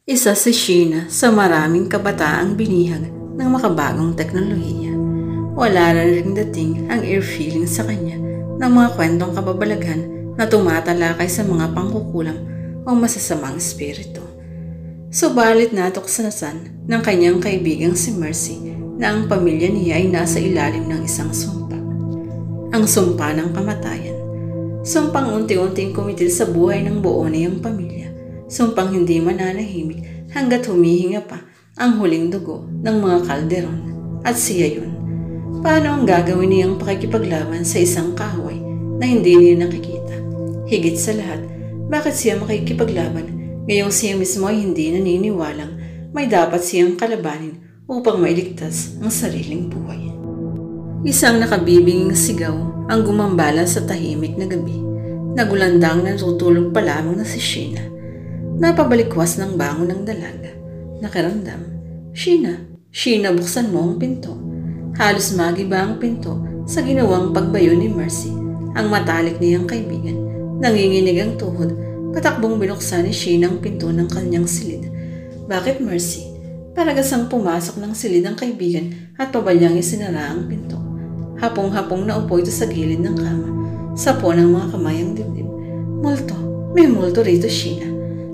Isa si Sheena sa maraming kabataang binihag ng makabagong teknolohiya. Wala na ring dating ang ear feeling sa kanya ng mga kwentong kababalaghan na tumatalakay sa mga pangkukulam o masasamang espiritu. Subalit natuksasan ng kanyang kaibigang si Mercy na ang pamilya niya ay nasa ilalim ng isang sumpa. Ang sumpa ng kamatayan. Sumpang unti-unting kumitil sa buhay ng buo niyang pamilya. Sumpang hindi mananahimik hanggat humihinga pa ang huling dugo ng mga Calderon. At siya yun. Paano ang gagawin niyang pakikipaglaban sa isang kahoy na hindi niya nakikita? Higit sa lahat, bakit siya makikipaglaban ngayong siya mismo ay hindi naniniwalang may dapat siyang kalabanin upang mailigtas ang sariling buhay? Isang nakabibinging sigaw ang gumambala sa tahimik na gabi. Nagulandang natutulog pa lamang na si Sheena. Napabalikwas ng bangon ng dalaga. Nakiramdam, Sheena, buksan mo ang pinto. Halos magiba ang pinto sa ginawang pagbayo ni Mercy. Ang matalik niyang kaibigan. Nanginginig ang tuhod, patakbong binuksan ni Sheena ang pinto ng kanyang silid. Bakit Mercy? Paragasang pumasok ng silid ang kaibigan at pabalyang isinara ang pinto. Hapong-hapong naupo ito sa gilid ng kama. Sapo ng mga kamay ang dibdib. Multo, may multo rito, Sheena.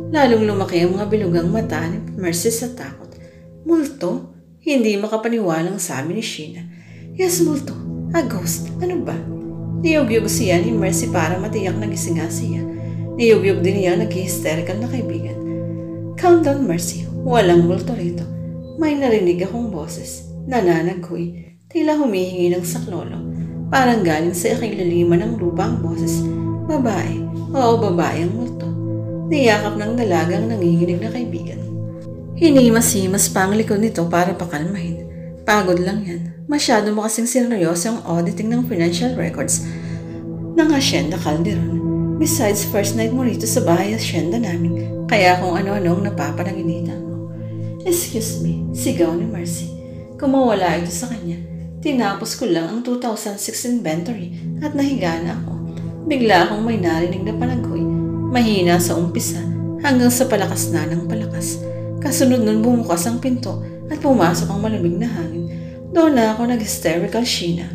Lalong lumaki ang mga bilugang mata ni Mercy sa takot. Multo? Hindi makapaniwalang sabi ni Sheena. Yes, multo. A ghost. Ano ba? Niyugyug siya ni Mercy para matiyak na gising nga siya. Niyugyug din niya nag-hysterical na kaibigan. Calm down, Mercy. Walang multo rito. May narinig akong boses. Nananaghoy. Tila humihingi ng saklolo. Parang galing sa ikilaliman ng lupa ang boses. Babae. Oo, babae ang multo. Niyakap ng dalagang nanginginig na kaibigan. Hinimas-himas pa ang likod nito para pakalmahin. Pagod lang yan. Masyado mo kasing seryoso ang auditing ng financial records ng Hacienda Calderon. Besides, first night mo rito sa bahay Hacienda namin, kaya kung ano-ano ang napapanaginitan mo. Excuse me, sigaw ni Mercy. Kumawala ito sa kanya. Tinapos ko lang ang 2006 inventory at nahiga na ako. Bigla akong may narinig na panaghoy. Mahina sa umpisa hanggang sa palakas na ng palakas. Kasunod nun bumukas ang pinto at pumasok ang malamig na hangin. Doon na ako nag-hysterical, Sheena.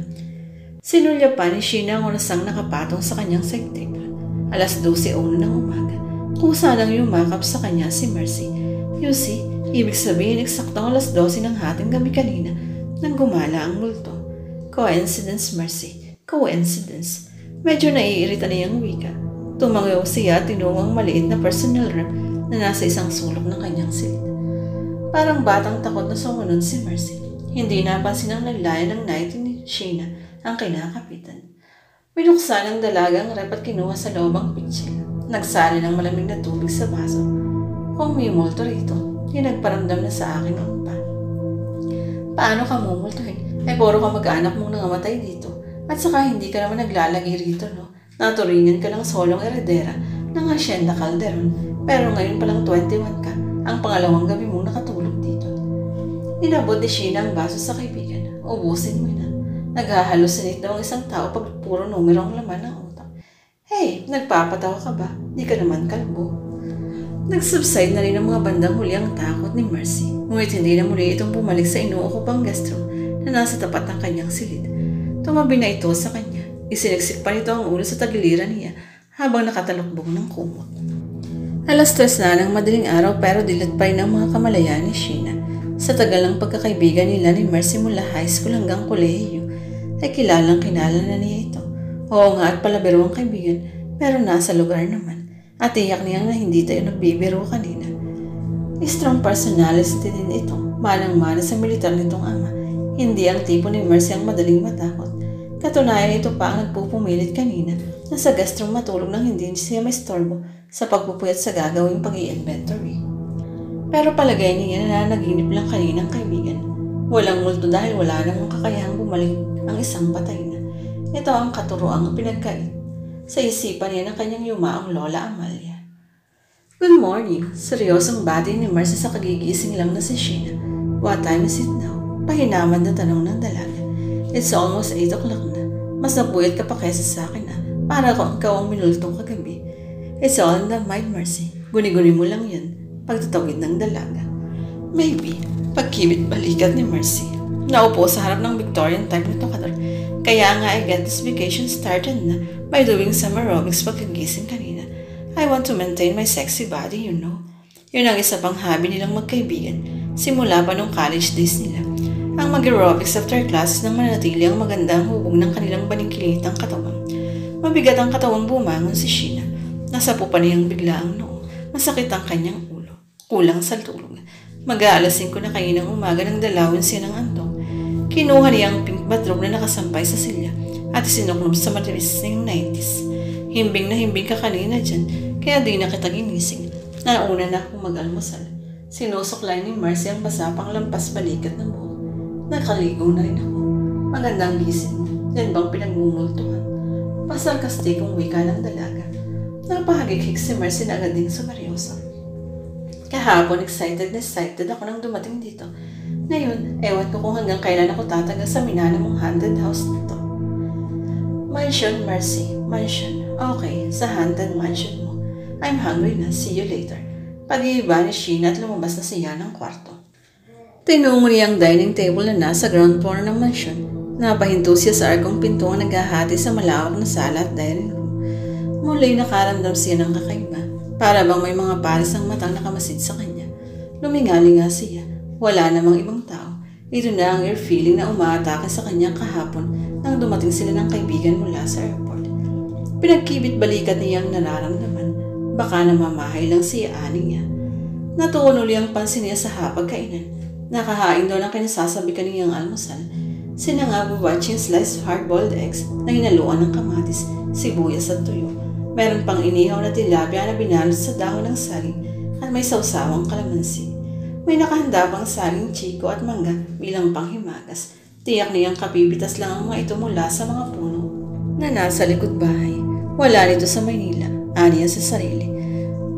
Sinulya pa ni Sheena ang orasang nakapatong sa kanyang side table. 12:01 ng umaga. Kusa lang yumakap sa kanya si Mercy. You see, ibig sabihin eksaktong 12:00 ng hating gabi kanina nang gumala ang multo. Coincidence, Mercy. Coincidence. Medyo naiirita niyang wika. Tumangaw siya at tinungong maliit na personal room na nasa isang sulok ng kanyang silid. Parang batang takot na sumunod si Mercy. Hindi napansin ang naglayan ng night ni Sheena ang kinakapitan. Binuksan ang dalagang rep at kinuha sa loob ang pitsil. Nagsali ng malamig na tubig sa baso. Kung may multo rito, nagparamdam na sa akin noon pa. Paano ka mumultuhin? Puro ka mag-anak mong nangamatay dito. At saka hindi ka naman naglalagay rito, no? Naturingan ka lang solong eredera ng Hacienda Calderon, pero ngayon palang 21 ka, ang pangalawang gabi mong nakatulog dito. Inabot ni Sheena ang baso sa kaibigan. Ubusin mo na. Naghahalusinate daw ang isang tao pag puro numero ang laman ng utak. Hey, nagpapatawa ka ba? Di ka naman kalbo. Nagsubside na rin ang mga bandang huli ang takot ni Mercy. Ngunit hindi na muli itong bumalik sa inuukupang guest room na nasa tapat ng kanyang silid. Tumabi na ito sa kanya. Isiniksik pa nito ang ulo sa tagiliran niya habang nakatalukbong ng kumot. 3:00 na ng madaling araw pero dilat pa rin ang mga kamalayan ni Sheena. Sa tagal ng pagkakaibigan nila ni Mercy mula high school hanggang kolehiyo, ay kilala na niya ito. Oo nga at palabiro ang kaibigan pero nasa lugar naman at tiyak niya na hindi tayo nagbibiro kanina. Strong personality din ito, manang-mana sa militar nitong ama. Hindi ang tipo ni Mercy ang madaling matakot. Katunayan ito pa ang nagpupumilit kanina na sa guest room matulog nang hindi siya may storbo sa pagpupuyat sa gagawing pag-i-inventory. Pero palagay niya na naginip lang kaninang kaibigan. Walang multo dahil wala namang kakayahang bumalik ang isang patay na. Ito ang katuroang pinagkait sa isipan niya ng kanyang yumaong Lola Amalia. Good morning. Seryosong bati ni Mercy sa kagigising lang na si Sheena. What time is it now? Pahinaman na tanong ng dalaga. It's almost 8 o'clock na. Mas napuyat ka pa kaysa sa akin para kung ikaw ang minultong kagabi. It's all in the mind, Mercy. Guni-guni mo lang yan. pagtatawid ng dalaga. Maybe, pagkibit balikat ni Mercy. Naupo sa harap ng Victorian type na tokador. Kaya nga I get this vacation started na by doing some aerobics pagkagising kanina. I want to maintain my sexy body, you know. Yun ang isa pang hobby nilang magkaibigan. Simula pa nung college days nila. Ang mag-aerobics after classes nang manatili ang magandang hubog ng kanilang baningkilitang katawan. Mabigat ang katawang bumangon si Sheena. Nasapo pa niyang bigla ang noo. Masakit ang kanyang ulo. Kulang sa tulog. Mag-aalas 5 na kaninang umaga nang dalawin siya ng antok. Kinuha niya ang pink bathrobe na nakasampay sa silya at sinuklob sa matilis ng 90s. Himbing na himbing ka kanina dyan, kaya di na kita ginising. Nauna na akong mag-almusal. Sinusuklay ni Marcy ang basapang lampas balikat ng buhok. Nakaligaw na rin ako. Magandang gising. Yan bang pinagmumultuhan? Pasarkastikong wika ng dalaga. Napahagikik si Marcy na agad ding sumaryoso. Kahapon excited ako nang dumating dito. Ngayon, ewan ko kung hanggang kailan ako tatagal sa minana mong haunted house nito. Mansion, Mercy. Mansion. Okay, sa haunted mansion mo. I'm hungry na. See you later. Pag-iiba ni Sheena at lumabas na siya ng kwarto. Tinungo niya ang dining table na nasa ground floor ng mansion. Napahinto siya sa arkong pintuang naghahati sa malawak na sala at dining room. Muli nakaramdam siya ng kakaiba. Para bang may mga paris ang matang nakamasid sa kanya. Lumingali nga siya. Wala namang ibang tao. Ito na ang air feeling na umaatake sa kanya kahapon nang dumating sila ng kaibigan mula sa airport. Pinagkibit balikat niya ang nararamdaman. Baka namamahay lang siya aning niya. Natuon uli ang pansin niya sa hapagkainan. Nakahain daw ng kinasasabi kaniyang almusal. Sinangabo watching sliced hard-boiled eggs na hinaluan ng kamatis, sibuyas at tuyo. Meron pang inihaw na tilapia na binalot sa dahon ng saging at may sawsawang kalamansi. May nakahanda pang saging chiko at mangga bilang panghimagas. Tiyak niyang kapipitas lang ang mga ito mula sa mga puno na nasa likod bahay. Wala nito sa Maynila, aniya sa sarili.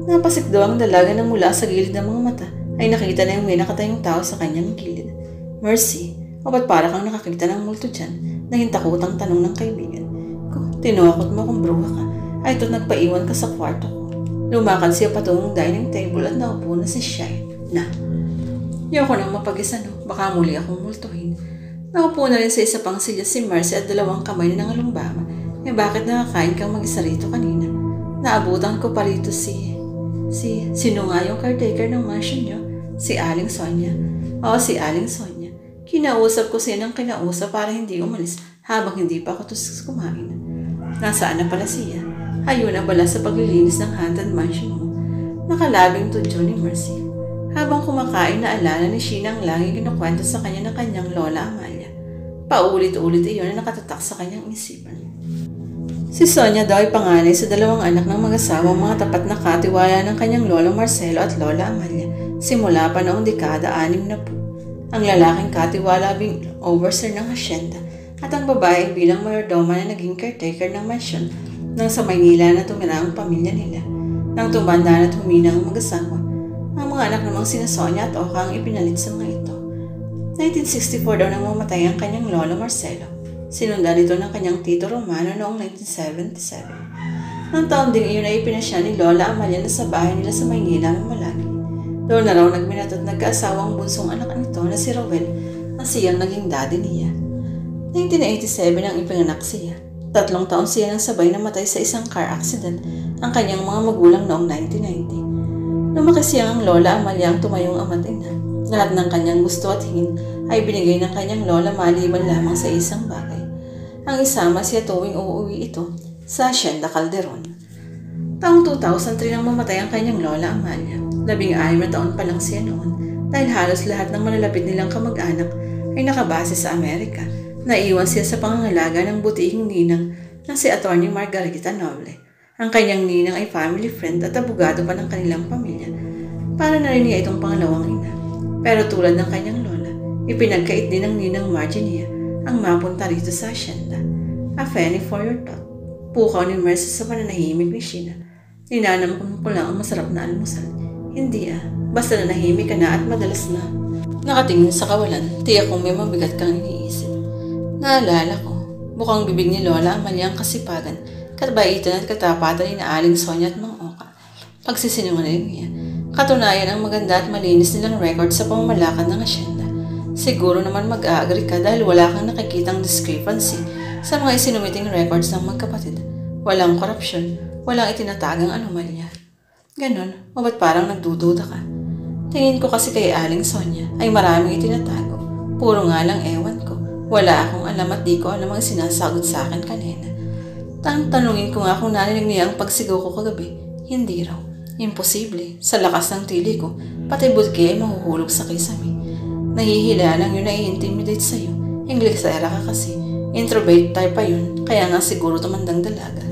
Napasik daw ang dalaga na mula sa gilid ng mga mata ay nakita na yung may nakatayong tao sa kanyang gilid. Mercy, o ba't para kang nakakita ng multo dyan? Nahintakutang tanong ng kaibigan. Tinuwakot mo kung bruha ka, ay ito't nagpaiwan ka sa kwarto ko. Lumakad siya patungong dining table at naupo na si Shine na. Ayoko nang mapag-isa no, baka muli akong multuhin. Naupo na rin sa isa pang silya si Mercy at dalawang kamay na nangalumbama. Bakit nakakain kang mag-isa rito kanina? Naabutan ko pa rito sino nga yung caretaker ng mansion nyo? Si Aling Sonia. Oo, si Aling Sonia. Kinausap ko siya ng kinausap para hindi umalis habang hindi pa ako tusok kumain. Nasaan na pala siya? Ayun na bala sa paglilinis ng haunted mansion mo. Nakalabing tudyo ni Mercy. Habang kumakain na alala ni Sheena ang lagi kinukwento sa kanya ng kanyang lola Amalia. Paulit-ulit iyon na nakatatak sa kanyang isipan. Si Sonia daw ay panganay sa dalawang anak ng mag-asawang mga tapat na katiwala ng kanyang lolo Marcelo at lola Amalia simula pa noong dekada 60. Ang lalaking katiwala bilang overseer ng hacienda at ang babae bilang mayordoma na naging caretaker ng mansyon nang sa Maynila na tumira ang pamilya nila. Nang tumanda na tumina ang mag-asawa, ang mga anak namang sina Sonia at Oka ang ipinalit sa mga ito. 1964 daw nang mamatay ang kanyang lolo Marcelo. Sinundan ito ng kanyang tito Romano noong 1977. Nang taon ding iyon ay ipinasya ni Lola Amalia na sa bahay nila sa Maynila malagi. Doon na raw nagmina't at nagkasawang bunsong anak nito na si Rowel na siyang naging daddy niya. 1987 ang ipinganak siya. 3 taon siya nang sabay namatay sa isang car accident ang kanyang mga magulang noong 1990. Lumaki siyang Lola Amalia ang tumayong ama't ina. Lahat ng kanyang gusto at hingin ay binigay ng kanyang lola maliban lamang sa isang bagay. Ang isama siya tuwing uuwi ito sa Hacienda Calderon. Taong 2003 nang mamatay ang kanyang lola Amalia. 16 na taon pa lang siya noon dahil halos lahat ng malalapit nilang kamag-anak ay nakabase sa Amerika. Naiwan siya sa pangangalaga ng butihing ninang na si Atty. Margarita Noble. Ang kanyang ninang ay family friend at abogado pa ng kanilang pamilya. Para na rin niya itong pangalawang ina. Pero tulad ng kanyang lola, ipinagkait din ng ninang Marginia ang mapunta rito sa hacienda. A penny for your thought. Pukaw ni Mercy sa pananahimik ni Sheena. Ninanam ko lang ang masarap na almusal. Hindi basta nanahimik ka na at madalas na nakatingin sa kawalan, tiyak kong may mabigat kang iniisip. Naalala ko, bukang bibig ni Lola Amalia ang kasipagan, kabaitan at katapatan ni Aling Sonia at Mang Oka. Pagsisinungaling niya, Katunayan ang maganda at malinis nilang record sa pamamalakad ng asyenda. Siguro naman mag-a-agree ka dahil wala kang nakikitang discrepancy sa mga isinumiting records ng magkapatid. Walang korupsyon, walang itinatagang anomalya. Ganon, o ba't parang nagdududa ka? Tingin ko kasi kay Aling Sonia ay maraming itinatago. Puro nga lang ewan ko. Wala akong alam at di ko alam ang sinasagot sa akin kanina. Tanungin ko nga kung narinig niya ang pagsigaw ko kagabi. Hindi raw. Imposible. Sa lakas ng tili ko, pati bulki ay mahuhulog sa kisame. Nahihila lang yun na i-intimidate sa'yo. Inglesera ka kasi. Introvert type pa yun, kaya nga siguro tumandang dalaga.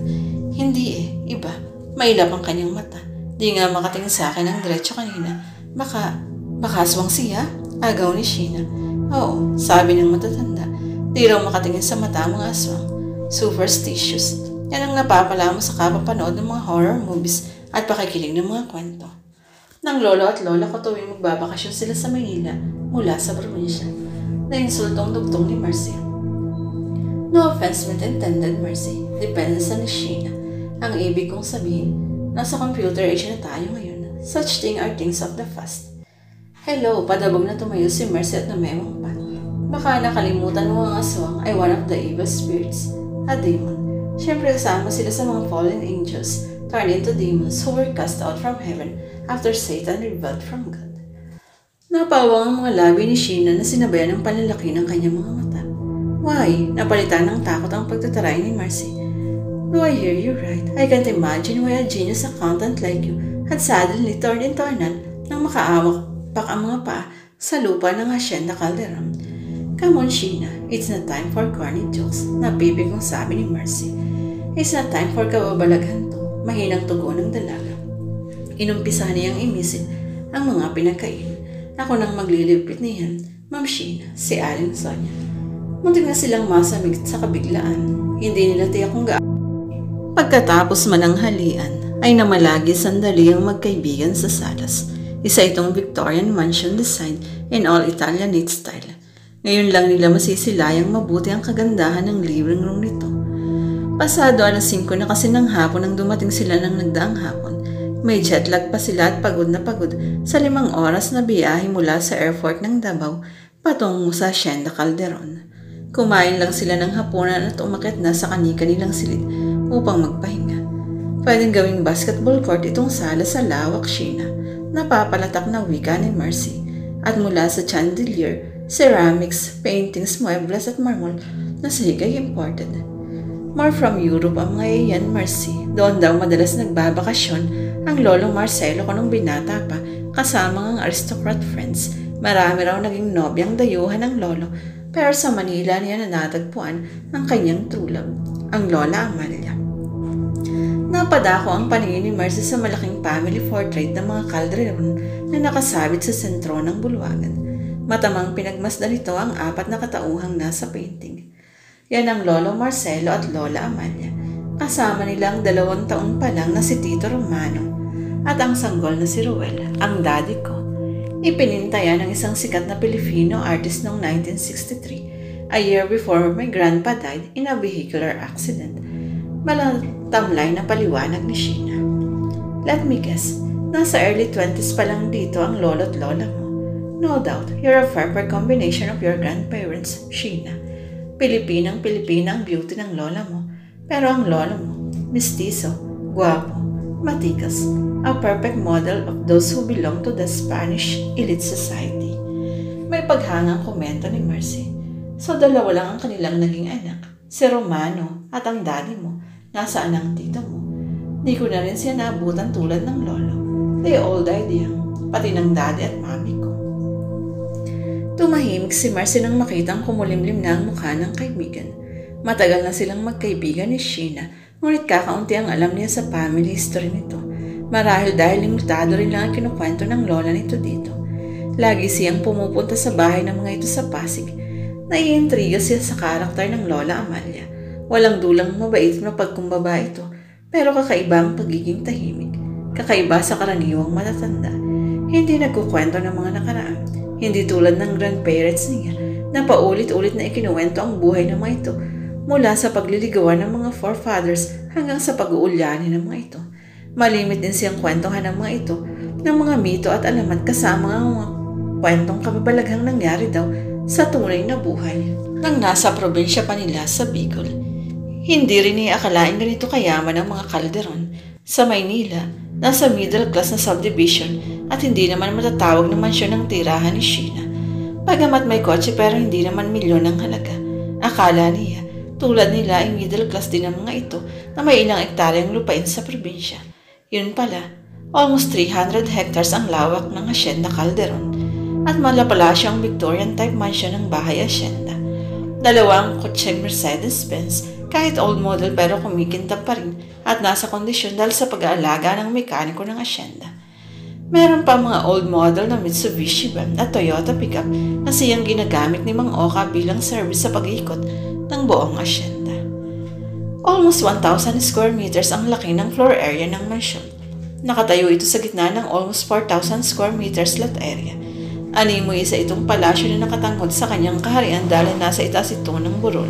Hindi iba. Mailap ang kanyang mata. Di nga makatingin sa akin ng diretso kanina. Baka aswang siya? Agaw ni Sheena. Oo, sabi ng matatanda. Di raw makatingin sa mata ang mga aswang. Superstitious. Yan ang napapala mo sa kapapanood ng mga horror movies at pakikinig ng mga kwento. Ng lolo at lola ko tuwing magbabakasyon sila sa Maynila mula sa probinsya. Nainsultong dugtong ni Mercy. No offense meant intended, Mercy. Depende sa ni Sheena. Ang ibig kong sabihin, nasa computer age na tayo ngayon. Such thing are things of the past. Hello, padabog na tumayo si Mercy at namemong pa. Baka nakalimutan mo ang aswang ay one of the evil spirits, a demon. Siyempre kasama sila sa mga fallen angels turned into demons who were cast out from heaven after Satan rebelled from God. Napawang ang mga labi ni Sheena na sinabayan ng panlalaki ng kanyang mga mata. Why? Napalitan ng takot ang pagtataray ni Mercy. Do I hear you right? I can't imagine why a genius accountant like you had suddenly turned into a nun nang makaawak pak ang mga paa sa lupa ng Hacienda Calderon. Come on, Sheena. It's not time for corny jokes. Napipig kong sabi ni Mercy. It's not time for kababalaghan to. Mahinang tugon ng dalaga. Inumpisahan niyang imisin ang mga pinagkain. Ako nang maglilipit niyan, Ma'am Sheena, si Aling Sonia. Muntik na silang masamig sa kabiglaan. Hindi nila tiyak kung gaano. Pagkatapos man ng halian, ay namalagi sandali ang magkaibigan sa salas. Isa itong Victorian mansion design in all Italianate style. Ngayon lang nila masisilayang mabuti ang kagandahan ng living room nito. Pasado 5:00 na kasi ng hapon nang dumating sila ng nagdaang hapon. May jet lag pa sila at pagod na pagod sa 5 oras na biyahe mula sa airport ng Davao patungo sa Hacienda Calderon. Kumain lang sila ng hapunan at umakyat na sa kani-kanilang silid upang magpahinga. Pwedeng gawing basketball court itong sala sa lawak, Sheena. Napapalatak na wika ni Mercy. At mula sa chandelier, ceramics, paintings, muebles at marmol na sahig ay imported. More from Europe ang mga iyan, Mercy. Doon daw madalas nagbabakasyon ang lolo Marcelo ko nung binata pa kasama ang aristocrat friends. Marami raw naging nobyang dayuhan ng lolo pero sa Manila niya natagpuan ang kanyang true love, ang Lola Amalia. Napadako ang paningin ni Mercy sa malaking family portrait ng mga Calderon na nakasabit sa sentro ng bulwagan. Matamang pinagmasdan nito ang 4 na katauhang nasa painting. Yan ang Lolo Marcelo at Lola Amalia. Kasama nilang 2 taon pa lang na si Tito Romano at ang sanggol na si Ruel, ang daddy ko. Ipinintayan ng isang sikat na Filipino artist noong 1963, a year before my grandpa died in a vehicular accident. Malatamlay na paliwanag ni Sheena. Let me guess, nasa early 20s pa lang dito ang lolo at lola mo. No doubt, you're a perfect combination of your grandparents, Sheena. Pilipinang-Pilipina ang beauty ng lola mo, pero ang lola mo, mistizo, guwapo, matikas, a perfect model of those who belong to the Spanish elite society. May paghangang komento ni Mercy. So 2 lang ang kanilang naging anak, si Romano at ang daddy mo. Nasaan ang tito mo? Di ko na rin siya naabutan tulad ng lolo. They all died young, pati ng daddy at mami ko. Tumahimik si Mercy nang makitang kumulimlim na ang mukha ng kaibigan. Matagal na silang magkaibigan ni Sheena, ngunit kakaunti ang alam niya sa family history nito. Marahil dahil limitado rin lang ang kinukwento ng lola nito dito. Lagi siyang pumupunta sa bahay ng mga ito sa Pasig. Naiintriga siya sa karakter ng Lola Amalia. Walang dulang mabait na pagkumbaba ito, pero kakaiba ang pagiging tahimik. Kakaiba sa karaniwang matatanda. Hindi nagkukwento ng mga nakaraan. Hindi tulad ng grandparents niya na paulit-ulit na ikinuwento ang buhay ng mga ito mula sa pagliligawan ng mga forefathers hanggang sa pag-uulyani ng mga ito. Malimit din siyang kwentuhan ng mga ito ng mga mito at alamat kasama ang mga kwentong kababalaghang nangyari daw sa tunay na buhay nang nasa probinsya pa nila sa Bicol. Hindi rin iakalain ganito kayaman ang mga Calderon sa Maynila, nasa middle class na subdivision at hindi naman matatawag na mansyon ng tirahan ni Sheena. Pagamat may kotse pero hindi naman milyon ang halaga. Akala niya, tulad nila ay middle class din ang mga ito na may ilang ektaryang lupain sa probinsya. Yun pala, almost 300 hectares ang lawak ng Hacienda Calderon at malapalasyo ang Victorian type mansion ng bahay Hacienda. Dalawang kotseng Mercedes-Benz, kahit old model pero kumikintab pa rin at nasa kondisyon dahil sa pag-aalaga ng mekaniko ng Hacienda. Meron pa mga old model na Mitsubishi van at Toyota pickup na siyang ginagamit ni Mang Oka bilang service sa pag-ikot ng buong Hacienda. Almost 1,000 square meters ang laki ng floor area ng mansyon. Nakatayo ito sa gitna ng almost 4,000 square meters lot area. Animoy isa itong palasyo na nakatanghod sa kanyang kaharian dahil nasa itaas ito ng burol.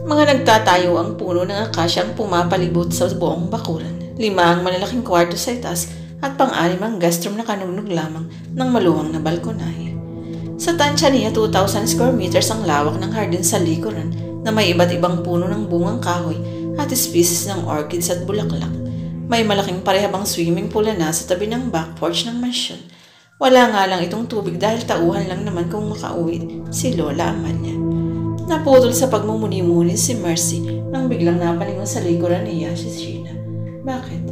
Mga nagtatayo ang puno ng akasya ang pumapalibot sa buong bakuran. 5 ang malalaking kwarto sa itaas at 6 ang guest room na kanugnog lamang ng maluwang na balkonahe. Sa tansya niya, 2,000 square meters ang lawak ng hardin sa likuran na may iba't ibang puno ng bungang kahoy at species ng orchids at bulaklak. May malaking parehabang swimming pool na nasa tabi ng back porch ng mansyon. Wala nga lang itong tubig dahil tauhan lang naman kung makauwi si Lola Amalia. Naputol sa pagmumuni-muni si Mercy nang biglang napalingon sa likuran niya si Sheena. Bakit?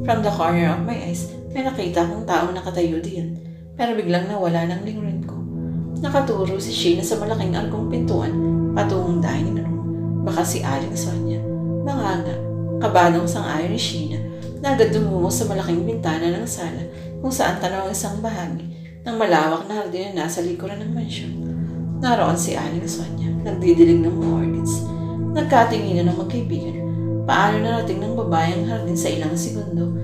From the corner of my eyes, may nakita akong taong nakatayo diyan, pero biglang nawala ng lingurin ko. Nakaturo si Sheena sa malaking argong pintuan patungong dining room. Baka si Aling Sonia. Mga nga, kabadong sang-ayon ni Sheena na agad dumungo sa malaking bintana ng sala kung saan tanaw ang isang bahagi ng malawak na hardin na nasa likuran ng mansyon. Naroon si Aling Sonia, nagdidilig ng mga orchids. Nagkatinginan ng magkaibigan. Paano narating ng babae ang hardin sa ilang segundo?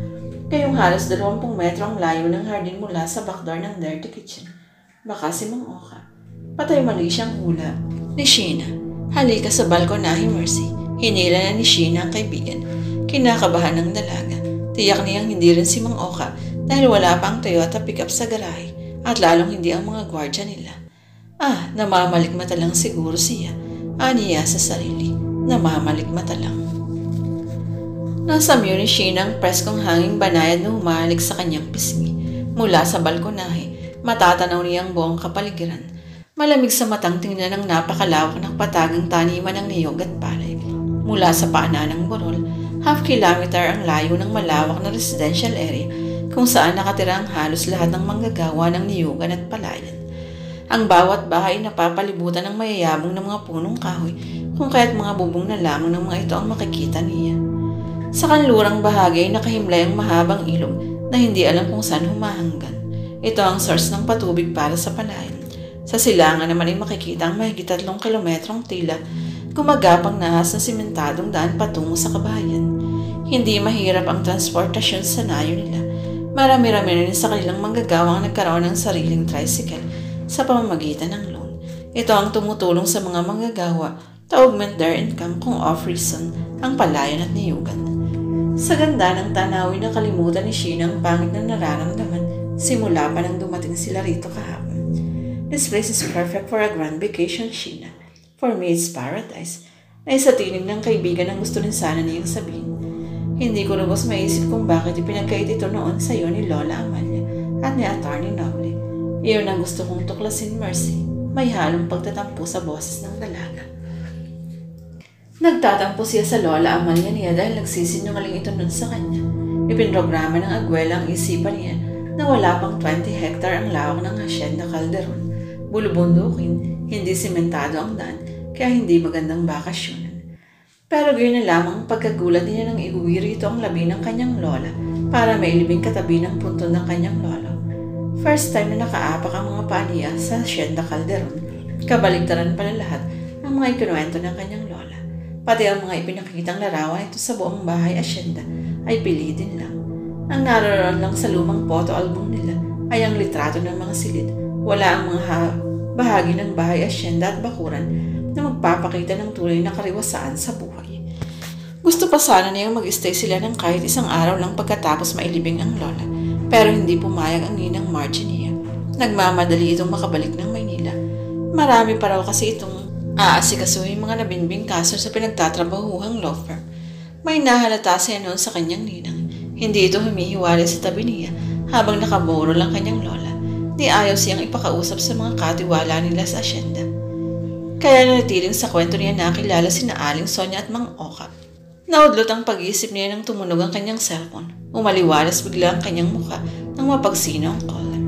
Kayong halos 20 metro ang layo ng hardin mula sa backdoor ng dirty kitchen. Baka si Mang Oka. Patay mali siyang hula ni Sheena. Halika sa balkonahe, Mercy. Hinila na ni Sheena ang kaibigan. Kinakabahan ng dalaga. Tiyak niyang hindi rin si Mang Oka dahil wala pa ang Toyota pickup sa garahe at lalong hindi ang mga gwardya nila. Namamalikmata lang siguro siya. Aniya sa sarili. Namamalikmata lang. Nasa myo ni Sheena ang preskong hanging banayad na humalik sa kanyang pisngi. Mula sa balkonahe, matatanaw niya ang buong kapaligiran. Malamig sa matang tingnan ng napakalawak ng patagang taniman ng niyog at palay. Mula sa paanan ng burol, half kilometer ang layo ng malawak na residential area kung saan nakatira ang halos lahat ng manggagawa ng niyugan at palayan. Ang bawat bahay napapalibutan ng mayayabong na mga punong kahoy kung kaya't mga bubong na lamang ng mga ito ang makikita niya. Sa kanlurang bahagi ay nakahimlay ang mahabang ilog na hindi alam kung saan humahanggan. Ito ang source ng patubig para sa palayan. Sa silangan naman ay makikita ang mahigit 3 kilometrong tila gumagapang nahas na simentadong daan patungo sa kabahayan. Hindi mahirap ang transportasyon sa nayo nila. Marami-rami rin sa kanilang manggagawang nagkaroon ng sariling tricycle sa pamamagitan ng loan. Ito ang tumutulong sa mga manggagawa to augment their income kung off-reason ang palayan at niyugan. Sa ganda ng tanawin na kalimutan ni Sheena ang pangit na nararamdaman simula pa nang dumating sila rito kahapon. This place is perfect for a grand vacation, Sheena. For me, it's paradise. Na isa tinig ng kaibigan ang gusto rin sana niyang sabihin. Hindi ko lubos maisip kung bakit ipinagkait ito noon sa iyo ni Lola Amalia at ni Attorney Noble. Iyon ang gusto kong tuklasin, Mercy. May halong pagtatampo sa boses ng dalaga. Nagtatampo siya sa Lola Amalia niya dahil nagsisinungaling ito nun sa kanya. Ipinrograma ng agwela ang isipan niya na wala pang 20 hectare ang lawak ng Hacienda Calderon. Bulubundukin, hindi simentado ang daan, kaya hindi magandang bakasyonan. Pero gayon na lamang ang pagkagulat niya nang iuwi rito ang labi ng kanyang lola para mailibing katabi ng puntod ng kanyang lolo. First time na nakaapak ang mga paa niya sa Hacienda Calderon. Kabaligtaran pala lahat ng mga ikinuwento ng kanyang lola. Pati ang mga ipinakitang larawan ito sa buong bahay Hacienda ay pilitin lang. Ang naroon lang sa lumang photo album nila ay ang litrato ng mga silid. Wala ang mga bahagi ng bahay Hacienda at bakuran na magpapakita ng tunay na kariwasaan sa buhay. Gusto pa sana niyang mag-stay sila ng kahit isang araw lang pagkatapos mailibing ang lola. Pero hindi pumayag ang ninang Marginia. Nagmamadali itong makabalik ng Maynila. Marami pa raw kasi itong aasikasuhin mga nabinbing kaso sa pinagtatrabahuhang law firm. May nahalata siya noon sa kanyang ninang. Hindi ito humihiwalay sa tabi niya habang nakaboro lang kanyang lola. Di ayaw siyang ipakausap sa mga katiwala nila sa asyenda. Kaya nanatiling sa kwento niya nakilala sina Aling Sonia at Mang Oka. Naudlot ang pag-iisip niya nang tumunog ang kanyang cellphone. Umaliwalas bigla ang kanyang mukha nang mapagsino ang caller.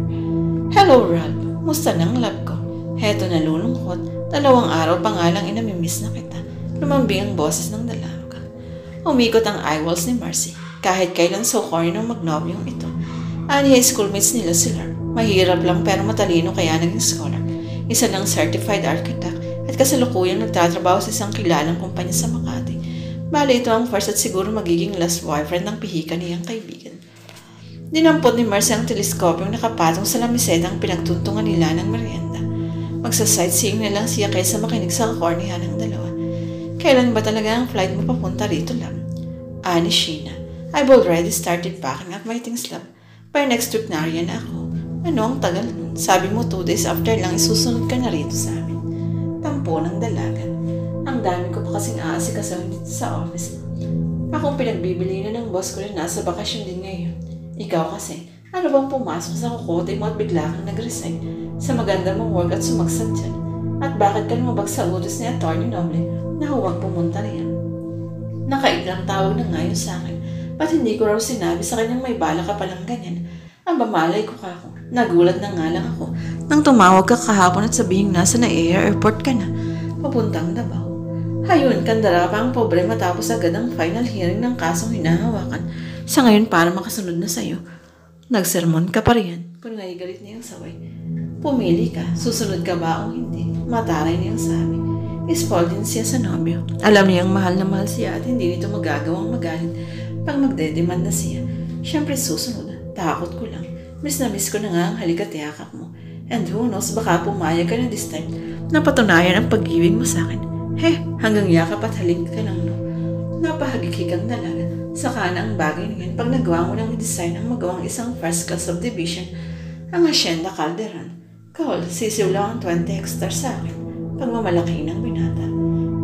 "Hello, Ralph. Musta nang love ko? Heto nalulungkot. 2 araw pa nga lang inamimiss na kita." Lumambing ang boses ng dalaga. Umikot ang eyeballs ni Marcy. Kahit kailan so corny ng magnobyong ito. Aniya schoolmates nila si Lark. Mahirap lang pero matalino kaya naging scholar. Isa ng certified architect at kasalukuyang nagtatrabaho sa isang kilalang kumpanya sa Makati. Bale ito ang first at siguro magiging last boyfriend ng pihika niyang kaibigan. Dinampot ni Marcy ang teleskopyong nakapatong sa lamisetang pinagtuntungan nila ng merienda. Magsa-sightseeing na lang siya kaysa makinig sa kakornihan ng dalawa. "Kailan ba talaga ang flight mo papunta rito lang?" Ani Sheena. "I've already started packing up my things, love. By next week na riyan ako." "Ano ang tagal nun? Sabi mo 2 days after lang isusunod ka na rito sa amin." Tampo ng dalaga. "Ang dami ko pa kasing aasikasawin dito sa office. Akong pinagbibili na ng boss ko na nasa bakasyon din ngayon. Ikaw kasi, ano bang pumasok sa kukote mo at bigla kang nag-resign sa maganda mong work at sumagsad dyan? At bakit ka lumabag sa utos ni Atty. Noble na huwag pumunta riyan? Nakaiglang tawag na ngayon sa akin. Ba't hindi ko raw sinabi sa kanyang may bala ka palang ganyan? Ang bamalay ko ka ako. Nagulat na nga lang ako nang tumawag ka kahapon at sabihing nasa na-air airport ka na. Papuntang Davao. Hayun, kandara pa ang pobre matapos agad ang final hearing ng kasong hinahawakan. Sa ngayon para makasunod na sa'yo. Nagsermon ka pa riyan. Kung galit niyang saway. Pumili ka. Susunod ka ba o hindi? Mataray niyang sabi. Spoiled din siya sa nobyo. Alam niyang mahal na mahal siya at hindi nito magagawang magalit pag magdedemand na siya. Siyempre susunod. Takot ko lang. Miss na miss ko na nga ang halikat yakap mo. And who knows, baka pumayag ka na this time na patunayan ang pag-ibig mo sa akin. Hanggang yakap at halik ka lang, no? Napahagikik ang dalaga. Saka na ang bagay na yan pag nagawa mo ng design ang magawang isang first class subdivision ang Hacienda Calderon. Call, sisiw lang ang 20 hectares sa akin. Pagmamalaki ng binata.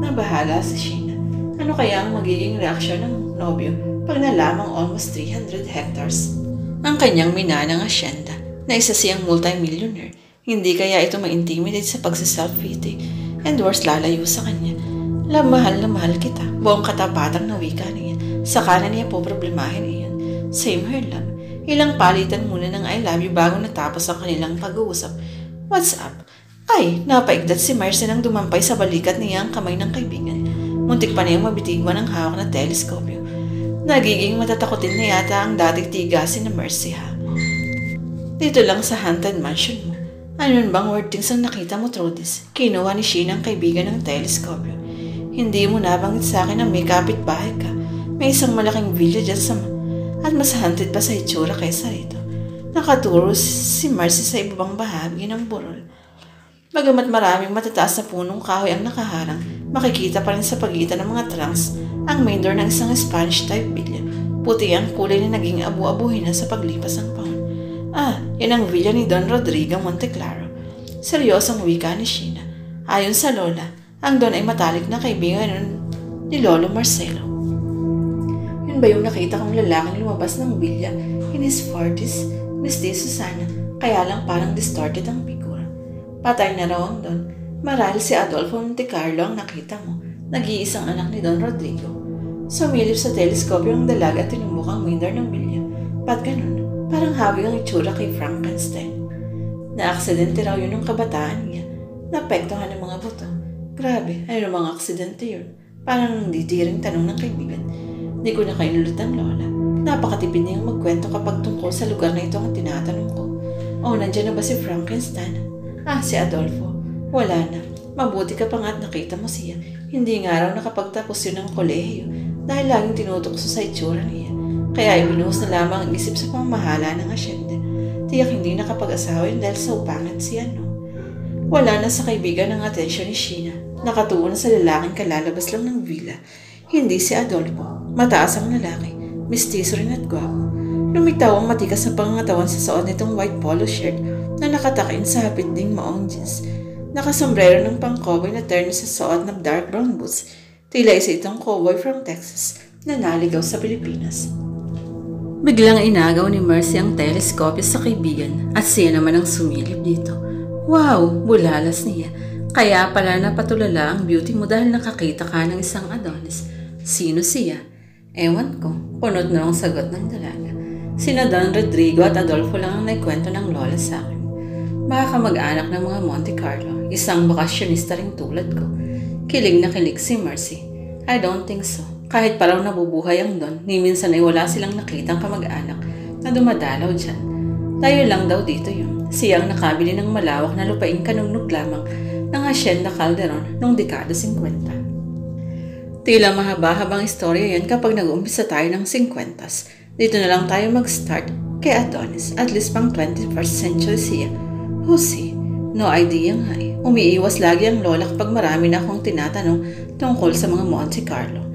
Nabahala si Sheena. Ano kaya ang magiging reaksyon ng nobyo pag nalamang almost 300 hectares? Ang kanyang minanang asyenda na isa siyang multi-millionaire. Hindi kaya ito ma-intimidate sa pagsiself-pity and worse lalayo sa kanya. Mahal na mahal kita. Buong katapatang na wika niya. Sa kanan niya po problemahin iyan. Same her love. Ilang palitan muna ng I love you bago natapos ang kanilang pag-uusap. What's up? Ay, napaigdat si Marcy nang dumampay sa balikat niya ang kamay ng kaibigan. Muntik pa niyang mabitigwan ang hawak na teleskopyo. Nagiging matatakotin na yata ang dating tigasin na Mercy, ha? Dito lang sa Haunted Mansion mo. Ano bang weird things ang nakita mo, Trudis? Kinuha ni Sheena ang kaibigan ng teleskopyo. Hindi mo nabanggit sa akin na may kapitbahay ka. May isang malaking villa dyan sa at mas haunted pa sa itsura kaysa rito. Nakaturo si Marcy sa ibang bahagi ng burol. Bagamat maraming matataas na punong kahoy ang nakaharang, makikita pa rin sa pagitan ng mga trunks ang main door ng isang Spanish-type villa. Puti ang kulay na naging abu-abuhin na sa paglipas ng panahon. Yan ang villa ni Don Rodrigo Monteclaro. Seryosong wika ni Sheena. Ayon sa lola, ang Don ay matalik na kaibigan ni Lolo Marcelo. Yun ba yung nakita kong lalaking lumabas ng villa in his 40s? Mistiso sana, kaya lang parang distorted ang figura. Patay na raw ang Don. Marahil si Adolfo Montecarlo ang nakita mo, nag-iisang anak ni Don Rodrigo. Sumilip sa teleskopyo ang dalaga at tinumok ang window ng villa. Ba't ganun? Parang hawi ang itsura kay Frankenstein. Na-aksidente raw yun ng kabataan niya. Napektuhan ng mga buto. Grabe, ano mga aksidente yun? Parang ditiring tanong ng kaibigan. Di ko na kainulot ang lola. Napakatipid niyang magkwento kapag tungkol sa lugar na ito ang tinatanong ko. Nandiyan na ba si Frankenstein? Si Adolfo. Wala na. Mabuti ka pa nga at nakita mo siya. Hindi nga raw nakapagtapos yun ng kolehiyo dahil laging tinutukso sa itsura niya. Kaya ibinuhos na lamang ang isip sa pamamahala ng asyenda. Tiyak hindi nakapag-asawa yun dahil sa upangan siya, no? Wala na sa kaibigan ng atensyon ni Sheena. Nakatuon sa lalaking kalalabas lang ng villa. Hindi si Adolfo. Mataas ang lalaki. Mistiso rin at gwapo. Lumitaw ang matikas na pangangatawan sa suot nitong white polo shirt na nakatakin sa hapit ding maong jeans. Nakasombrero ng pang-cowboy na terno sa suot ng dark brown boots. Tila isa itong cowboy from Texas na naligaw sa Pilipinas. Biglang inagaw ni Mercy ang teleskopyo sa kaibigan at siya naman ang sumilip dito. Wow! Bulalas niya. Kaya pala napatulala ang beauty mo dahil nakakita ka ng isang Adonis. Sino siya? Ewan ko. Punot na ang sagot ng dalaga. Sina Don Rodrigo at Adolfo lang ang naikwento ng lola sa akin. Baka kamag-anak ng mga Monte Carlo. Isang bakasyonista ring tulad ko. Kilig na kilig si Mercy. I don't think so. Kahit parang nabubuhay ang Don, ni minsan ay wala silang nakitang kamag-anak na dumadalaw dyan. Tayo lang daw dito yun. Siya ang nakabili ng malawak na lupaing kanunnog lamang ng Hacienda Calderon noong dekada 50. Tila mahaba-habang istorya yan kapag nag-uumpisa tayo ng 50s. Dito na lang tayo mag-start kay Adonis. At least pang 21st century siya. Who's he? No idea nga eh. Umiiwas lagi ang lola kapag marami na akong tinatanong tungkol sa mga Monte Carlo.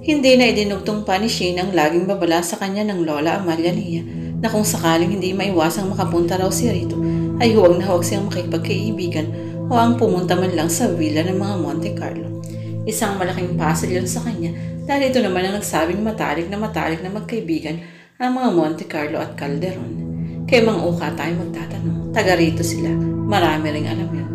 Hindi na idinugtong pa ni Sheena ang laging babala sa kanya ng lola Amalia niya na kung sakaling hindi maiwasang makapunta raw siya rito ay huwag na huwag siyang makipagkaibigan o ang pumunta man lang sa villa ng mga Monte Carlo. Isang malaking puzzle yun sa kanya dahil ito naman ang nagsabing matalik na magkaibigan ang mga Monte Carlo at Calderon. Kay Mang Uka tayo magtatanong. Taga rito sila. Marami ring alam yun.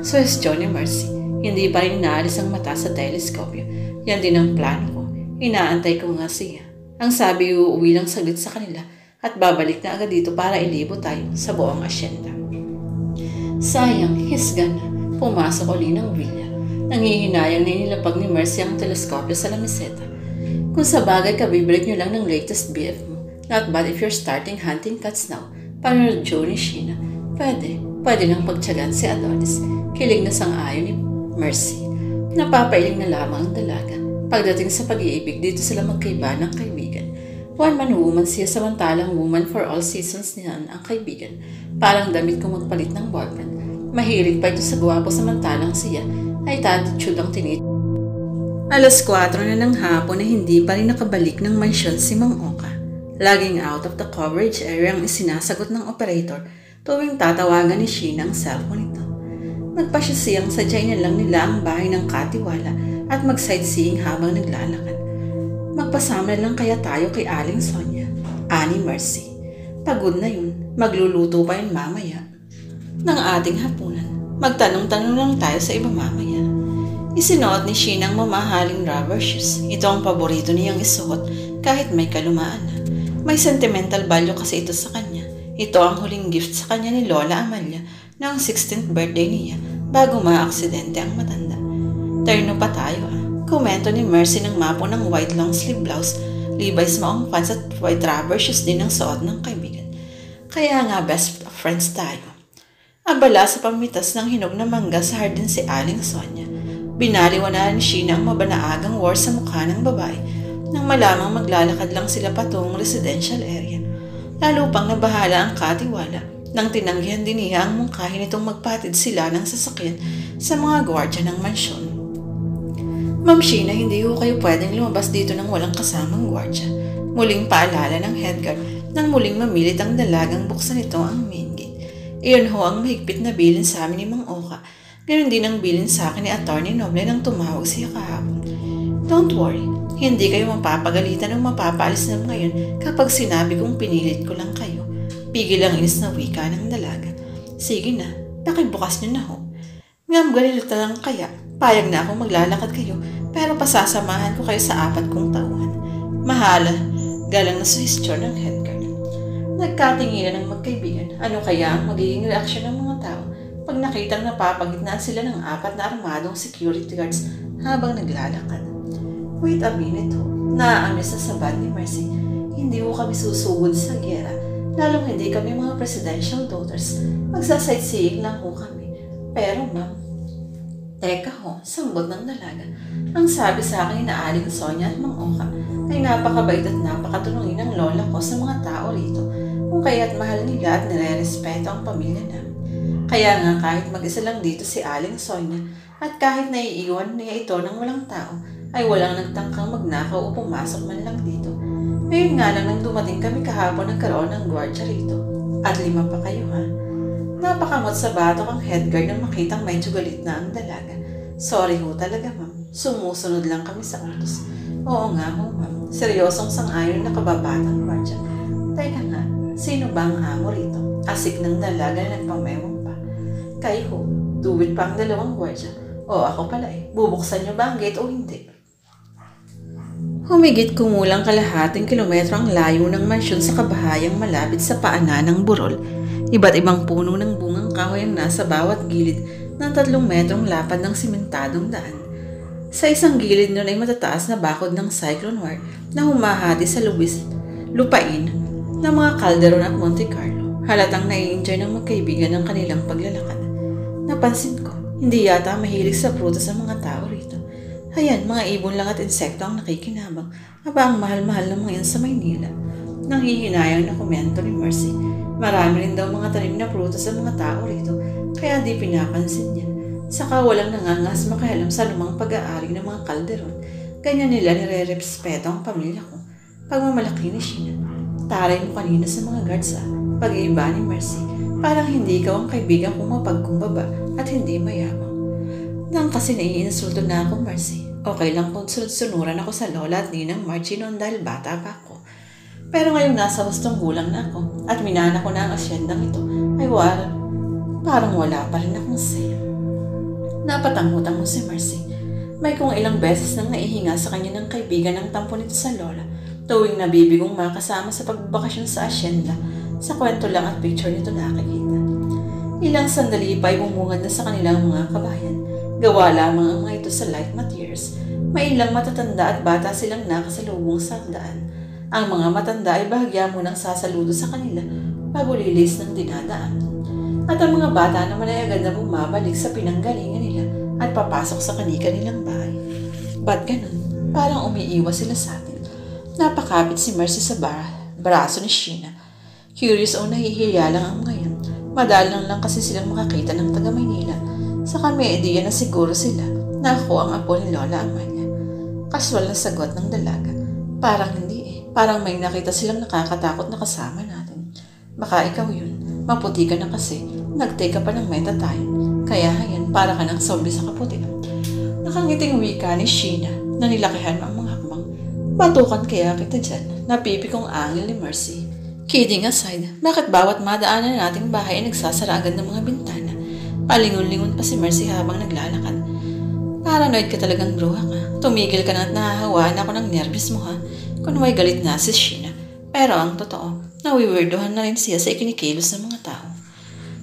Suwestyon ni Mercy. Hindi pa rin inaalis ang mata sa teleskopyo. Yan din ang plano ko. Inaantay ko nga siya. Ang sabi uuwi lang saglit sa kanila at babalik na agad dito para ilibo tayo sa buong asyenda. Sayang, hisga na. Pumasok uli ng villa. Nangihinayang na inilapag ni Mercy ang teleskopyo sa lamiseta. Kung sa bagay kabibalik nyo lang ng latest BF mo, not bad if you're starting hunting cats now, para Joe ni Sheena. Pwede nang pagtyagan si Adonis. Kilig na sang-ayon ni Mercy. Napapailing na lamang ang dalaga. Pagdating sa pag-iibig, dito sila magkaiba ng kaibigan. One man woman siya samantalang woman for all seasons niyan ang kaibigan. Parang damit kung magpalit ng boyfriend. Mahilig pa ito sa gwapo samantalang siya ay attitude ang tinit. Alas 4 na ng hapon na hindi pa rin nakabalik ng mansyon si Mang Oka. Laging out of the coverage area ang isinasagot ng operator tuwing tatawagan ni Sheena ang cellphone nito. Nagpasya siyang sadyain na lang nila ang bahay ng katiwala at mag-sightseeing habang naglalakad. Magpasama lang kaya tayo kay Aling Sonia, ani Mercy. Pagod na yun, magluluto pa yun mamaya. Ng ating hapunan, magtanong-tanong lang tayo sa iba mamaya. Isinuot ni Sheena ang mamahaling rubber shoes. Ito ang paborito niyang isuot kahit may kalumaan na. May sentimental value kasi ito sa kanya. Ito ang huling gift sa kanya ni Lola Amalia noong 16th birthday niya bago maaksidente ang matanda. Terno pa tayo Komento ni Mercy ng mapo ng white long sleeve blouse, Levi's maong pants at white rubber shoes din ang suot ng kaibigan. Kaya nga best friends tayo. Abala sa pamitas ng hinog na mangga sa hardin si Aling Sonia. Binaliwanahan ni Sheena ang mabanaagang war sa mukha ng babae nang malamang maglalakad lang sila patungong residential area. Lalo pang nabahala ang katiwala nang tinanggihan din niya ang mungkahin itong magpatid sila ng sasakyan sa mga gwardya ng mansyon. Ma'am Sheena, hindi ho kayo pwedeng lumabas dito ng walang kasamang gwardya. Muling paalala ng headguard nang muling mamilit ang dalagang buksan ito ang main gate. Iyon ho ang mahigpit na bilin sa amin ni Mang Oka. Ganon din ang bilin sa akin ni Atty. Noble nang tumawag siya kahapon. Don't worry, hindi kayo mapapagalitan o mapapaalis na ngayon kapag sinabi kong pinilit ko lang kayo. Pigil ang inis na wika ng dalaga. Sige na, pakibukas nyo na ho. Ngam galilita lang kaya, payag na akong maglalakad kayo pero pasasamahan ko kayo sa 4 kong tauhan. Mahala, galang na suhestyon ng headguard. Nagkatinginan ng magkaibigan. Ano kaya ang magiging reaksyon ng mga tao pag nakitang napapagitnaan sila ng 4 na armadong security guards habang naglalakad? Wait a minute ho. Naaamis na sa band ni Mercy. Hindi ho kami susugod sa gera. Lalong hindi kami mga presidential daughters. Magsasightseeing lang ho kami. Pero ma'am, teka ho, sambot ng dalaga. Ang sabi sa akin na Aling Sonia at Mang Oka ay napakabait at napakatulungin ng lola ko sa mga tao rito. Kung kaya't mahal nila at nire-respeto ang pamilya namin. Kaya nga kahit mag-isa lang dito si Aling Sonia at kahit naiiwan niya ito ng walang tao, ay walang nagtangkang magnakaw o pumasok man lang dito. Ngayon nga lang nang dumating kami kahapon nagkaroon ng gwardiya rito. At 5 pa kayo ha. Napakamot sa batok ang headguard nang makitang medyo galit na ang dalaga. Sorry ho talaga ma'am. Sumusunod lang kami sa utos. Oo nga ho ma'am. Seryosong sang-ayon na kababatang gwardiya. Teka nga, sino ba ang amo rito? Asik ng dalaga na nagpamewang pa. Kayo ho, duwit pa ang 2 gwardiya. O ako pala bubuksan niyo ba ang gate o hindi? Humigit kumulang kalahating kilometro ang layo ng mansyon sa kabahayang malapit sa paanan ng burol. Iba't ibang puno ng bungang kahoy ang nasa bawat gilid ng 3 metrong lapad ng simentadong daan. Sa isang gilid nun ay matataas na bakod ng cyclone wire na humahati sa lupain ng mga Calderon at Monte Carlo. Halatang nai-enjoy ng magkaibigan ng kanilang paglalakad. Napansin ko, hindi yata mahilig sa prutas ang mga tao rito. Ayan, mga ibon lang at insekto ang nakikinabang. Aba, ang mahal-mahal ng mga yan sa Maynila. Nanghihinayang na komento ni Mercy. Marami rin daw mga tanim na prutas sa mga tao rito, kaya di pinapansin yan. Saka walang nangangas makialam sa lumang pag-aari ng mga Calderon. Ganyan nila nire-respeto ang pamilya ko. Pagmamalaki ni Sheena. Taray mo kanina sa mga guards pag-iiba ni Mercy. Parang hindi ikaw ang kaibigan kong mapagkumbaba at hindi mayabang. Nang kasi naiinsulto na ako, Mercy. Okay lang kung sunod-sunuran ako sa lola at ninang Margie noon dahil bata pa ako. Pero ngayong nasa hustong gulang na ako at minana ko na ang asyendang ito, ay parang wala pa rin akong saya. Napatangutan mo si Mercy. May kung ilang beses nang naihinga sa kanya ng kaibigan ng tampo nito sa lola, tuwing nabibigong makasama sa pagbabakasyon sa asyenda. Sa kwento lang at picture nito nakakita. Ilang sandali pa ay bumungad na sa kanilang mga kabayan. Gawa lamang ang mga ito sa light materials. May ilang matatanda at bata silang nakasalubong sa daan. Ang mga matanda ay bahagya munang sasaludo sa kanila bago lilis ng dinadaan. At ang mga bata naman ay agad na bumabalik sa pinanggalingan nila at papasok sa kanilang bahay. Ba't ganun? Parang umiiwas sila sa atin. Napakapit si Mercy sa braso ni Sheena. Curious o nahihiya lang ang mga yan. Madalang lang kasi silang makakita ng taga Maynila. Sa kami, na siguro sila na ako ang apo ni Lola Amalia. Kaswal na sagot ng dalaga. Parang hindi Parang may nakita silang nakakatakot na kasama natin. Baka ikaw yun. Maputi ka na kasi. Nag-take ka pa ng metatyne. Kaya yan, para ka ng zombie sa kaputi. Nakangiting wika ni Sheena na nilakihan ang mga hakbang. Batukan kaya kita dyan. Napipi kong angel ni Mercy. Kidding aside, bakit bawat madaanan nating bahay ay nagsasara agad ng mga bintana? Palingon-lingon pa si Mercy habang naglalakad. Paranoid ka talagang bruha ka. Tumigil ka na at nahahawaan ako ng nervous mo ha. Kung may galit na si Sheena. Pero ang totoo, nawiwirdohan na rin siya sa ikinikilos ng mga tao.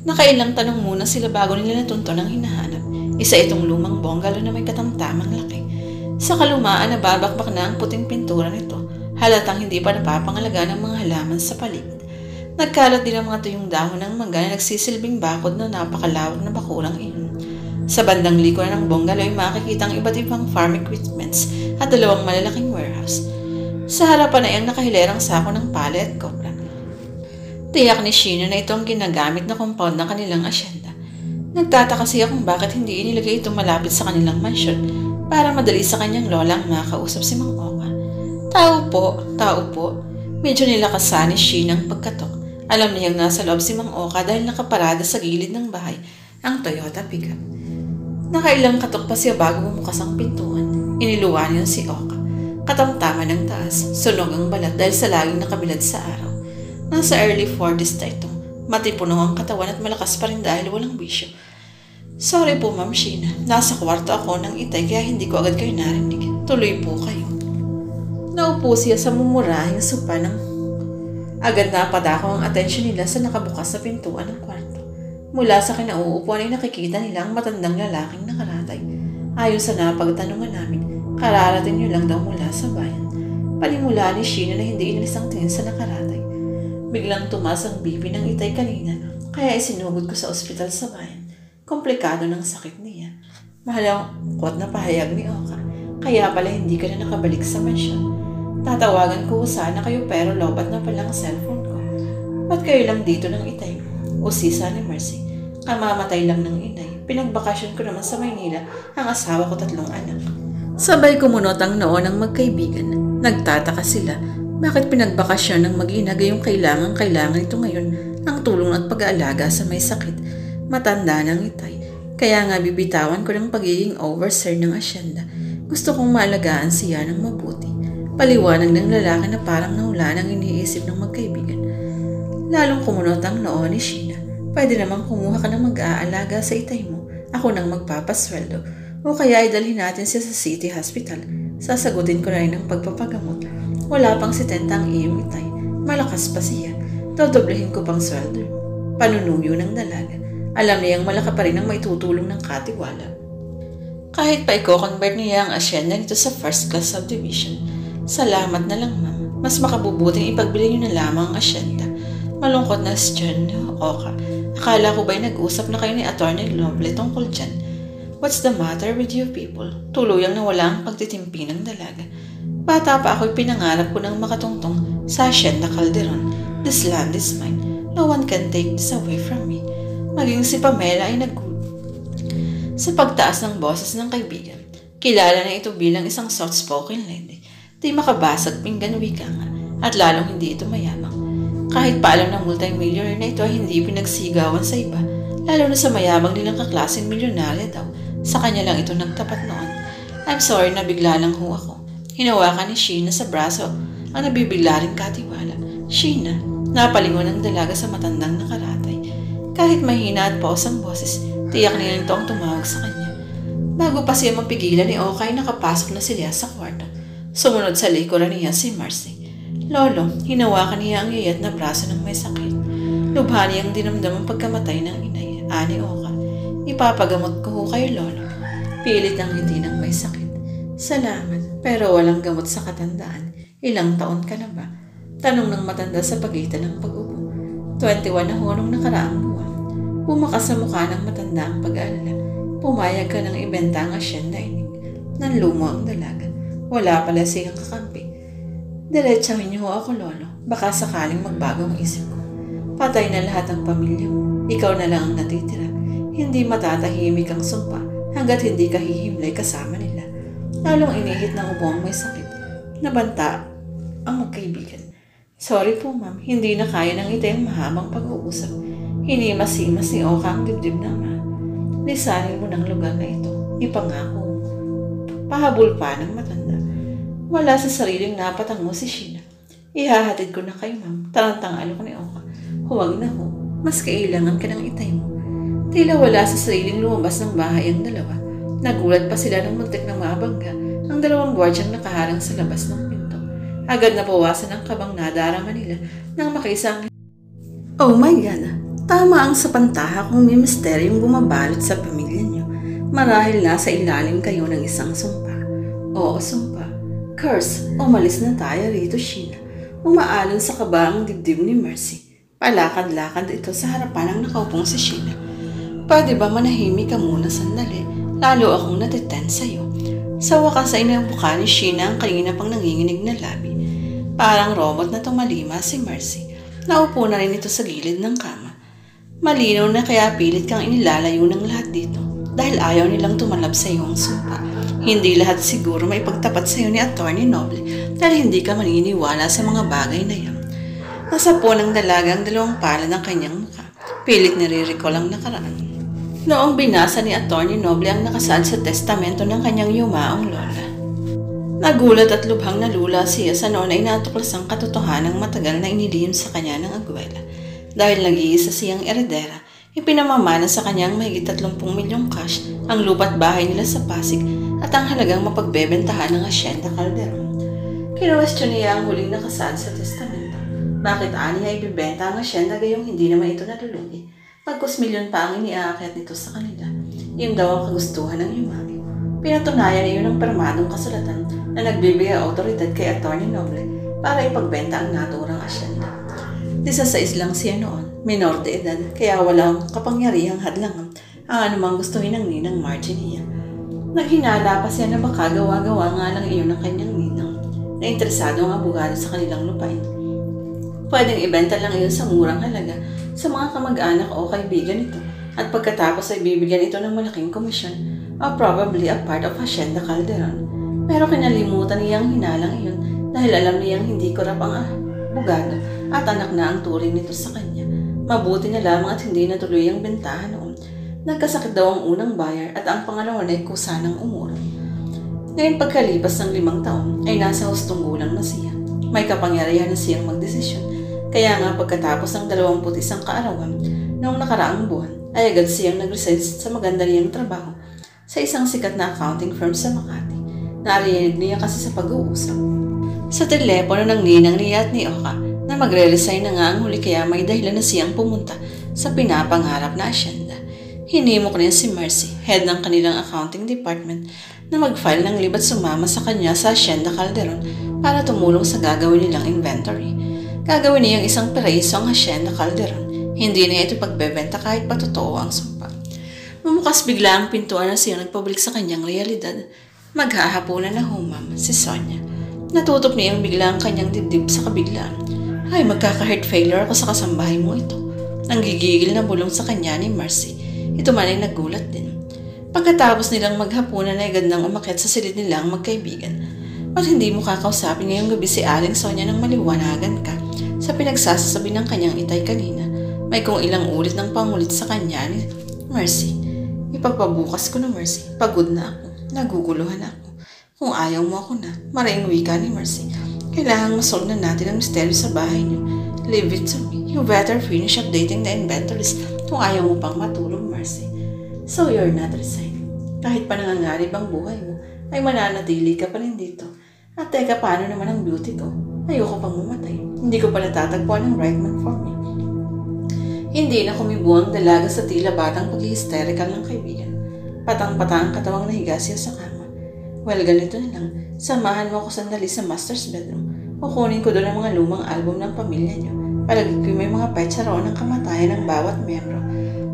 Nakailang tanong muna sila bago nila natunton ang hinahanap. Isa itong lumang bungalow na may katamtamang laki. Sa kalumaan na babakbak na ang puting pintura nito. Halatang hindi pa napapangalaga ng mga halaman sa paligid. Nagkalat din ang mga tuyong dahon ng mangga na nagsisilbing bakod na napakalawak na bakurang iyon. Sa bandang likuran ng bungalow ay makikita ang iba't ibang farm equipments at 2 malalaking warehouse. Sa harapan ay ang nakahilerang sako ng pala at kopra. Tiyak ni Sheena na ito ang ginagamit na compound ng kanilang asyenda. Nagtataka siya kung bakit hindi inilagay ito malapit sa kanilang mansyon para madali sa kanyang lola ang makausap si Mang Oka. Tao po. Medyo nilakasan ni Sheena ang pagkatok. Alam niyang nasa loob si Mang Oka dahil nakaparada sa gilid ng bahay ang Toyota pickup. Nakailang katok pa siya bago bumukas ang pintuan. Iniluwan niya si Oka. Katamtaman ng taas, sunog ang balat dahil sa laging nakabilad sa araw. Nasa early 40s na ito. Matipuno ang katawan at malakas pa rin dahil walang bisyo. Sorry po Ma'am Sheena, nasa kwarto ako ng itay kaya hindi ko agad kayo narinig. Tuloy po kayo. Naupo siya sa mumurahing sopa ng agad na padako ang atensyon nila sa nakabukas sa pintuan ng kwarto. Mula sa kinauupuan ay nakikita nila ang matandang lalaking nakaratay. Ayon sa napagtanungan namin, kararating niyo lang daw mula sa bayan. Panimula ni Sheena na hindi inalis ang tingin sa nakaratay. Biglang tumaas ang BP ng itay kanina, kaya isinugod ko sa ospital sa bayan. Komplikado ng sakit niya. Mahalangkot na pahayag ni Oka, kaya pala hindi ka na nakabalik sa mansyon. Tatawagan ko sana kayo pero lobat na palang cellphone ko. Ba't kayo lang dito ng itay mo? Usisa ni Mercy. Kamamatay lang ng inay. Pinagbakasyon ko naman sa Maynila ang asawa ko 3 anak. Sabay kumunot ang noo ng magkaibigan. Nagtataka sila. Bakit pinagbakasyon ng mag-ina gayong kailangan ito ngayon ang tulong at pag-aalaga sa may sakit? Matanda ng itay. Kaya nga bibitawan ko ng pagiging overseer ng asyenda. Gusto kong maalagaan siya ng mabuti. Paliwanag ng lalaki na parang nawala ng iniisip ng magkaibigan. Lalong kumunot ang noo ni Sheena. Pwede namang kumuha ka ng mag-aalaga sa itay mo. Ako nang magpapasweldo. O kaya idalhin natin siya sa City Hospital. Sasagutin ko na rin ang pagpapagamot. Wala pang 70 ang iyong itay. Malakas pa siya. Dodoblehin ko pang sweldo. Panunuyo ng dalaga. Alam niyang malaki pa rin ang maitutulong ng katiwala. Kahit pa i-convert niya ang asyenda nito sa first class subdivision. Salamat na lang, ma'am. Mas makabubuting ipagbili niyo na lamang ang asyenda. Malungkot na si John Oka. Akala ko ba'y nag-usap na kayo ni Atty. Noble tungkol dyan? What's the matter with you people? Tuluyang nawala ang pagtitimpi ng dalaga. Bata pa ako'y pinangarap ko ng makatungtong sa Hacienda Calderon. This land is mine. No one can take this away from me. Maging si Pamela ay sa pagtaas ng boses ng kaibigan. Kilala na ito bilang isang soft-spoken lady. Di makabasag pinggan wika nga at lalong hindi ito mayamang. Kahit paalam ng multimillionaire na ito ay hindi pinagsigawan sa iba, lalo na sa mayamang nilang kaklaseng milyonarya daw. Sa kanya lang ito nagtapat noon. I'm sorry na bigla lang ho ako. Hinawakan ni Sheena sa braso ang nabibigla ring katiwala. Sheena, napalingon ang dalaga sa matandang nakaratay. Kahit mahina at paus ang boses, tiyak niya ito ang tumawag sa kanya. Bago pa siya mapigilan ni Okay, nakapasok na sila sa kwarto. Sumunod sa likuran niya si Marcy. Lolo, hinawakan niya ang yayat na braso ng may sakit. Lubha niyang dinamdam ang pagkamatay ng inay. Ani Oka, ipapagamot ko ho kayo, Lolo. Pilit ang ngiti ng may sakit. Salamat, pero walang gamot sa katandaan. Ilang taon ka na ba? Tanong ng matanda sa pagitan ng pag-upo. 21 na ho nung nakaraang buwan. Bumakas sa mukha ng matanda ang pag-aalala. Pumayag ka ng ibenta ang asyenda inig. Nanlumo ang dalaga. Wala pala siyang kakampi. Diretsahin niyo ho ako, Lolo. Baka sakaling magbago ang isip ko. Patay na lahat ang pamilya mo. Ikaw na lang ang natitira. Hindi matatahimik ang sumpa hanggat hindi ka hihimlay kasama nila. Lalong inihit ng ubo ang may sakit. Nabanta ang magkaibigan. Sorry po, ma'am. Hindi na kaya ng itayang mahabang pag-uusap. Hinimas-himas ni Oka ang dibdib na ama. Lisanin mo ng lugar na ito. Ipangako mo. Pahabol pa ng matanda. Wala sa sariling napatang mo si Sheena. Ihahatid ko na kayo, ma'am. Tarantang alok ni Oka. Huwag na ho. Mas kailangan ka ng itay mo. Tila wala sa sariling lumabas ng bahay ang dalawa. Nagulat pa sila nang muntik na mabangga ang dalawang gwardyang nakaharang sa labas ng pinto. Agad na bawasan ang kabang nadarama nila nang makisa ang... Oh my God! Tama ang sapantaha kung may misteryong bumabalot sa pamilya niyo. Marahil nasa ilalim kayo ng isang sumpa. Oo, sumpa. Curse, umalis na tayo rito, Sheena. Umaalon sa kaba ang dibdib ni Mercy. Palakad-lakad ito sa harapan ng nakaupong si Sheena. Pwede ba manahimik ka muna sandali? Lalo akong natiten sa'yo. Sa wakas ay nabuka ni Sheena ang kanina pang nanginginig na labi. Parang robot na tumalima si Mercy. Naupo na rin ito sa gilid ng kama. Malinaw na kaya pilit kang inilalayo ng lahat dito dahil ayaw nilang tumalab sa iyong sumpa. Hindi lahat siguro may pagtapat sa iyo ni Atty. Noble dahil hindi ka maniniwala sa mga bagay na yan. Nasa po ng dalaga ang dalawang palad ng kanyang mukha. Pilit nire-recall ang nakaraan. Noong binasa ni Atty. Noble ang nakasaad sa testamento ng kanyang yumaong lola. Nagulat at lubhang nalula siya sa noon ay natuklas ang katotohanang matagal na inilihim sa kanya ng agwela. Dahil nag-iisa siyang eredera, ipinamamana sa kanyang mahigit 30 milyong cash ang lupa't bahay nila sa Pasig at ang halagang mapagbebentahan ng Hacienda Calderon. Kinwestiyon niya ang huling nakasaad sa testamento. Bakit aniya ibibenta ang asyenda gayong hindi naman ito nalulugi? Pagkus milyon pa ang iniaakyat nito sa kanila. Yun daw ang kagustuhan ng yumari. Pinatunayan niyo ng permadong kasulatan na nagbibigay autoridad kay Atty. Noble para ipagbenta ang naturang asyenda. 16 lang siya noon, minor de edad, kaya walang kapangyarihang hadlangan ang anumang gustuhin ng ninang Margie niya. Naghinala pa siya na baka gawa-gawa nga lang iyon ng kanyang ninang na interesado ang abogado sa kanilang lupain. Pwedeng ibenta lang iyon sa murang halaga sa mga kamag-anak o kaibigan nito at pagkatapos ay bibigyan ito ng malaking komisyon o probably a part of Hacienda Calderon. Pero kinalimutan niyang hinalang iyon dahil alam niyang hindi korap ang abogado at anak na ang turing nito sa kanya. Mabuti na lamang at hindi natuloy ang bentahan noon. Nagkasakit daw ang unang buyer at ang pangalawa ay kusa ng umurong. Ngayon pagkalipas ng 5 taon ay nasa hustong gulang na siya. May kapangyarihan na siyang magdesisyon. Kaya nga pagkatapos ng 21 kaarawan noong nakaraang buwan ay agad siyang nag-resign sa maganda niyang trabaho sa isang sikat na accounting firm sa Makati. Narinig niya kasi sa pag-uusap sa telepono ng ninang niya at ni Oka na magre-resign na nga ang huli kaya may dahilan na siyang pumunta sa pinapangarap na asyenda. Hinimok niya si Mercy, head ng kanilang accounting department, na mag-file ng leave at sumama sa kanya sa Hacienda Calderon para tumulong sa gagawin nilang inventory. Gagawin niyang isang piraso ang Hacienda Calderon. Hindi niya ito pagbebenta kahit patotoo ang sumpa. Bumukas bigla ang pintuan na siyang nagpabalik sa kanyang realidad. Maghahaponan na humam si Sonia. Natutop niyang bigla ang kanyang dibdib sa kabiglaan. Ay, magkaka-heart failure ako sa kasambahay mo ito. Nanggigigil na bulong sa kanya ni Mercy. Ito man ay nagulat din. Pagkatapos nilang maghapunan ay agad nang umakyat sa silid nilang magkaibigan. Ba't hindi mo kakausapin ngayong gabi si Aling Sonia nang maliwanagan ka sa pinagsasasabi ng kanyang itay kanina? May kung ilang ulit ng pangulit sa kanya ni Mercy. Ipagpabukas ko na Mercy. Pagod na ako. Naguguluhan ako. Kung ayaw mo ako na, maraming wika ni Mercy. Kailangang masolve na natin ang misteryo sa bahay niyo. Leave it to me. You better finish updating the inventories kung ayaw mo pang matulog, Mercy. So you're not resigned. Kahit pa nangangarib ang buhay mo, ay mananatili ka pa rin dito. At teka, paano naman ang beauty ko? Ayoko pang mamatay. Hindi ko pa natatagpuan ang right man for me. Hindi na kumibo ang dalaga sa tila batang pag-hysterical ng kaibigan. Patang-patang katawang nahiga siya sa kama. Well, ganito na lang. Samahan mo ako sandali sa master's bedroom. Kukunin ko doon ang mga lumang album ng pamilya niyo. Palagi ko may mga petsa roon ng kamatayan ng bawat membro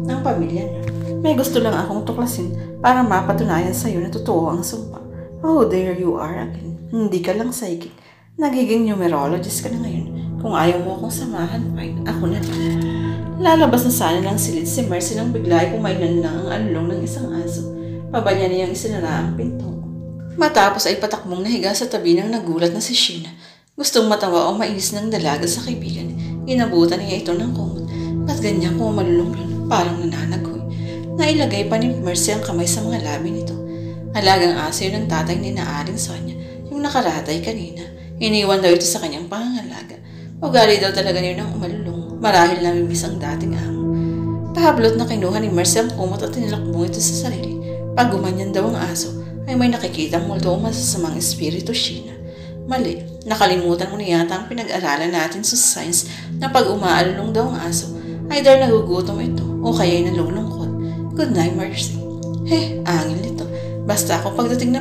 ng pamilya niyo. May gusto lang akong tuklasin para mapatunayan sa iyo na totoo ang sumpa. Oh, there you are again. Hindi ka lang psychic. Nagiging numerologist ka na ngayon. Kung ayaw mo akong samahan, fine. Ako na lang. Lalabas na sana ng silid si Mercy nang bigla ay pumailan lang ang alulong ng isang aso. Pabanya niyang isinara ang pinto. Matapos ay patakbong nahiga sa tabi ng nagulat na si Sheena. Gustong matawa o mainis ng dalaga sa kaibigan. Inabutan niya ito ng kumot. Ba't ganyan kung malulong yun? Parang nananagoy. Nailagay pa ni Mercy ang kamay sa mga labi nito. Alagang aso yun ng tatay ni na Aling Sonia, yung nakaratay kanina. Iniwan daw ito sa kanyang pangangalaga. Ugali daw talaga niyo ng umalulong. Marahil namimiss ang dating amo. Pahablot na kinuha ni Mercy ang kumot at tinilakbong ito sa sarili. Pag gumanyan daw ang aso, ay may nakikitang multo o masasamang espiritu, Sheena. Mali, nakalimutan mo na yata ang pinag-aralan natin sa science na pag umaalulong daw ang aso, either nagugutom ito o kaya'y nalulungkot. Good night, Mercy. Angil nito. Basta ako pagdating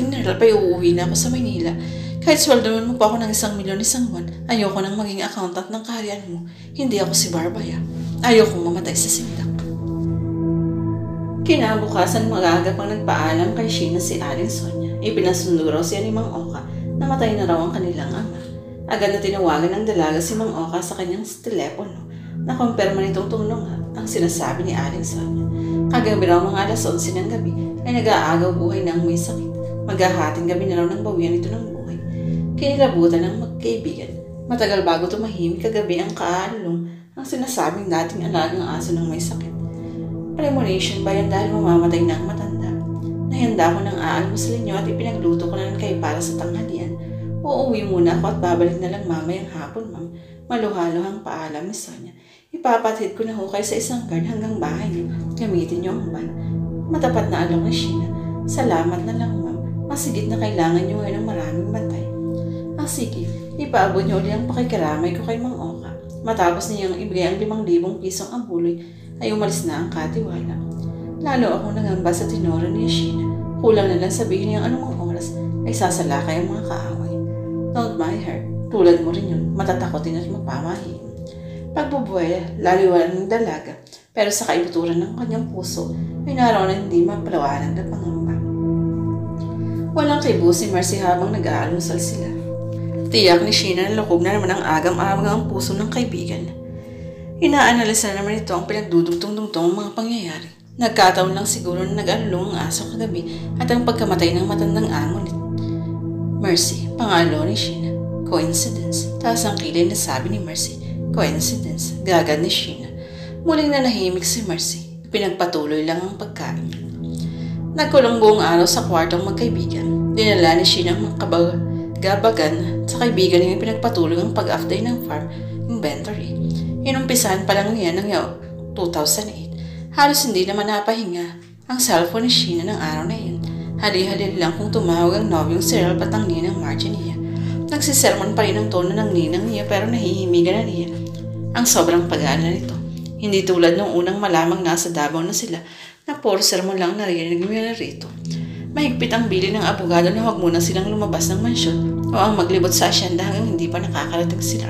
na Ralph ay uuwi na ako sa Maynila. Kahit sweldoman mo pa ako ng 1 milyon isang buwan, ayoko nang maging accountant ng kaharian mo. Hindi ako si Barbaya. Ayokong mamatay sa sindak. Kinabukasan magaga pang nagpaalam kay Sheena si Aling Sonia. Ipinasundo raw siya ni Mang Oka na matay na raw ang kanilang ama. Agad na tinawagan ng dalaga si Mang Oka sa kanyang telepono. Nakumpirma nitong tunong ang sinasabi ni Aling Sonia. Kagabi raw mga alas 11 ng gabi ay nag-aagaw buhay ng may sakit. Maghahating gabi na raw ng bawian ito ng buhay. Kinilabutan ng magkaibigan. Matagal bago tumahimik kagabi ang kaalulong ang sinasabing dating alagang aso ng may sakit. Premonition ba yan dahil mamamatay na ang matanda? Nahanda ko ng aalmusal niyo at ipinagluto ko na lang kayo para sa tanghalian. Uuwi muna ako at babalik na lang mamayang hapon, ma'am. Maluhaluhang paalam ni Sonia. Ipapatid ko na ho kayo sa isang guard hanggang bahay niyo. Gamitin niyo ang van. Matapat na along ni Sheena. Salamat na lang, ma'am. Masigit na kailangan niyo ngayon ng maraming bantay. Sige, ipaabot niyo ulit ang pakikiramay ko kay Mang Oka. Matapos niyang ibigay ang 5,000 pisong abuloy, ay umalis na ang katiwala. Lalo akong nangamba sa tinoro ni Sheena. Kulang na lang sabihin niyang anumang oras ay sasalakay ang mga kaaway. Don't mind her. Tulad mo rin yun, matatakotin at mapamahin. Pagbubuhay, laliwan ng dalaga, pero sa kaibuturan ng kanyang puso ay naroon na hindi mapalawanan na pangamba. Walang kibo si Mercy habang nag-aalmusal sila. Tiyak ni Sheena na lukog na naman ang agam-agam ang puso ng kaibigan. Inaanalisa naman ito ang pinagdudugtong-dugtong ang mga pangyayari. Nagkataon lang siguro na nag-alulong ang aso kagabi at ang pagkamatay ng matandang amo nito. Mercy, pangalo ni Sheena. Coincidence? Taas ang kilay na sabi ni Mercy. Coincidence? Gagad ni Sheena. Muling nanahimik si Mercy. Pinagpatuloy lang ang pagkain. Nagkulong buong araw sa kwartong magkaibigan. Dinala ni Sheena ang gabagan sa kaibigan niya pinagpatuloy ang pag-update ng farm inventory. Inumpisahan pa lang niya ng 2008. Halos hindi naman napahinga ang cellphone ni Sheena ng araw na iyon. Hali-hali lang kung tumawag ang nobyong si Ralph at ang ninang Margie niya. Nagsisermon pa rin ang tono ng ninang niya pero nahihimigan na niya ang sobrang pag-aalala nito. Hindi tulad nung unang malamang nasa Davao na sila na puro sermon lang narinig niya rito. Mahigpit ang bili ng abogado na huwag muna silang lumabas ng mansyon o ang maglibot sa asyenda hanggang hindi pa nakakarating sila.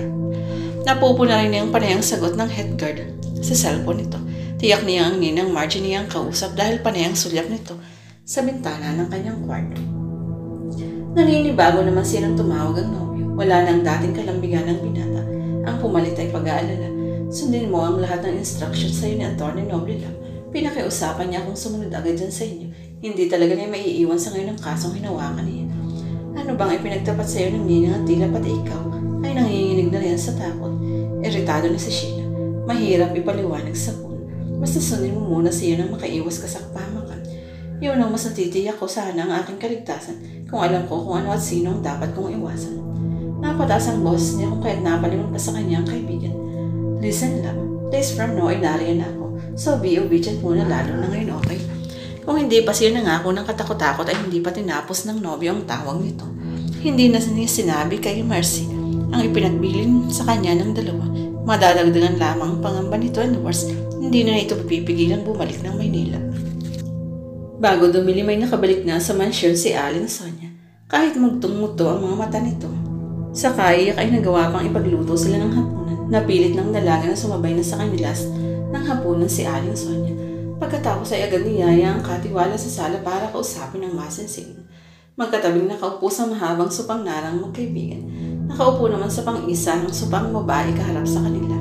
Napupuna rin niya ang panayang sagot ng head guard sa cellphone nito. Tiyak niya ang ninang Margie niya ang kausap dahil panayang sulyap nito sa bintana ng kanyang kwarto. Naninibago naman siya nang tumawag ang nobyo. Wala nang dating kalambigan ng binata. Ang pumalit ay pag-aalala. Sundin mo ang lahat ng instructions sa iyo ni Atty. Noble lang. Pinakiusapan niya kung sumunod agad dyan sa inyo. Hindi talaga niya maiiwan sa ngayon ng kasong hinawakan niya. Ano bang ipinagtapat sa iyo ng ninang at tila pati ikaw ay nanginginig na riyan sa takot. Iritado na si Sheena. Mahirap ipaliwanag sa phone. Basta sundin mo muna siya nang makaiwas ka sa pamakan. Yun ang mas natitiyak ko sana ang aking kaligtasan kung alam ko kung ano at sino ang dapat kong iwasan. Napataas ang boses niya kung kaya't napalimon pa sa kanyang kaibigan. Listen love, days from now ay nariyan ako, so be obedient muna lalo na ngayon, okay? Kung hindi pa siya nangako ng katakot-takot ay hindi pa tinapos ng nobyo ang tawag nito. Hindi na niya sinabi kay Mercy ang ipinagbilin sa kanya ng dalawa. Madadagdagan lamang ang pangamba nito and worse, hindi na ito pipigilan bumalik ng Maynila. Bago dumili may nakabalik na sa mansyon si Aling Sonia. Kahit mugtong-muto ang mga mata nito. Sa kaiyak ay nagawa pang ipagluto sila ng hapunan. Napilit ng dalaga na sumabay na sa kanilas ng hapunan si Aling Sonia. Pagkatapos ay agad niyaya ang katiwala sa sala para kausapin ng masinsing. Magkatabing nakaupo sa mahabang supang narang magkaibigan. Nakaupo naman sa pang-isa ang supang babae kaharap sa kanila.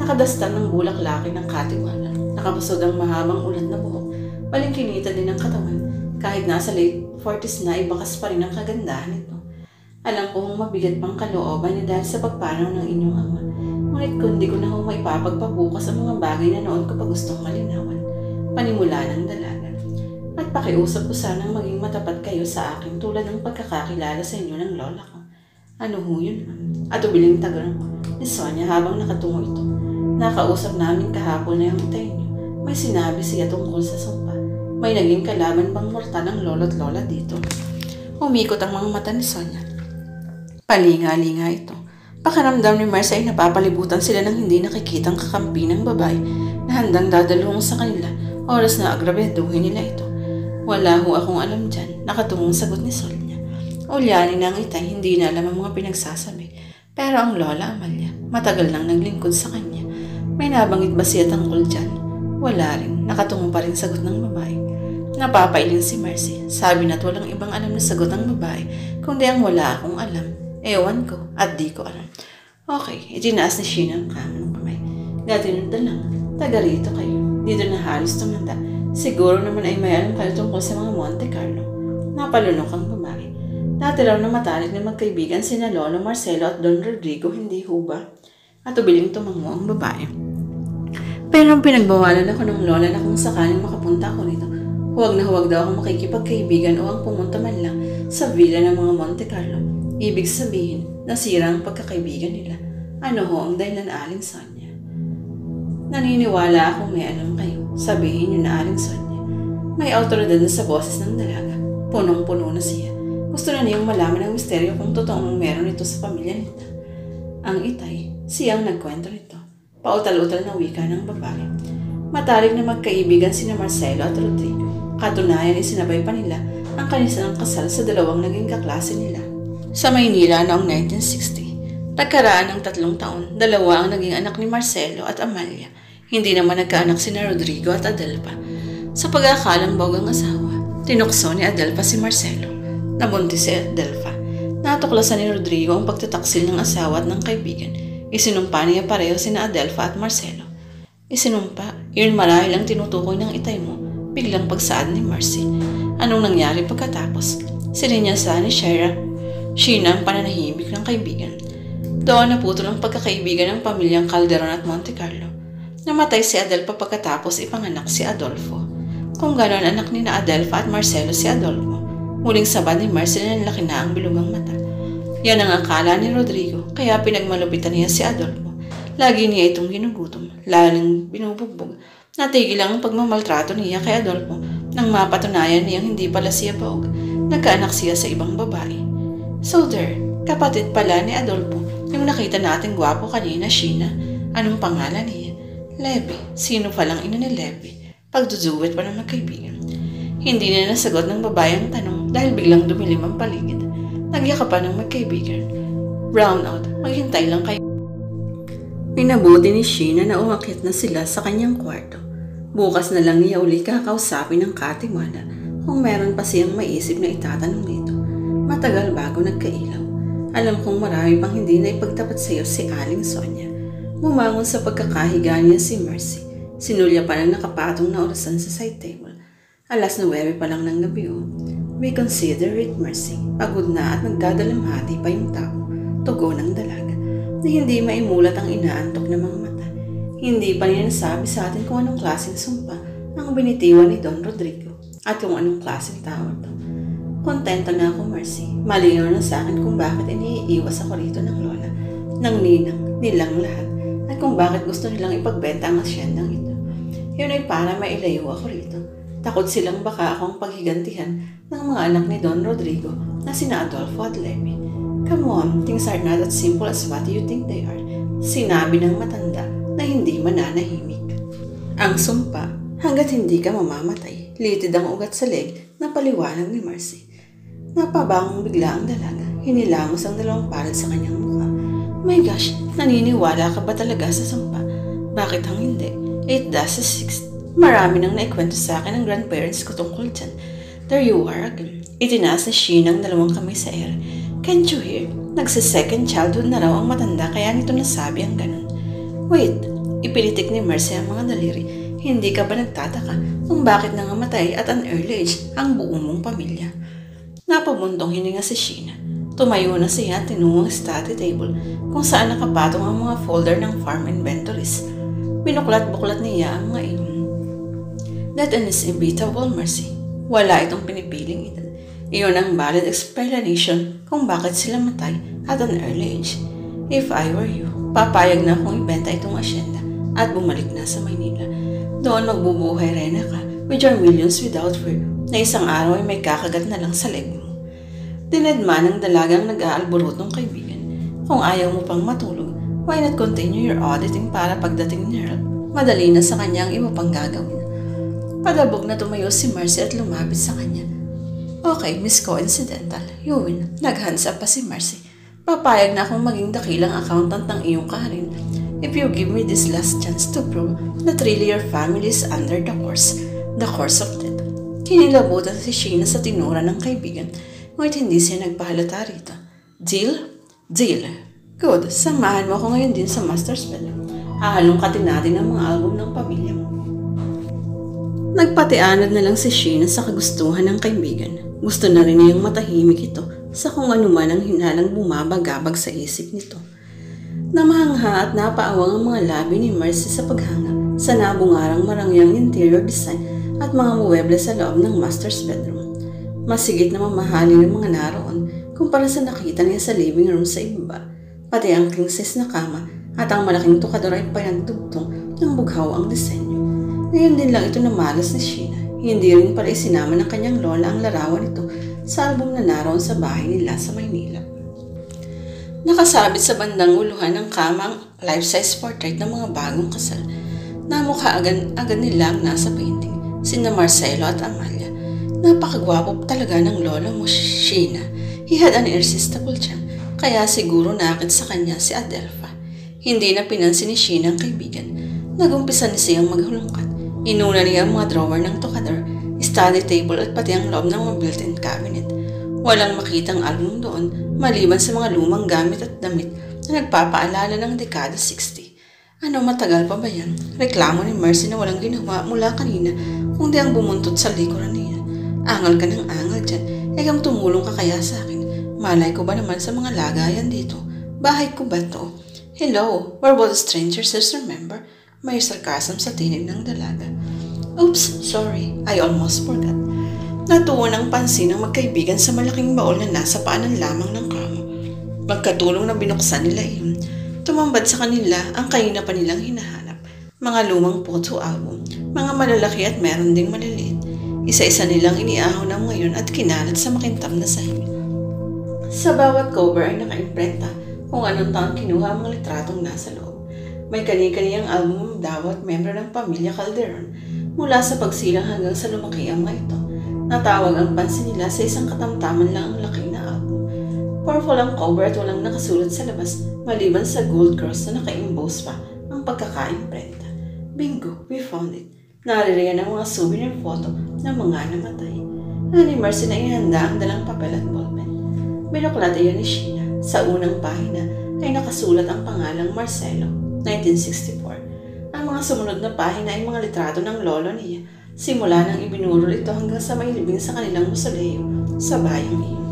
Nakadastan ng bulaklaki ng katiwala. Nakabusog ang mahabang ulat na buhok. Balingkinita din ang katawan. Kahit nasa late 40s na, ibakas pa rin ang kagandahan nito. Alam ko kung mabigat pang kalooban niya dahil sa pagpanaw ng inyong ama. Ngunit kundi ko na kung maipapagpabukas ang mga bagay na noon ko pa gustong malinawan. Panimula ng dalaga. At pakiusap ko sanang maging matapat kayo sa akin tulad ng pagkakakilala sa inyo ng lola ko. Ano ho yun, ma'am? At ubiling tagarang ni Sonia habang nakatungo ito. Nakausap namin kahapon na yung itay niyo. May sinabi siya tungkol sa sumpa. May naging kalaban bang mortal ng lolo't lola dito? Umikot ang mga mata ni Sonia. Palinga-linga ito. Pakiramdam ni Mercy ay napapalibutan sila ng hindi nakikitang kakampi ng babae na handang dadalawang sa kanila oras na agrabeduhin nila ito. Wala ho akong alam dyan, nakatungong sagot ni Sonia. Ulyanin na ang itay, hindi na alam ang mga pinagsasabi. Pero ang lola Amalia, matagal nang naglingkod sa kanya. May nabangit ba siya tungkol dyan? Wala rin, nakatungong pa rin sagot ng babae. Napapailing si Mercy. Sabi na't walang ibang alam na sagot ng babae, kundi ang wala akong alam. Ewan ko at di ko alam. Okay, itinaas ni Sheena ang kama ng kamay. Gatinod na lang, taga rito kayo. Dito na halos tumanda. Siguro naman ay may alam kayo tungkol sa mga Monte Carlo. Napalunok ang babae. Dati raw na matalik na magkaibigan sina Lolo Marcelo at Don Rodrigo, hindi ho ba? At ubiling tumango ang babae. Pero pinagbawalan ako ng lola na kung sakaling makapunta ako nito, huwag na huwag daw akong makikipagkaibigan o ang pumunta man lang sa villa ng mga Monte Carlo. Ibig sabihin, nasira ang pagkakaibigan nila. Ano ho ang dahilan, Aling Sonia? Naniniwala akong may alam kayo. Sabihin niyo na, Aling Sonia. May autoridad na sa boses ng dalaga. Punong-puno na siya. Gusto na niyang malaman ang misteryo kung totoong meron ito sa pamilya nito. Ang itay, siyang nagkwento nito. Pautal-utal na wika ng babae. Matalik na magkaibigan sina Marcelo at Rodrigo. Katunayan ay sinabay pa nila ang kanilang kasal sa dalawang naging kaklase nila. Sa Maynila noong 1960, nagkaraan ng 3 taon, dalawa ang naging anak ni Marcelo at Amalia. Hindi naman nagkaanak sina Rodrigo at Adelpa. Sa pag-aakalang bogang asawa, tinukso ni Adelpa si Marcelo. Nabuntis si Adelpa. Natuklasan ni Rodrigo ang pagtataksil ng asawa at ng kaibigan. Isinumpa niya pareho sina Adelpa at Marcelo. Isinumpa, yun marahil ang tinutukoy ng itay mo, biglang pagsaad ni Mercy. Anong nangyari pagkatapos? Sininyasahan ni Shira Sheena ang pananahimik ng kaibigan. Doon naputol ang pagkakaibigan ng pamilyang Calderon at Monte Carlo. Namatay si Adelfa pagkatapos ipanganak si Adolfo. Kung ganon, anak ni na Adelfa at Marcelo si Adolfo. Muling sabad ni Marcelo na laki na ang bilugang mata. Yan ang akala ni Rodrigo, kaya pinagmalupitan niya si Adolfo. Lagi niya itong ginugutom, lalang binubugbog. Natigil ang pagmamaltrato niya kay Adolfo nang mapatunayan niyang hindi pala siya baog. Nagkaanak siya sa ibang babae. So there, kapatid pala ni Adolfo, yung nakita nating gwapo kanina, Sheena. Anong pangalan niya? Levi. Sino palang ina ni Levi? Pagduduwit pa ng magkaibigan. Hindi na nasagot ng babae ang tanong dahil biglang dumilim ang paligid. Nagyakapan ng magkaibigan. Brown out, maghintay lang kayo. Pinabuti ni Sheena na umakyat na sila sa kanyang kwarto. Bukas na lang niya uli kakausapin ng katiwala kung meron pa siyang maisip na itatanong dito. Matagal bago nagkailaw. Alam kong marami pang hindi na ipagtapat sa iyo si Aling Sonia. Bumangon sa pagkakahiga niya si Mercy. Sinulya pa ng nakapatong na orasan sa side table. 9:09 pa lang ng gabi. We consider it, Mercy. Pagod na at nagdadalamhati pa yung tao. Tugon ng dalaga na hindi maimulat ang inaantok ng mga mata. Hindi pa niya nasabi sa atin kung anong klaseng sumpa ang binitiwan ni Don Rodrigo at kung anong klaseng tao ito. Kontento na ako, Mercy. Malinaw na sa akin kung bakit iniiwas ako rito ng lola, ng ninang, nilang lahat, at kung bakit gusto nilang ipagbenta ang asyendang ito. Yun ay para mailayo ako rito. Takot silang baka akong paghigantihan ng mga anak ni Don Rodrigo na sina Adolfo at Levi. Come on, things are not as simple as what you think they are. Sinabi ng matanda na hindi mananahimik. Ang sumpa, hanggat hindi ka mamamatay, litid ang ugat sa leg na paliwanag ni Mercy. Napabangong bigla ang dalaga, hinilamos ang dalawang palad sa kanyang mukha. My gosh, naniniwala ka ba talaga sa sumpa? Bakit ang hindi? 8 does 6. Marami nang naikwento sa akin ng grandparents ko tungkol dyan. There you are again. Itinaas ni Sheena ang dalawang kamay sa air. Can't you hear? Nagsa-second childhood na raw ang matanda kaya nito nasabi ang ganun. Wait, ipinitik ni Mercy ang mga daliri. Hindi ka ba nagtataka kung bakit nangamatay at an early age ang buong mong pamilya? Napabundong hininga si Sheena. Tumayo na siya at tinungo ang study table kung saan nakapatong ang mga folder ng farm inventories. Binuklat-buklat niya ang mga iyon. That is inevitable, Mercy. Wala itong pinipiling edad. Iyon ang valid explanation kung bakit sila matay at an early age. If I were you, papayag na akong ibenta itong asyenda at bumalik na sa Maynila. Doon magbubuhay rin ka with your millions without fear na isang araw ay may kakagat na lang sa leg mo. Dinedma ng dalagang nag-aalborotong kaibigan. Kung ayaw mo pang matulog, why not continue your auditing para pagdating ni Earl? Madali na sa kanya ang iba pang gagawin. Padabog na tumayo si Mercy at lumapit sa kanya. Okay, Miss Coincidental. Yun, nag-hands up pa si Mercy. Papayag na akong maging dakilang accountant ng iyong kaharin if you give me this last chance to prove that really your family is under the curse of death. Kinilabutan si Sheena sa tinura ng kaibigan, ngunit hindi siya nagpahalata rito. Deal? Deal. Good, samahan mo ako ngayon din sa master's bed. Hahalongkatin natin ang mga album ng pamilya mo. Nagpatianod na lang si Sheena sa kagustuhan ng kaibigan. Gusto na rin niyang matahimik ito sa kung ano man ang hinalang bumabagabag sa isip nito. Namahangha at napaawang ang mga labi ni Mercy sa paghanga sa nabungarang marangyang interior design at mga muweble sa loob ng master's bedroom. Masigit na mamahalin ng mga naroon kumpara sa nakita niya sa living room sa ibaba. Pati ang king size na kama at ang malaking tukador ay pinagtugtong ng bughaw ang disenyo. Ngayon din lang ito na malas ni Sheena. Hindi rin pala isinama ng kanyang lola ang larawan nito sa album na naroon sa bahay nila sa Maynila. Nakasabit sa bandang uluhan ng kamang life-size portrait ng mga bagong kasal. Namukha agad nila ang nasa painting, sina Marcelo at Amalia. Napakagwapo talaga ng lola mo, Sheena. He had an irresistible charm, kaya siguro nakit sa kanya si Adelfa. Hindi na pinansin ni Sheena ang kaibigan. Nagumpisa ni siyang maghulungkat. Inuna niya ang mga drawer ng tukador, study table at pati ang loob ng mga built-in cabinet. Walang makitang album doon, maliban sa mga lumang gamit at damit na nagpapaalala ng dekada 60. Ano, matagal pa ba yan? Reklamo ni Mercy na walang ginawa mula kanina, kung di ang bumuntot sa likuran niya. Angal ka ng angal dyan, kung tumulong ka kaya sa akin. Malay ko ba naman sa mga lagayan dito? Bahay ko ba to? Hello, where will the strangers remember? May sarcasm sa tinig ng dalaga. Oops, sorry, I almost forgot. Natuon ang pansin ng magkaibigan sa malaking baol na nasa paanan lamang ng kamo. Magkatulong na binuksan nila iyon. Tumambad sa kanila ang kanina pa nilang hinahanap. Mga lumang photo album, mga malalaki at meron ding maliliit. Isa-isa nilang iniahon ngayon at kinalat sa makintab na sahig. Sa bawat cover ay nakaimprenta kung anong taon kinuha ang mga litratong nasa loob. May kani-kaniyang album ng bawat membro ng pamilya Calderon mula sa pagsilang hanggang sa lumaki ang mga ito. Natawag ang pansin nila sa isang katamtaman lang ang laki na album. Purple ang cover at walang nakasulat sa labas maliban sa gold cross na naka-emboss pa ang pagkaka-imprenta. Bingo, we found it. Naririyan ang mga souvenir photo ng mga namatay. Ni Mercy na ihanda ang dalang papel at ballpen. Binuklat iyon ni Sheena. Sa unang pahina ay nakasulat ang pangalang Marcelo, 1964. Ang mga sumunod na pahina ay mga litrato ng lolo niya, simula nang ibinurol ito hanggang sa mailibing sa kanilang mausoleo sa bayang iyon.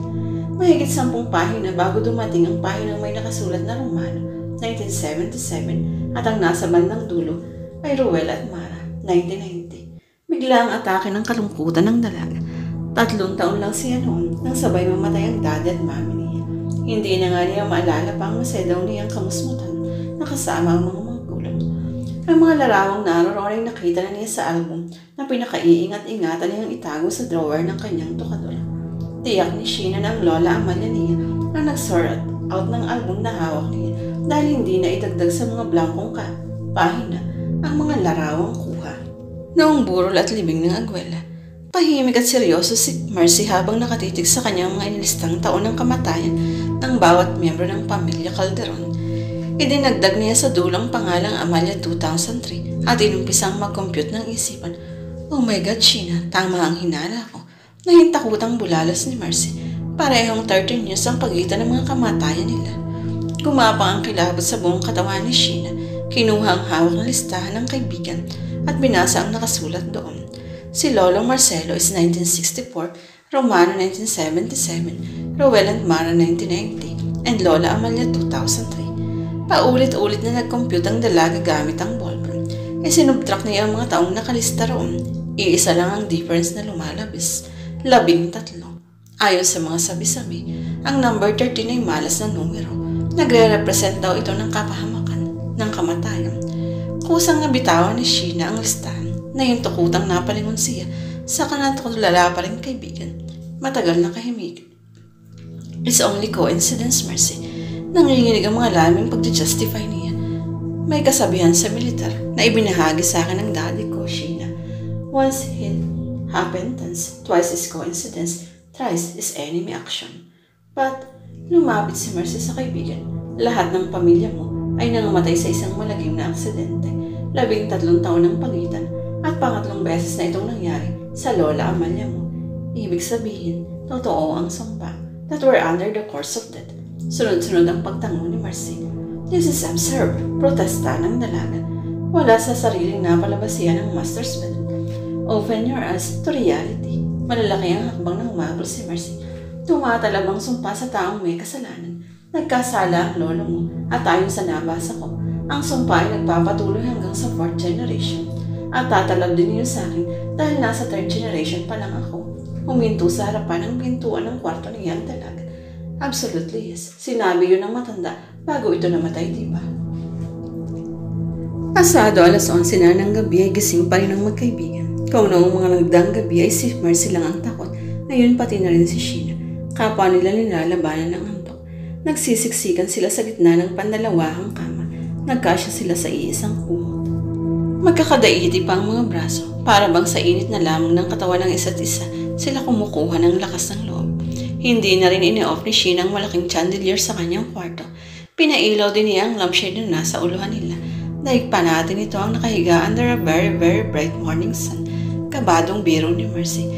Mahigit 10 pahina bago dumating ang pahinang may nakasulat na Romano, 1977, at ang nasa bandang dulo ay Ruel at Mara, 1990. Bigla ang atake ng kalungkutan ng dalaga. 3 taon lang siya noon nang sabay mamatay ang daddy at mami niya. Hindi na nga niya maalala pa ang masedaw niyang kamusmutan na kasama ang mga magulang. Ang mga larawang naroon ay nakita na niya sa album na pinakaiingat-ingatan niyang itago sa drawer ng kanyang tukador. Tiyak ni Sheena na ang lola Amalia niya na nag-sort out ng album na hawak niya dahil hindi na idagdag sa mga blankong pahina ang mga larawang kuha. Noong burol at libing ng agwela, tahimik at seryoso si Mercy habang nakatitig sa kanyang mga inilistang taon ng kamatayan ng bawat miyembro ng pamilya Calderon. Idinagdag niya sa dulang pangalang Amalia 2003 at inumpisang mag-compute ng isipan. Oh my God, Sheena, tama ang hinala ko. Nahintakutang bulalas ni Mercy. Parehong 13 years ang pagitan ng mga kamatayan nila. Gumapang ang kilabot sa buong katawan ni Sheena. Kinuha ang hawak na listahan ng kaibigan at binasa ang nakasulat doon. Si Lolo Marcelo is 1964, Romano 1977, Ruel and Mara 1990, and Lola Amalia 2003. Paulit-ulit na nag-compute ang dalaga gamit ang ballpen. Sinubtract niya ang mga taong nakalista roon. Iisa lang ang difference na lumalabis. 13. Ayon sa mga sabi-sabi, ang number 13 ay malas na numero. Nagre-represent daw ito ng kapahamakan, ng kamatayan. Kusang nabitawan ni Sheena ang listahan. Nahintukutang napalingon siya sa kanatulala pa rin kaibigan. Matagal na kahimik. It's only coincidence, Mercy. Nanginginig ang mga laming pagdi-justify niya. May kasabihan sa militar na ibinahagi sa akin ng daddy ko, Sheena. Once it happenstance, twice is coincidence, thrice is enemy action. But, lumapit si Mercy sa kaibigan. Lahat ng pamilya mo ay nangamatay sa isang malagim na aksidente. 13 taon ang pagitan at pangatlong beses na itong nangyari sa lola Amalia mo. Ibig sabihin, totoo ang sumpa that we're under the course of death. Sunod-sunod ang pagtango ni Mercy. This is absurd, protesta ng dalaga. Wala sa sariling napalabasihan ng master's bed. Open your eyes to reality. Malalaki ang hakbang na humabol si Mercy. Tumatalab ang sumpa sa taong may kasalanan. Nagkasala ang lolo mo at ayon sa nabasa ko, ang sumpa ay nagpapatuloy hanggang sa 4th generation. At tatalab din niyo sa akin dahil nasa 3rd generation pa lang ako. Huminto sa harapan ng pintuan ng kwarto niya ang dalaga. Absolutely yes. Sinabi yun ng matanda bago ito namatay, diba? Pasado 11:00 na ng gabi ay gising pa rin ang magkaibigan. Kung noong mga nagdaang gabi ay si Mercy lang ang takot, ngayon pati na rin si Sheena. Kapwa nila nilalabanan ng antok. Nagsisiksikan sila sa gitna ng pandalawahang kama. Nagkasya sila sa iisang kumot. Magkakadaiti pa ang mga braso. Para bang sa init na lamang ng katawan ng isa't isa, sila kumukuha ng lakas ng loob. Hindi na rin ini-off ni Sheena ang malaking chandelier sa kanyang kwarto. Pinailaw din niya ang lampshade na nasa uluhan nila. Daig pa natin ito ang nakahiga under a very, very bright morning sun. Kabadong biro ni Mercy.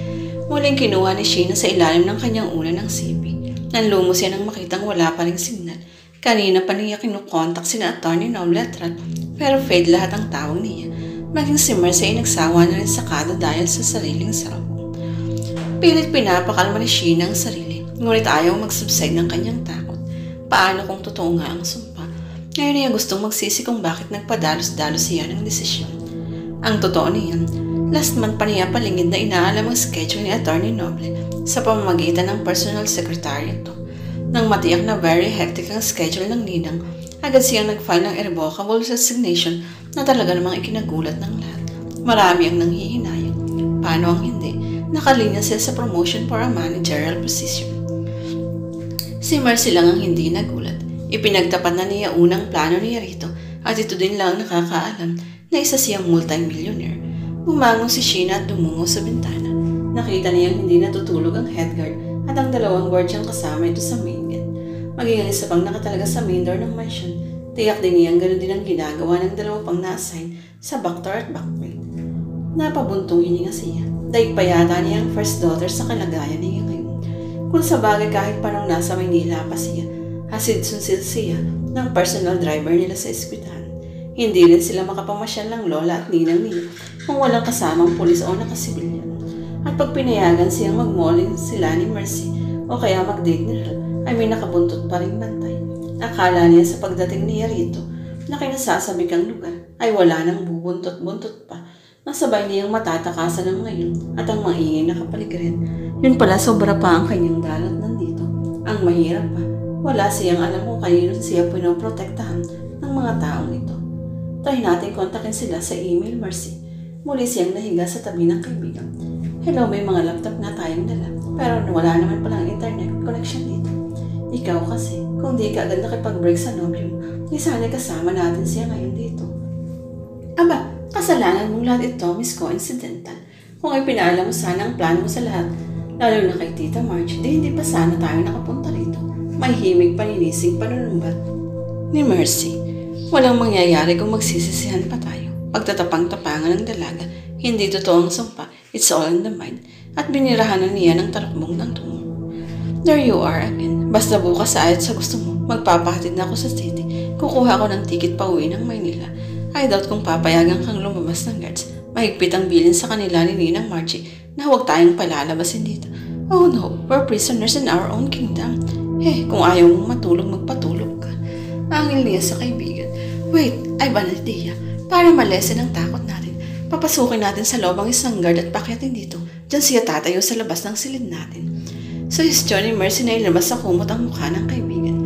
Muling kinuha ni Sheena sa ilalim ng kanyang una ng sipi. Nanlumo siya nang makitang wala pa ring signal. Kanina pa niya kinukontak sina Atty. Noble at Rat, pero fade lahat ang tawag niya. Maging si Mercy ay nagsawa na rin sa kada dahil sa sariling cellphone. Pilit pinapakalma ni Sheena ang sarili. Ngunit ayaw magsubside ng kanyang takot. Paano kung totoo nga ang sumpa? Ngayon niya gustong magsisi kung bakit nagpadalos-dalos siya ng desisyon. Ang totoo niyan, last month pa niya palingid na inaalam ang schedule ni Attorney Noble sa pamamagitan ng personal secretary ito. Nang matiyak na very hectic ang schedule ng ninang, agad siyang nag-file ng irrevocable resignation na talaga namang ikinagulat ng lahat. Marami ang nanghihinayang. Paano ang hindi? Nakalinya siya sa promotion for a managerial position. Si Mercy lang ang hindi nagulat. Ipinagtapat na niya unang plano niya rito at ito din lang nakakaalam na isa siyang multi-millionaire. Bumangon si Sheena at dumungo sa bintana. Nakita niyang hindi natutulog ang head guard at ang dalawang guardiang kasama ito sa main gate. Maging ang isa pang nakatalaga sa main door ng mansion, tiyak din niyang ganoon din ang ginagawa ng dalawang pang na-assign sa back door at back plate. Napabuntong hininga siya. Daig pa yata niya ang first daughter sa kalagayan niya ngayon. Kung sa bagay kahit parang nasa Maynila pa siya, hasid-sunsil siya ng personal driver nila sa eskwitahan. Hindi rin sila makapamasyal ng lola at ninang niya kung walang kasamang pulis o nakasibilyan. At pag pinayagan siyang mag-malling sila ni Mercy o kaya mag-date nila, ay may nakabuntot pa rin bantay. Akala niya sa pagdating niya rito na kinasasabi kang lugar ay wala nang bubuntot-buntot pa na sabay niyang matatakasan ng ngayon at ang maingay na kapaligiran. Yun pala sobra pa ang kanyang balot nandito. Ang mahirap pa, wala siyang alam kung kanino siya pinoprotektahan ng mga taong ito. Try natin kontakin sila sa email, Mercy. Muli siyang nahiga sa tabi ng kaibigan. Hello, may mga laptop na tayong dala, pero wala naman palang internet connection dito. Ikaw kasi, kung di ka agad nakipag-break sa nobyo, di sana kasama natin siya ngayon dito. Aba, kasalanan mong lahat ito, Miss Coincidental. Kung ay pinaalam mo sana ang plano mo sa lahat, lalo na kay Tita Marge, di hindi pa sana tayo nakapunta rito. May himig paninising panunumbat ni Mercy. Walang mangyayari kung magsisisihan pa tayo. Pagtatapang-tapangan ng dalaga, hindi totoo ang sumpa, it's all in the mind, at binirahan na niya ng talakbong ng tungo. There you are again. Basta bukas sa ayat sa gusto mo, magpapahatid na ako sa city. Kukuha ko ng ticket pa uwi ng Maynila. I doubt kung papayagan kang lumabas ng guards. Mahigpit ang bilin sa kanila ni Ninang Margie na huwag tayong palalabasin dito. Oh no, we're prisoners in our own kingdom. Kung ayaw mong matulog, magpatulog ka. Angil niya sa kaibigan. Wait, ay ba na idea? Para malesen ang takot natin. Papasukin natin sa loob ang isang guard at pakyatin dito. Diyan siya tatayo sa labas ng silid natin. So is Johnny Mercy na ilabas sa kumot ang mukha ng kaibigan.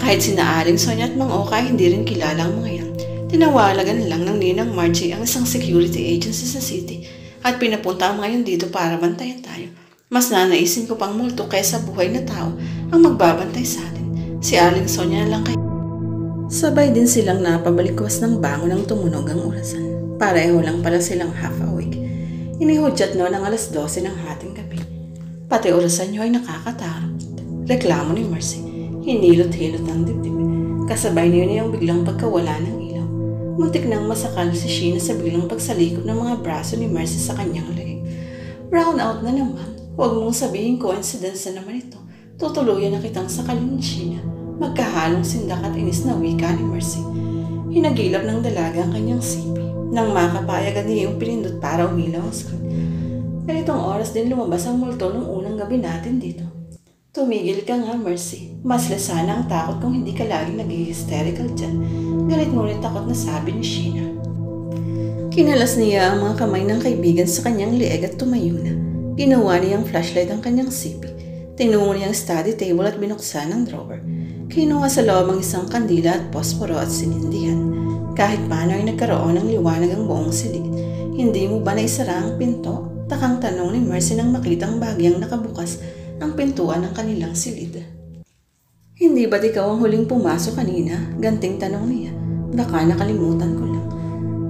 Kahit sina Aling Sonia at Mang Oka hindi rin kilala ang mga yan. Tinawalagan lang ng Ninang Margie ang isang security agency sa city at pinapunta ang ngayon dito para bantayan tayo. Mas nanaisin ko pang multo kaysa buhay na tao ang magbabantay sa atin. Si Aling Sonia lang kayo. Sabay din silang napabalikwas ng bango ng tumunog ang orasan. Pareho lang pala silang half awake. Inihudyat noon ang 12:00 ng hating gabi. Pati orasan niyo ay nakakatarot. Reklamo ni Mercy. Hinilot-hilot ang dibdib. Kasabay niyo niyang biglang pagkawala ng ilaw. Muntik nang masakal si Sheena sa biglang pagsalikod ng mga braso ni Mercy sa kanyang leeg. Brown out na naman. Huwag mong sabihin coincidence na naman ito. Tutuluyan na kitang sakalin ni Sheena. Magkahalong sindak at inis na wika ni Mercy. Hinagilap ng dalaga ang kanyang sipi. Nang makapayagan niya yung pinindot para umilaw ang screen. Ganitong oras din lumabas ang multo nung unang gabi natin dito. Tumigil ka nga, Mercy. Mas lasana ang takot kung hindi ka laging nag-hysterical dyan. Galit ngunit takot na sabi ni Sheena. Kinalas niya ang mga kamay ng kaibigan sa kanyang leeg at tumayo na. Ginawa niyang flashlight ang kanyang sipi. Tinungo niya ang study table at binuksan ang drawer. Kinuha sa loob ang isang kandila at posporo at sinindihan. Kahit paano ay nagkaroon ng liwanag ang buong silid. Hindi mo ba naisara ang pinto? Takang tanong ni Mercy nang makitang bagyang nakabukas ang pintuan ng kanilang silid. Hindi ba't ikaw ang huling pumasok kanina? Ganting tanong niya. Baka nakalimutan ko lang.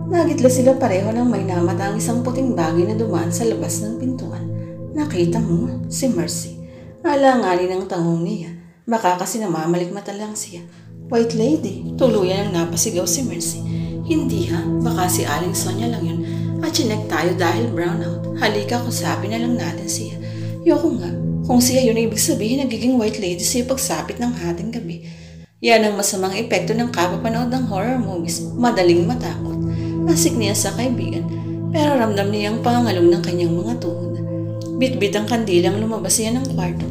Nagitla sila pareho nang may namata ang isang puting bagay na dumaan sa labas ng pintuan. Nakita mo, si Mercy. Alanganin ang tangong niya. Baka kasi namamalikmata lang siya. White lady, tuluyan ang napasigaw si Mercy. Hindi ha, baka si Aling Sonia lang yun. At chinek tayo dahil brown out. Halika, kusapin na lang natin siya. Yoko nga, kung siya yun ibig sabihin nagiging white lady siya pagsapit ng hating gabi. Yan ang masamang epekto ng kapapanood ng horror movies. Madaling matakot. Asik niya sa kaibigan, pero ramdam niya ang pangangalong ng kanyang mga tuhod. Bit-bit ang kandilang lumabas siya ng kwarto.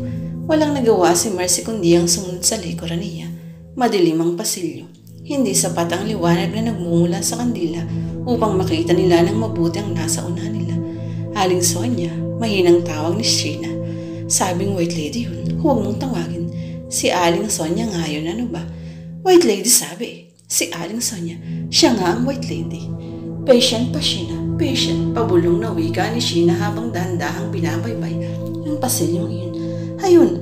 Walang nagawa si Mercy kundi ang sumunod sa likuran niya. Madilim ang pasilyo. Hindi sapat ang liwanag na nagmumula sa kandila upang makita nila ng mabuti ang nasa unahan nila. Aling Sonia, mahinang tawag ni Sheena. Sabing white lady yun, huwag mong tawagin. Si Aling Sonia nga yun, ano ba? White lady sabi. Si Aling Sonia, siya nga ang white lady. Patient pa Sheena, patient. Pabulong na wika ni Sheena habang dahan-dahang binabaybay ang pasilyong iyon.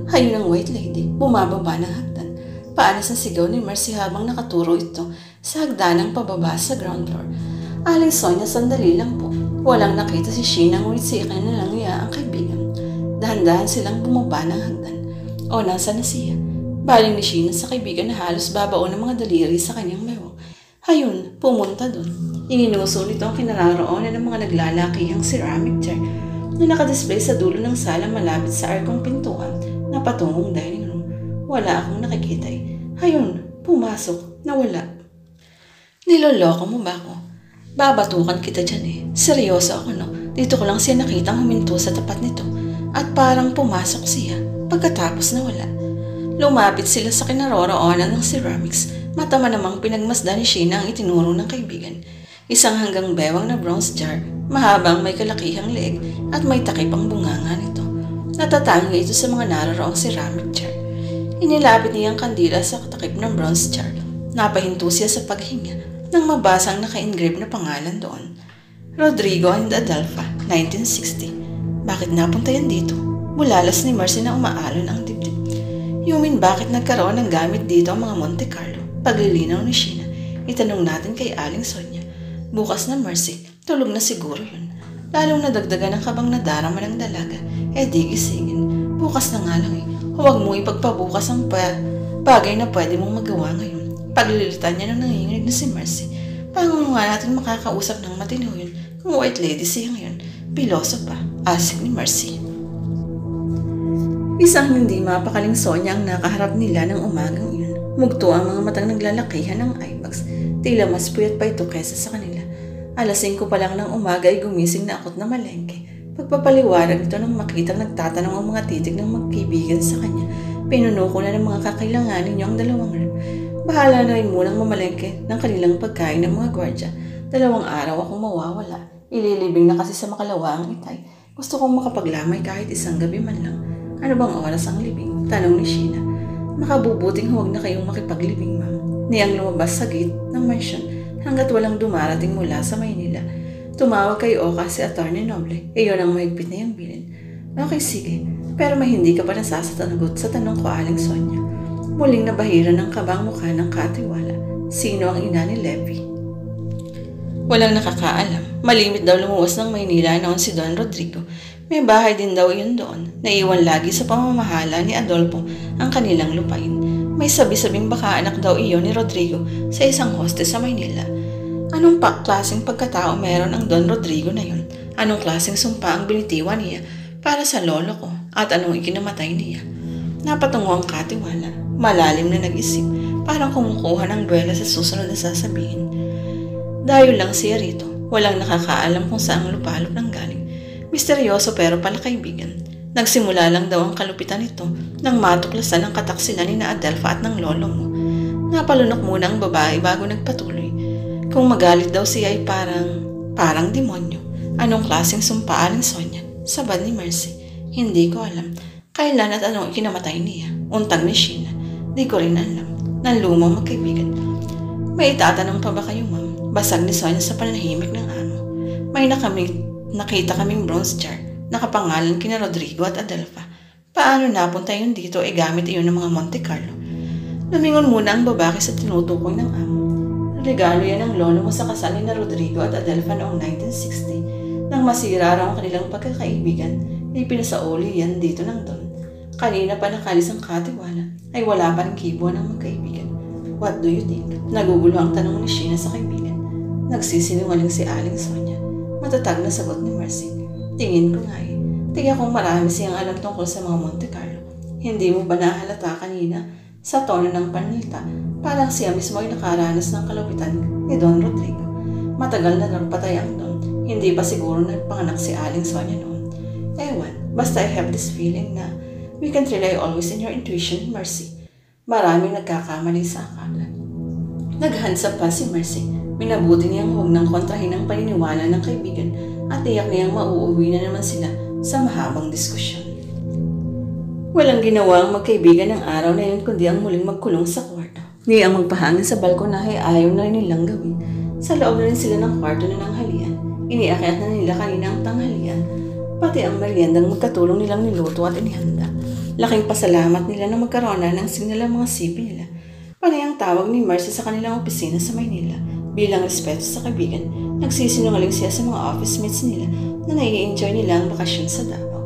Hayun ang white lady, bumababa ng hagdan. Paalis na sigaw ni Mercy habang nakaturo ito sa hagdanang pababa sa ground floor. Aling Sonia, sandali lang po. Walang nakita si Sheena ngunit siya na lang niya ang kaibigan. Dahan-dahan silang bumaba ng hagdan. O, nasa na siya? Baling ni Sheena sa kaibigan na halos babaon ng mga daliri sa kanyang bewang. Hayun, pumunta doon. Ininuso nito ang kinararoonan ng mga naglalakihang ceramic chair na nakadisplay sa dulo ng sala malapit sa arkong pintuan na patungong dining room. Wala akong nakikita eh. Hayun, pumasok, nawala. Niloloko mo ba ako? Babatukan kita dyan eh. Seryoso ako no. Dito ko lang siya nakitang huminto sa tapat nito at parang pumasok siya pagkatapos nawala. Lumapit sila sa kinaroroonan ng ceramics. Matama namang pinagmasdan ni Sheena ang itinuro ng kaibigan. Isang hanggang bewang na bronze jar, mahabang may kalakihang leeg at may takip ang bunganga nito. Natatangi ito sa mga naroroong ceramic jar. Inilapit niya ang kandila sa takip ng bronze jar. Napahinto siya sa paghinga nang mabasang naka-engrave na pangalan doon. Rodrigo and Adelfa, 1960. Bakit napunta yan dito? Bulalas ni Mercy na umaalon ang dibdib. Yumin, bakit nagkaroon ng gamit dito ang mga Monte Carlo? Paglilinaw ni Sheena. Itanong natin kay Aling Sonia. Bukas na Mercy, tulog na siguro yun. Lalong nadagdagan ang kabang nadarama ng dalaga. Di gisingin. Bukas na nga lang eh. Huwag mo ipagpabukas ang bagay na pwede mong magawa ngayon. Paglilitan niya nang nanginginig na si Mercy. Paano nga natin makakausap ng matino yun kung white lady siya ngayon? Piloso pa, asik ni Mercy. Isang hindi mapakaling Sonia ang nakaharap nila ng umagang iyon. Mugto ang mga matang naglalakihan ng eyebags. Tila mas puyat pa ito kesa sa kanila. Alas 5 pa lang ng umaga ay gumising na akot na malengke. Pagpapaliwanag ito nang makitang nagtatanong ang mga titig ng magkaibigan sa kanya. Pinuno ko na ng mga kakailanganin niyo ang 2 rep. Bahala na rin munang mamalengke ng kanilang pagkain ng mga gwardya. 2 araw akong mawawala. Ililibing na kasi sa Makalawa ang itay. Gusto kong makapaglamay kahit isang gabi man lang. Ano bang oras ang libing? Tanong ni Sheena. Makabubuting huwag na kayong makipaglibing, ma'am. Niyang lumabas sa gate ng mansion hanggat walang dumarating mula sa Maynila. Tumawag kay Oka si Attorney Noble. Iyon ang mahigpit na yung bilin. Okay, sige. Pero may hindi ka pa nasasatanagot sa tanong ko, Aling Sonia. Muling nabahira ng kabang mukha ng katiwala. Sino ang ina ni Levi? Walang nakakaalam. Malimit daw lumuwas ng Maynila noon si Don Rodrigo. May bahay din daw iyon doon. Naiwan lagi sa pamamahala ni Adolfo ang kanilang lupain. May sabi-sabing baka anak daw iyon ni Rodrigo sa isang hostel sa Maynila. Anong klaseng pagkatao meron ang Don Rodrigo na yun? Anong klaseng sumpa ang binitiwan niya para sa lolo ko at anong ikinamatay niya? Napatungo ang katiwala, malalim na nag-isip, parang kumukuha ng buwela sa susunod na sasabihin. Dayo lang siya rito, walang nakakaalam kung saan ang lupalop nang galing. Misteryoso pero pala kaibigan. Nagsimula lang daw ang kalupitan nito nang matuklasan ang kataksilan ni na Adelfa at ng lolo mo. Napalunok muna ang babae bago nagpatuloy. Kung magalit daw siya ay parang demonyo. Anong klaseng sumpa, Aling Sonia? Sabad ni Mercy. Hindi ko alam. Kailan at anong ikinamatay niya? Untag ni Sheena. Di ko rin alam. Nanlumang magkaibigan. May itatanong pa ba kayo, ma'am? Basag ni Sonia sa panahimik ng amo. May nakita kaming bronze jar. Nakapangalan kina Rodrigo at Adelfa. Paano napunta yun dito gamit iyon ng mga Monte Carlo? Lumingon muna ang babae sa tinutukoy ng amo. Regalo yan ng lolo mo sa kasal ni na Rodrigo at Adelfa noong 1960. Nang masira raw ang kanilang pagkakaibigan, ipinasauli yan dito ng Don. Kanina pa nakalis ang katiwala, ay wala pa rin kibuan ng magkaibigan. What do you think? Nagugulo ang tanong ni Sheena sa kaibigan. Nagsisinungaling si Aling Sonia. Matatag na sagot ni Mercy. Tingin ko nga eh. Tiga kong marami siyang alam tungkol sa mga Monte Carlo. Hindi mo ba nahalata kanina sa tono ng panlita? Parang siya mismo ay nakaranas ng kalupitan ni Don Rodrigo. Matagal na nagpatay ang Don. Hindi pa siguro nagpanganak si Aling Sonia noon. Ewan, basta I have this feeling na We can't rely always on your intuition, Mercy. Maraming nagkakamali sa akala. Naghansa pa si Mercy. Minabuti niyang huwag nang kontrahin ang paniniwala ng kaibigan at tiyak niyang mauuwi na naman sila sa mahabang diskusyon. Walang ginawa ang magkaibigan ng araw na yun kundi ang muling magkulong sa kwarto. Ni ang magpahangin sa balkonahe ayaw na rin nilang gawin. Sa loob na rin sila ng kwarto na nanghalian. Iniakyat na nila kanina ang tanghalian. Pati ang meriendang magkatulong nilang niluto at inihanda. Laking pasalamat nila na magkaroon na ng signal ang mga sipi nila. Panay ang tawag ni Mercy sa kanilang opisina sa Maynila. Bilang respeto sa kaibigan, nagsisinungaling siya sa mga office mates nila na nai-enjoy nila ang bakasyon sa Davao.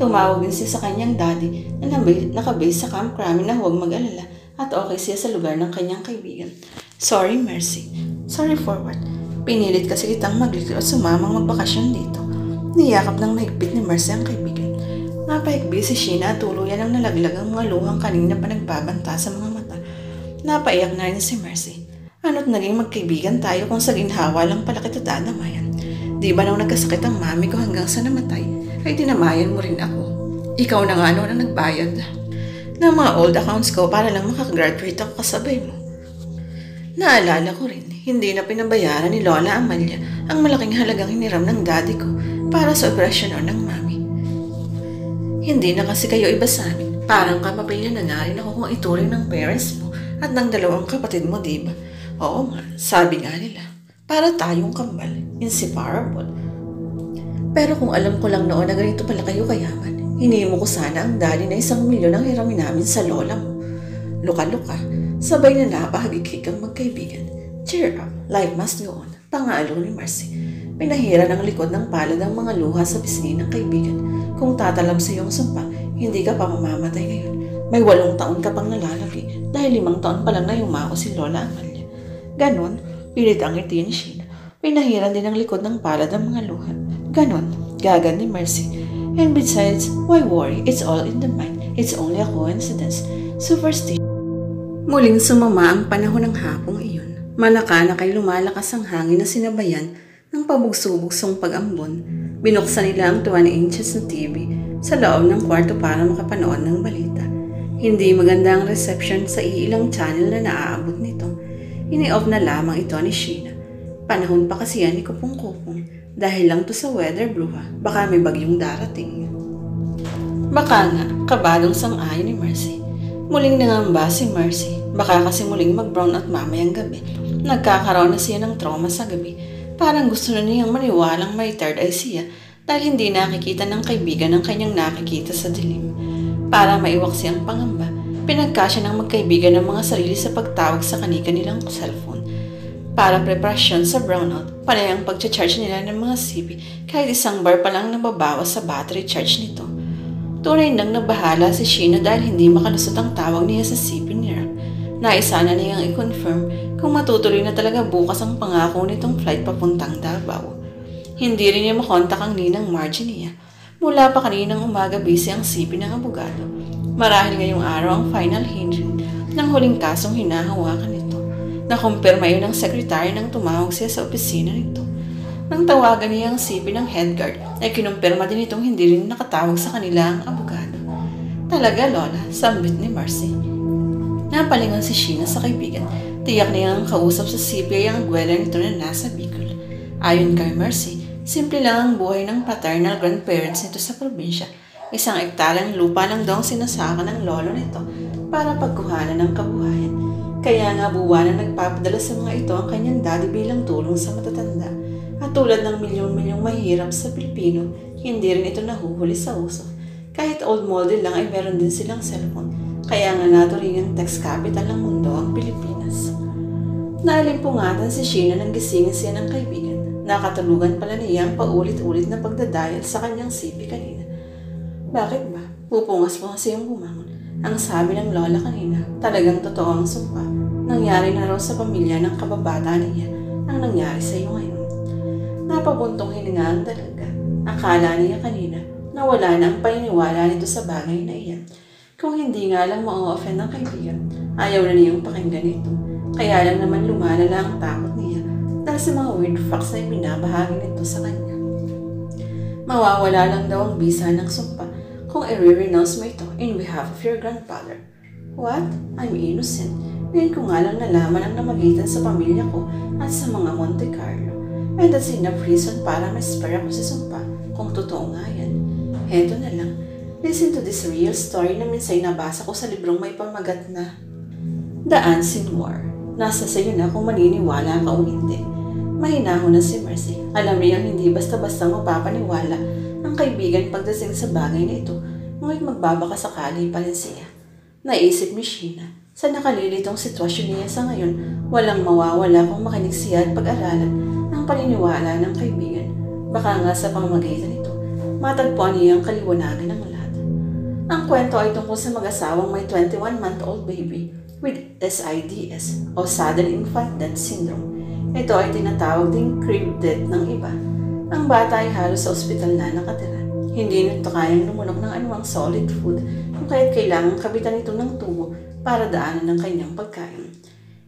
Tumawag din siya sa kanyang daddy na nakabase sa Camp Crame na huwag mag-alala at okay siya sa lugar ng kanyang kaibigan. Sorry, Mercy. Sorry for what? Pinilit kasi kitang maglito at sumamang magbakasyon dito. Niyakap ng mahigpit ni Mercy ang kaibigan. Napahigbi si Sheena at tuluyan ang nalaglag ang mga luhang kanina pa nagbabanta sa mga mata. Napaiyak na rin si Mercy. Ano't naging magkaibigan tayo kung sa ginhawa lang pala kita dadamayan? Di ba nung nagkasakit ang mami ko hanggang sa namatay, ay dinamayan mo rin ako. Ikaw na nga noon ang nagbayad ng mga old accounts ko para lang makagraduate ako kasabay mo. Naalala ko rin, hindi na pinabayaran ni Lola Amalia ang malaking halagang hiniram ng daddy ko para sa operasyon ng mami. Hindi na kasi kayo iba sa amin. Parang kapapilya na nga rin ako kung ituring ng parents mo at ng dalawang kapatid mo, diba? Oo nga, sabi nga nila. Para tayong kambal, inseparable. Pero kung alam ko lang noon na ganito pala kayo kayaman, hinimo ko sana ang daddy na 1 milyon ang hiramin namin sa lola mo. Luka-luka, sabay na napahagikik ang magkaibigan. Cheer up, life must go on. Pangalo ni Mercy. Pinahira ng likod ng palad ang mga luha sa pisngi ng kaibigan. Kung tatalam sa iyong sumpa, hindi ka pa mamamatay ngayon. May 8 taon ka pang nalalaki dahil 5 taon pa lang na yumao si Lola Amalia. Ganon, pilit ang ngiti ni Sheena. Pinahiran din ang likod ng palad ang mga luha. Ganon, gagan ni Mercy. And besides, why worry? It's all in the mind. It's only a coincidence. Superstition. Muling sumama ang panahon ng hapong iyon. Manakanak ay lumalakas ang hangin na sinabayan ng pabugso-bugsong pag-ambon. Binuksan nila ang 20 inches na TV sa loob ng kwarto para makapanood ng balita. Hindi maganda ang reception sa iilang channel na naaabot nito. Ini-off na lamang ito ni Sheena. Panahon pa kasi yan ni Kupong-Kupong. Dahil lang to sa weather blue ha. Baka may bagyong darating. Baka nga, kabadong sang-ayon ni Mercy. Muling nangamba si Mercy. Baka kasi muling mag-brown out mamayang gabi. Nagkakaroon na siya ng trauma sa gabi. Parang gusto na niyang maniwalang may third eye siya dahil hindi nakikita ng kaibigan ang kanyang nakikita sa dilim. Para maiwak siyang pangamba, pinagkasya ng magkaibigan ng mga sarili sa pagtawag sa kani-kanilang cellphone. Para preparasyon sa brownout, panay ang pagcha-charge nila ng mga CP kahit 1 bar pa lang nababawas sa battery charge nito. Tunay nang nabahala si Sheena dahil hindi makalusot ang tawag niya sa CP niya. Naisa na niyang i-confirm kung matutuloy na talaga bukas ang pangako nitong flight papuntang Davao. Hindi rin niya makontak ang ninang Margie niya. Mula pa kaninang umaga busy ang CP ng abogado. Marahil ngayong araw ang final hearing ng huling kasong hinahawakan nito. Nakumpirma yun ng sekretary nang tumawag siya sa opisina nito. Nang tawagan niya ang CP ng head guard, ay kinumpirma din itong hindi rin nakatawag sa kanila ang abogado. Talaga, Lola, sambit ni Mercy. Napalingon si Sheena sa kaibigan. Tiyak niya ang kausap sa CP ay ang gwela nito na nasa Bicol. Ayon kay Mercy, simple lang ang buhay ng paternal grandparents nito sa probinsya. 1 ektaryang lupa lang daw ang sinasaka ng lolo nito para pagkuhanan ng kabuhayan. Kaya nga buwanan nagpapadala sa mga ito ang kanyang daddy bilang tulong sa matatanda. At tulad ng milyon-milyong mahirap sa Pilipino, hindi rin ito nahuhuli sa uso. Kahit old model lang ay meron din silang cellphone. Kaya nga naturingang tax capital ng mundo ang Pilipinas. Naalimpungatan si Sheena nang gisingin siya ng kaibigan. Nakatulugan pala niya ang paulit-ulit na pagdadial sa kanyang CP kanina. Bakit ba? Pupungas po nga siyang bumangon. Ang sabi ng lola kanina, talagang totoo ang sumpa. Nangyari na raw sa pamilya ng kababata niya ang nangyari sa iyo ngayon. Napabuntong hininga ang dalaga. Akala niya kanina na wala na ang paniniwala nito sa bagay na iyan. Kung hindi nga lang ma-offend ng kaibigan, ayaw na niyang pakinggan ito. Kaya lang naman lumalala ang takot niya dahil sa mga weird facts na ibinabahagi nito sa kanya. Mawawala lang daw ang bisa ng sumpa kung i-renounce mo ito in behalf of your grandfather. What? I'm innocent. Ngayon ko nga lang nalaman ang namagitan sa pamilya ko at sa mga Monte Carlo. And that's enough reason para ma-spare ako sa sumpa kung totoo nga yan. Heto na lang. Listen to this real story na minsay nabasa ko sa librong may pamagat na The Unseen War. Nasa sayo na kung maniniwala ka o hindi. Mahinahon na si Mercy. Alam niyang hindi basta-basta mapapaniwala ang kaibigan pagdating sa bagay na ito, ngunit magbabaka sakali pa rin siya. Naisip ni Sheena, sa nakalilitong sitwasyon niya sa ngayon, walang mawawala kung makinig siya at pag-aralan ang paniniwala ng kaibigan. Baka nga sa pamamagitan nito, matagpuan niya ang kaliwanagan ng lahat. Ang kwento ay tungkol sa mag-asawang may 21-month-old baby with SIDS o Sudden Infant Death Syndrome. Ito ay tinatawag ding crib death ng iba. Ang bata ay halos sa ospital na nakatira. Hindi nito kayang lumunok ng anumang solid food kung kaya't kailangang kabitan ito ng tubo para daanan ng kanyang pagkain.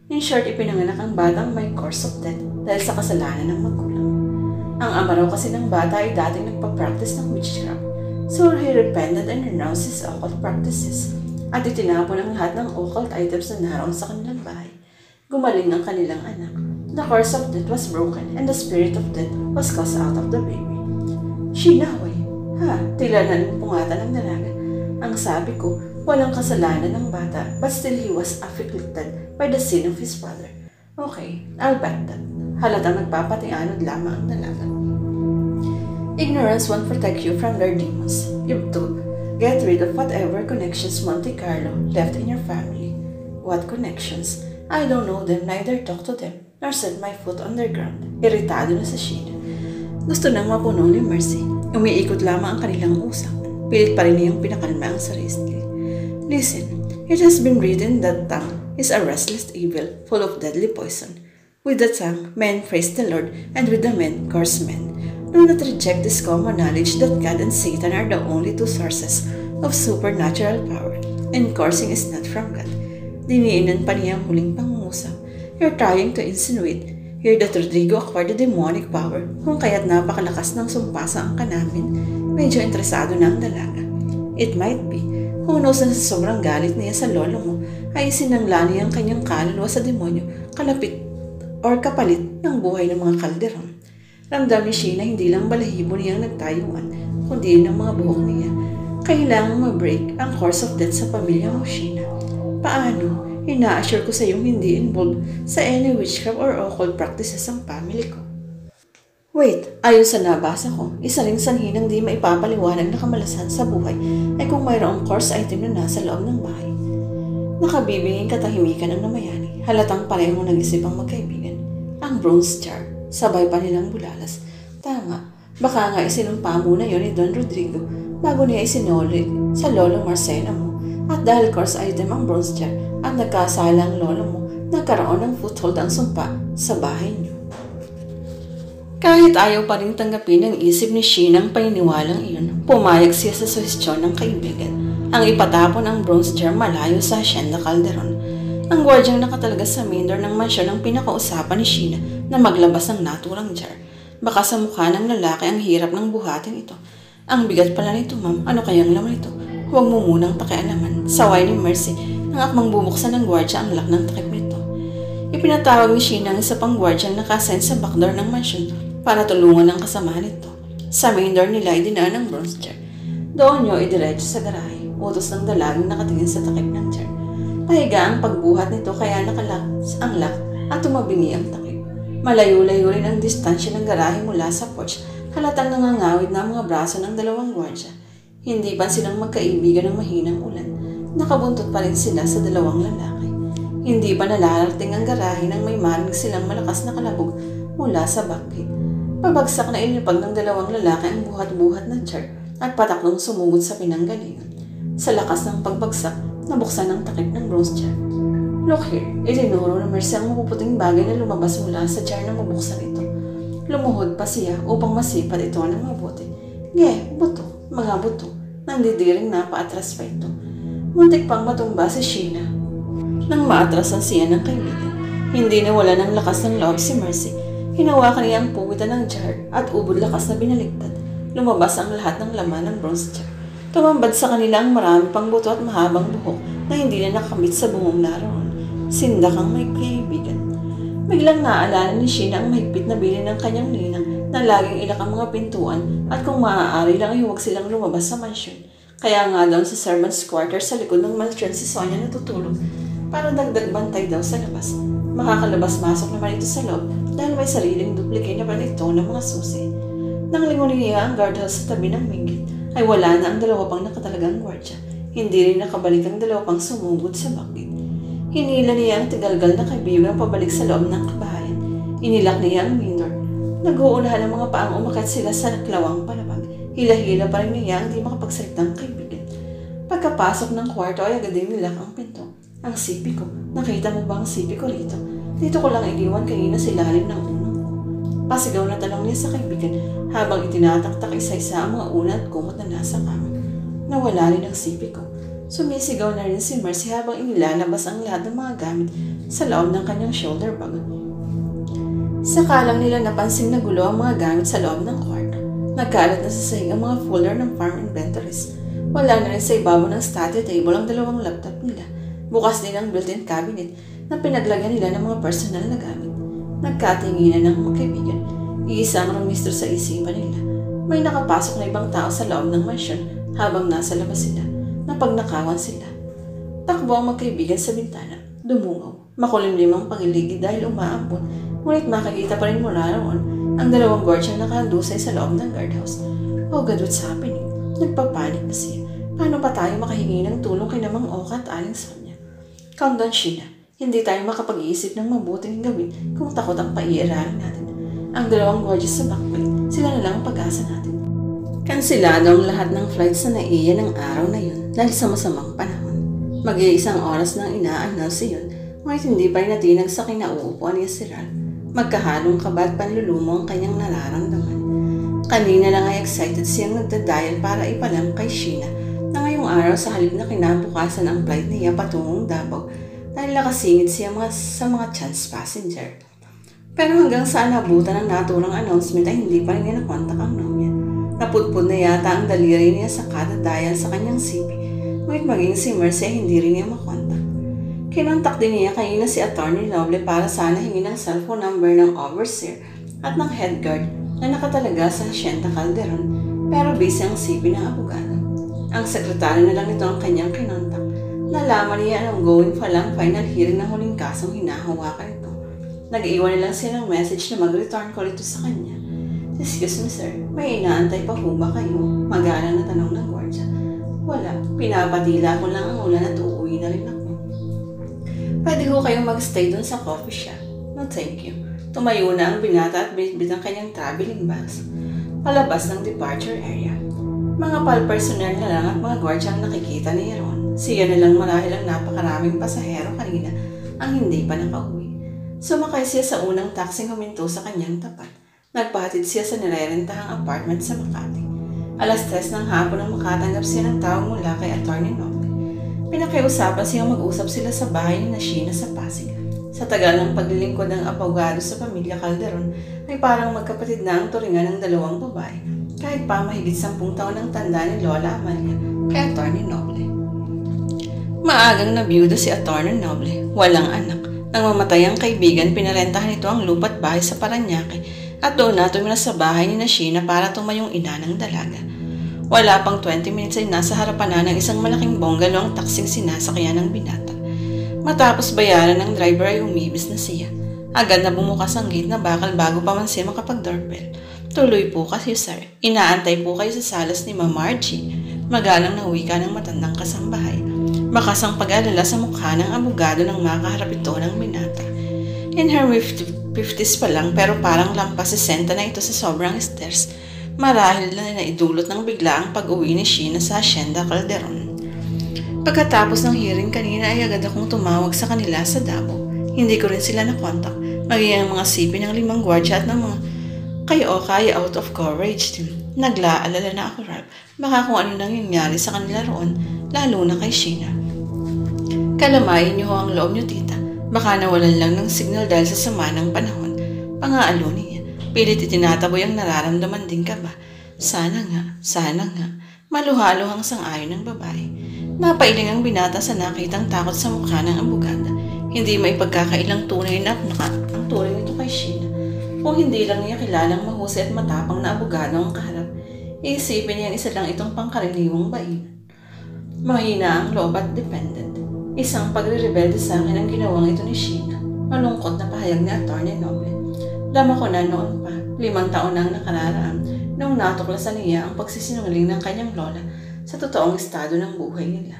In short, ipinanganak ang batang may course of death dahil sa kasalanan ng magulang. Ang ama raw kasi ng bata ay dating nagpa-practice ng witchcraft, so he repented and renounced his occult practices at itinapon ang lahat ng occult items na naroon sa kanilang bahay. Gumaling ang kanilang anak. The course of death was broken and the spirit of death was cast out of the baby. Sheena, tila nalimpungatan ng dalaga. Ang sabi ko, walang kasalanan ng bata, but still he was afflicted by the sin of his father. Okay, I'll bet that. Halatang nagpapatianod lamang ang dalaga. Ignorance won't protect you from their demons. You've to get rid of whatever connections Monte Carlo left in your family. What connections? I don't know them, neither talk to them, nor set my foot on their ground. Iritado na sa Sheena. Gusto nang mapuno ni Mercy. Umiikot lamang ang kanilang usapan. Pilit pa rin niyang pinakalma ang sarili. Listen, it has been written that tongue is a restless evil full of deadly poison. With the tongue, men praise the Lord, and with the men, curse men. Do not reject this common knowledge that God and Satan are the only two sources of supernatural power, and cursing is not from God. Diniinan pa niya ang huling pangungusap. You're trying to insinuate here that Rodrigo acquired the demonic power kung kaya't napakalakas ng sumpa sa angka namin. Medyo interesado na ang dalaga. It might be. Who knows na sa sobrang galit niya sa lolo mo ay sinangla niya ang kanyang kaluluwa sa demonyo, kalapit or kapalit ng buhay ng mga kalderon. Ramdam ni Sheena hindi lang balahibo niyang nagtayuan, kundi ng mga buhok niya. Kailangang ma-break ang course of death sa pamilya mo, Sheena. Paano? Ina-assure ko sa iyong hindi involved sa any witchcraft or occult practices ang family ko. Wait, ayon sa nabasa ko, isa ring sanhi ng di maipapaliwanag na kamalasan sa buhay ay kung mayroong course item na nasa loob ng bahay. Nakabibinging katahimikan ng namayani, halatang parehong nag-isip ang magkaibigan. Ang bronze jar, sabay pa nilang bulalas. Tama, baka nga isinumpa muna yon ni Don Rodrigo bago niya isinoli sa lolo Marcena mo. At dahil course item ang bronze jar at nagkasala ang lolo mo, nagkaroon ng foothold ang sumpa sa bahay niyo. Kahit ayaw pa rin tanggapin ng isip ni Sheena ang paniniwalang iyon, pumayag siya sa suhestyon ng kaibigan. Ang ipatapon ang bronze jar malayo sa Hacienda Calderon. Ang gwardyang nakatalaga sa main door ng mansyon ang pinakausapan ni Sheena na maglabas ng naturang jar. Baka sa mukha ng lalaki ang hirap ng buhatin ito. Ang bigat pala nito, ma'am. Ano kayang laman ito? Huwag mo munang pakialaman. Saway ni Mercy nang akmang bubuksan ng gwardya ang lock ng takip nito. Ipinatawag ni Sheena ang isa pang gwardyang nakasign sa backdoor ng mansyon para tulungan ang kasamahan nito. Sa main door nila ay dinaan ang bronze jar. Doon niyo idiretso sa garahe. Utos ng dalagang nakatingin sa takip ng jar. Pahiga ang pagbuhat nito kaya nakalak ang lock at tumabingi ang takip. Malayo-layo rin ang distansya ng garahe mula sa porch. Halatang nangangawid na ang mga braso ng dalawang gwardya. Hindi pa silang magkaibigan ng mahinang ulan. Nakabuntot pa rin sila sa dalawang lalaki. Hindi pa nalalarating ang garahe nang may marinig silang malakas na kalabog mula sa backgate. Pabagsak na inipag ng dalawang lalaki ang buhat-buhat na jar at pataklong sumugod sa pinanggalingan. Sa lakas ng pagbagsak, nabuksan ang takip ng bronze jar. Look here, itinuro na Mercy ang mapuputing bagay na lumabas mula sa jar na mabuksan ito. Lumuhod pa siya upang masipat ito ng mabuti. Buto, mga buto. Nandidiring napaatras pa ito. Muntik pang matumba si Sheena. Nang maatrasan siya ng kaibigan, hindi nawala ng lakas ng loob si Mercy. Hinawakan niya ang puwitan ng jar at ubod lakas na binaligtad. Lumabas ang lahat ng laman ng bronze jar. Tumambad sa kanila ang marami pang buto at mahabang buhok na hindi na nakamit sa bungong laruan. Sindak ang may kaibigan. Biglang naalala ni Sheena ang mahigpit na bilin ng kanyang ninang na laging ilak ang mga pintuan at kung maaari lang ay huwag silang lumabas sa mansyon. Kaya nga daw sa servant's quarter sa likod ng mansyon si Sonia natutulog para dagdag bantay daw sa labas. Makakalabas-masok naman ito sa loob dahil may sariling duplicate na palito ng mga susi. Nang lingunin niya ang guardhouse sa tabi ng minggit, ay wala na ang dalawa pang nakatalagang gwardya. Hindi rin nakabalik ang dalawa pang sumugod sa bakit. Hinila niya ang tigalgal na kaibigan pabalik sa loob ng kabahayan. Inilak niya ang main door. Nag-uunahan ang mga paang umakyat sila sa klawang palapag. Hila-hila pa rin niya ang di makapagsalitang kaibigan. Pagkapasok ng kwarto ay agad din nilak ang pinto. Ang sipi ko. Nakita mo ba ang sipi ko rito? Dito ko lang iniwan kanina sa ilalim ng uno. Pasigaw na tanong niya sa kaibigan habang itinataktak isa-isa ang mga una at kumot na nasa kama. Nawala rin ang sipi ko. Sumisigaw na rin si Mercy habang inilalabas ang lahat ng mga gamit sa loob ng kanyang shoulder bag. Saka lang nila napansin na gulo ang mga gamit sa loob ng kwarto. Nagkalat na sa sahig ang mga folder ng farm inventories. Wala na rin sa ibabaw ng study table ang dalawang laptop nila. Bukas din ang built-in cabinet na pinaglagyan nila ng mga personal na gamit. Nagkatinginan ng mga kaibigan. Iisa ang rumister sa isipan nila. May nakapasok na ibang tao sa loob ng mansyon habang nasa labas sila. Napagnakawan sila. Takbo ang magkaibigan sa bintana. Dumungaw. Makulimlim ang pagiligid dahil umaampon. Ngunit makikita pa rin mula roon ang dalawang guardian nakahandusay sa loob ng guardhouse. Oh God, what's happening? Nagpapanik na siya. Paano pa tayo makahingi ng tulong kay Namang Oka at Aling Sonia? Calm down, Sheena. Hindi tayo makapag-iisip ng mabuting gawin kung takot ang paiiralin natin. Ang dalawang guardians sa backplate, sila na lang ang pag-asa natin. Kansilado ang lahat ng flights na naiya ng araw na yun dahil sa masamang panahon. Mag-iisang oras nang ina-announce yun, ngunit hindi pa rin natinag sa kinauupuan niya si Ralph. Magkahalong kaba at panlulumo ang kanyang nararamdaman. Kanina lang ay excited siyang nagdadial para ipalam kay Sheena na ngayong araw sa halip na kinabukasan ang flight niya patungong Davao dahil nakasingit siya sa mga chance passenger. Pero hanggang saan nabutan ang naturang announcement ay hindi pa rin niya nakontak ang nomya. Napudpud na yata ang daliri niya sa kada dial sa kanyang CP, ngunit maging si Mercy ay hindi rin niya makontak. Kinontak din niya kanina si Attorney Noble para sana hingin ang cellphone number ng overseer at ng head guard na nakatalaga sa Hacienda Calderon, pero busy ang CP ng abogado. Ang sekretary na lang nito ang kanyang kinontak. Nalaman niya ang ongoing pa lang final hearing ng huling kasong hinahawakan ito. Nag-iwan nilang siya ng message na mag-return call ito sa kanya. Excuse me sir, may inaantay pa po ba kayo? Mag-aalang na tanong ng gwardiya. Wala, pinapatila ko lang ang ulan at uuwi na rin ako. Pwede ko kayong mag-stay dun sa coffee shop. No thank you. Tumayo na ang binata at binitbit ang kanyang traveling bags. Palabas ng departure area. Mga pal-personnel na lang at mga gwardiya ang nakikita ni Ron. Siya na lang marahil ang napakaraming pasahero kanina ang hindi pa nakauwi. Sumakay siya sa unang taxing huminto sa kanyang tapat. Nagpahatid siya sa nirerentahang apartment sa Makati. Alas 3 ng hapon nang makatanggap siya ng tawag mula kay Attorney Noble. Pinakiusapan siyang mag-usap sila sa bahay ni Sheena sa Pasig. Sa tagal ng paglilingkod ng abogado sa pamilya Calderon, ay parang magkapatid na ang turingan ng dalawang babae, kahit pa mahigit 10 taon ang tanda ni Lola Amalia kay Attorney Noble. Maagang nabiyudo si Attorney Noble, walang anak. Nang mamatay ang kaibigan, pinarentahan nito ang lupa at bahay sa Paranaque at doon na tumira sa bahay ni Sheena para tumayong ina ng dalaga. Wala pang 20 minutes ay nasa harapan na ng isang malaking bungalow ang taksing sinasakyan ng binata. Matapos bayaran ng driver ay umibis na siya. Agad na bumukas ang gate na bakal bago pa man siya makapag-doorbell. Tuloy po kasi sir, inaantay po kayo sa salas ni Ma'am Margie. Magalang na wika ng matandang kasambahay. Makasang pag-alala sa mukha ng abogado nang makaharap ito ng binata. In her 50s pa lang pero parang lampas 60 na ito sa sobrang stairs. Marahil na naidulot ng bigla ang pag-uwi ni Sheena sa Hacienda Calderon. Pagkatapos ng hearing kanina ay agad akong tumawag sa kanila sa Davao. Hindi ko rin sila nakontak. Maging ang mga sipi ng 5 gwardiya at ng mga kayo o kaya out of courage din. Nagla-alala na ako, Ralph. Baka kung ano nang nangyari sa kanila roon, lalo na kay Sheena. Kalamayin niyo ho ang loob niyo, tita. Baka nawalan lang ng signal dahil sa sama ng panahon. Pangaalo niya. Pilit itinataboy ang nararamdaman din ka ba? Sana nga. Maluhaluhang sang-ayon ng babae. Napailing ang binata sa nakitang takot sa mukha ng abogada. Hindi maipagkakailang tunay na ang turing nito kay Sheena. Kung hindi lang niya kilalang mahusay at matapang na abogado ang kaharap, iisipin niya isa lang itong pangkaraniwang bainan. Mahina ang loob at dependent. Isang pagre-rebelde sa akin ang ginawang ito ni Sheena. Malungkot na pahayag ni Atty. Noble. Lama ko na noon pa, 5 taon na ang nakararaan nung natuklasan niya ang pagsisinungaling ng kanyang lola sa totoong estado ng buhay nila.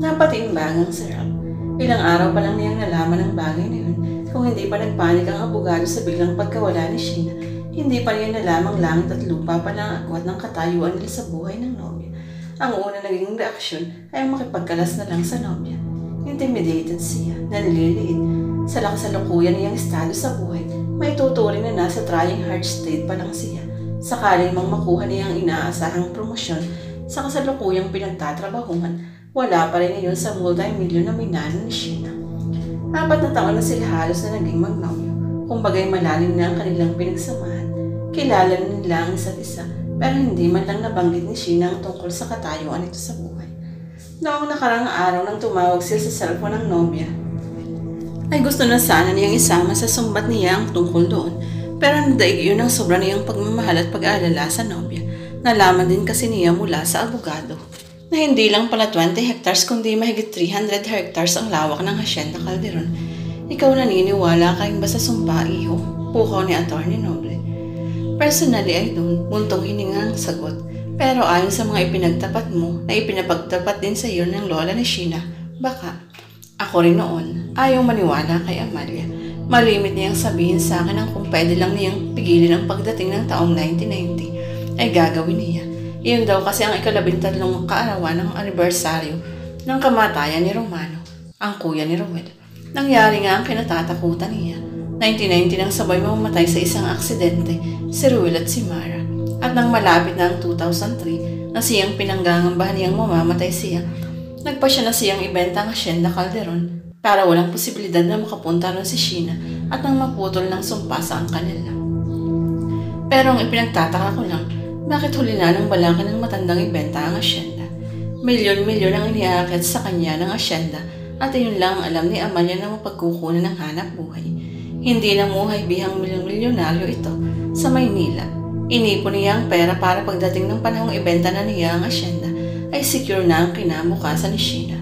Napatiimbangang si Rob. Ilang araw pa lang niyang nalaman ang bagay na yun. Kung hindi pa nagpanik ang abogado sa biglang pagkawala ni Sheena, hindi pa niya nalamang langit at lupa pa lang agwat ng katayuan nila sa buhay ng nobya. Ang una naging reaksyon ay makipagkalas na lang sa nobya. Intimidated siya, naliliit. Sa kasalukuyan niyang estado sa buhay, may tuturing na nasa trying hard state pa lang siya. Sakaling mang makuha niya ang inaasahang promosyon sa kasalukuyang pinagtatrabahuhan, wala pa rin iyon sa multi-million na minano ni Sheena. 4 na taon na sila halos na naging magnobyo. Kumbagay malalim na ang kanilang pinagsamahan. Kilala na nila ang isa't isa, pero hindi man lang nabanggit ni Sheena ang tungkol sa katayuan nito sa buhay. Noong nakarang araw nang tumawag siya sa cellphone ng nobya, ay gusto na sana niyang isama sa sumbat niya ang tungkol doon, pero nadaig yun ang sobra niyang pagmamahal at pag-aalala sa nobya. Nalaman din kasi niya mula sa abogado na hindi lang pala 20 hectares kundi mahigit 300 hectares ang lawak ng Hacienda Calderon. Ikaw naniniwala ka rin ba sa sumpa, iho? Pukaw ni Atty. Noble. Personally ay doon, multong hininga ang sagot. Pero ayon sa mga ipinagtapat mo na ipinapagtapat din sa iyo ng lola ni Sheena, baka. Ako rin noon, ayaw maniwala kay Amalia. Malimit niyang sabihin sa akin ang kung pwede lang niyang pigilin ang pagdating ng taong 1990, ay gagawin niya. Iyon daw kasi ang 13 kaarawan ng anibersaryo ng kamatayan ni Romano, ang kuya ni Rowell. Nangyari nga ang kinatatakutan niya. 1990 nang sabay mamatay sa isang aksidente si Rowell at si Mara. At nang malapit na ang 2003 na siyang pinanggangambahan niyang mamamatay siya, nagpasya na siyang ibenta ang Hacienda Calderon para walang posibilidad na makapunta ron si Sheena at nang maputol ng sumpa sa ang kanila. Pero ang ipinagtataka ko lang, bakit huli na ng balaki ng matandang ibenta ang Hacienda? Milyon-milyon ang iniaakit sa kanya ng Hacienda at iyon lang ang alam ni Amalia na mapagkukunan ng hanap buhay. Hindi namuhay bihang milyonaryo ito sa Maynila. Inipon niya ang pera para pagdating ng panahong ibenta na niya ang Hacienda ay secure na ang kinabukasan ni Sheena.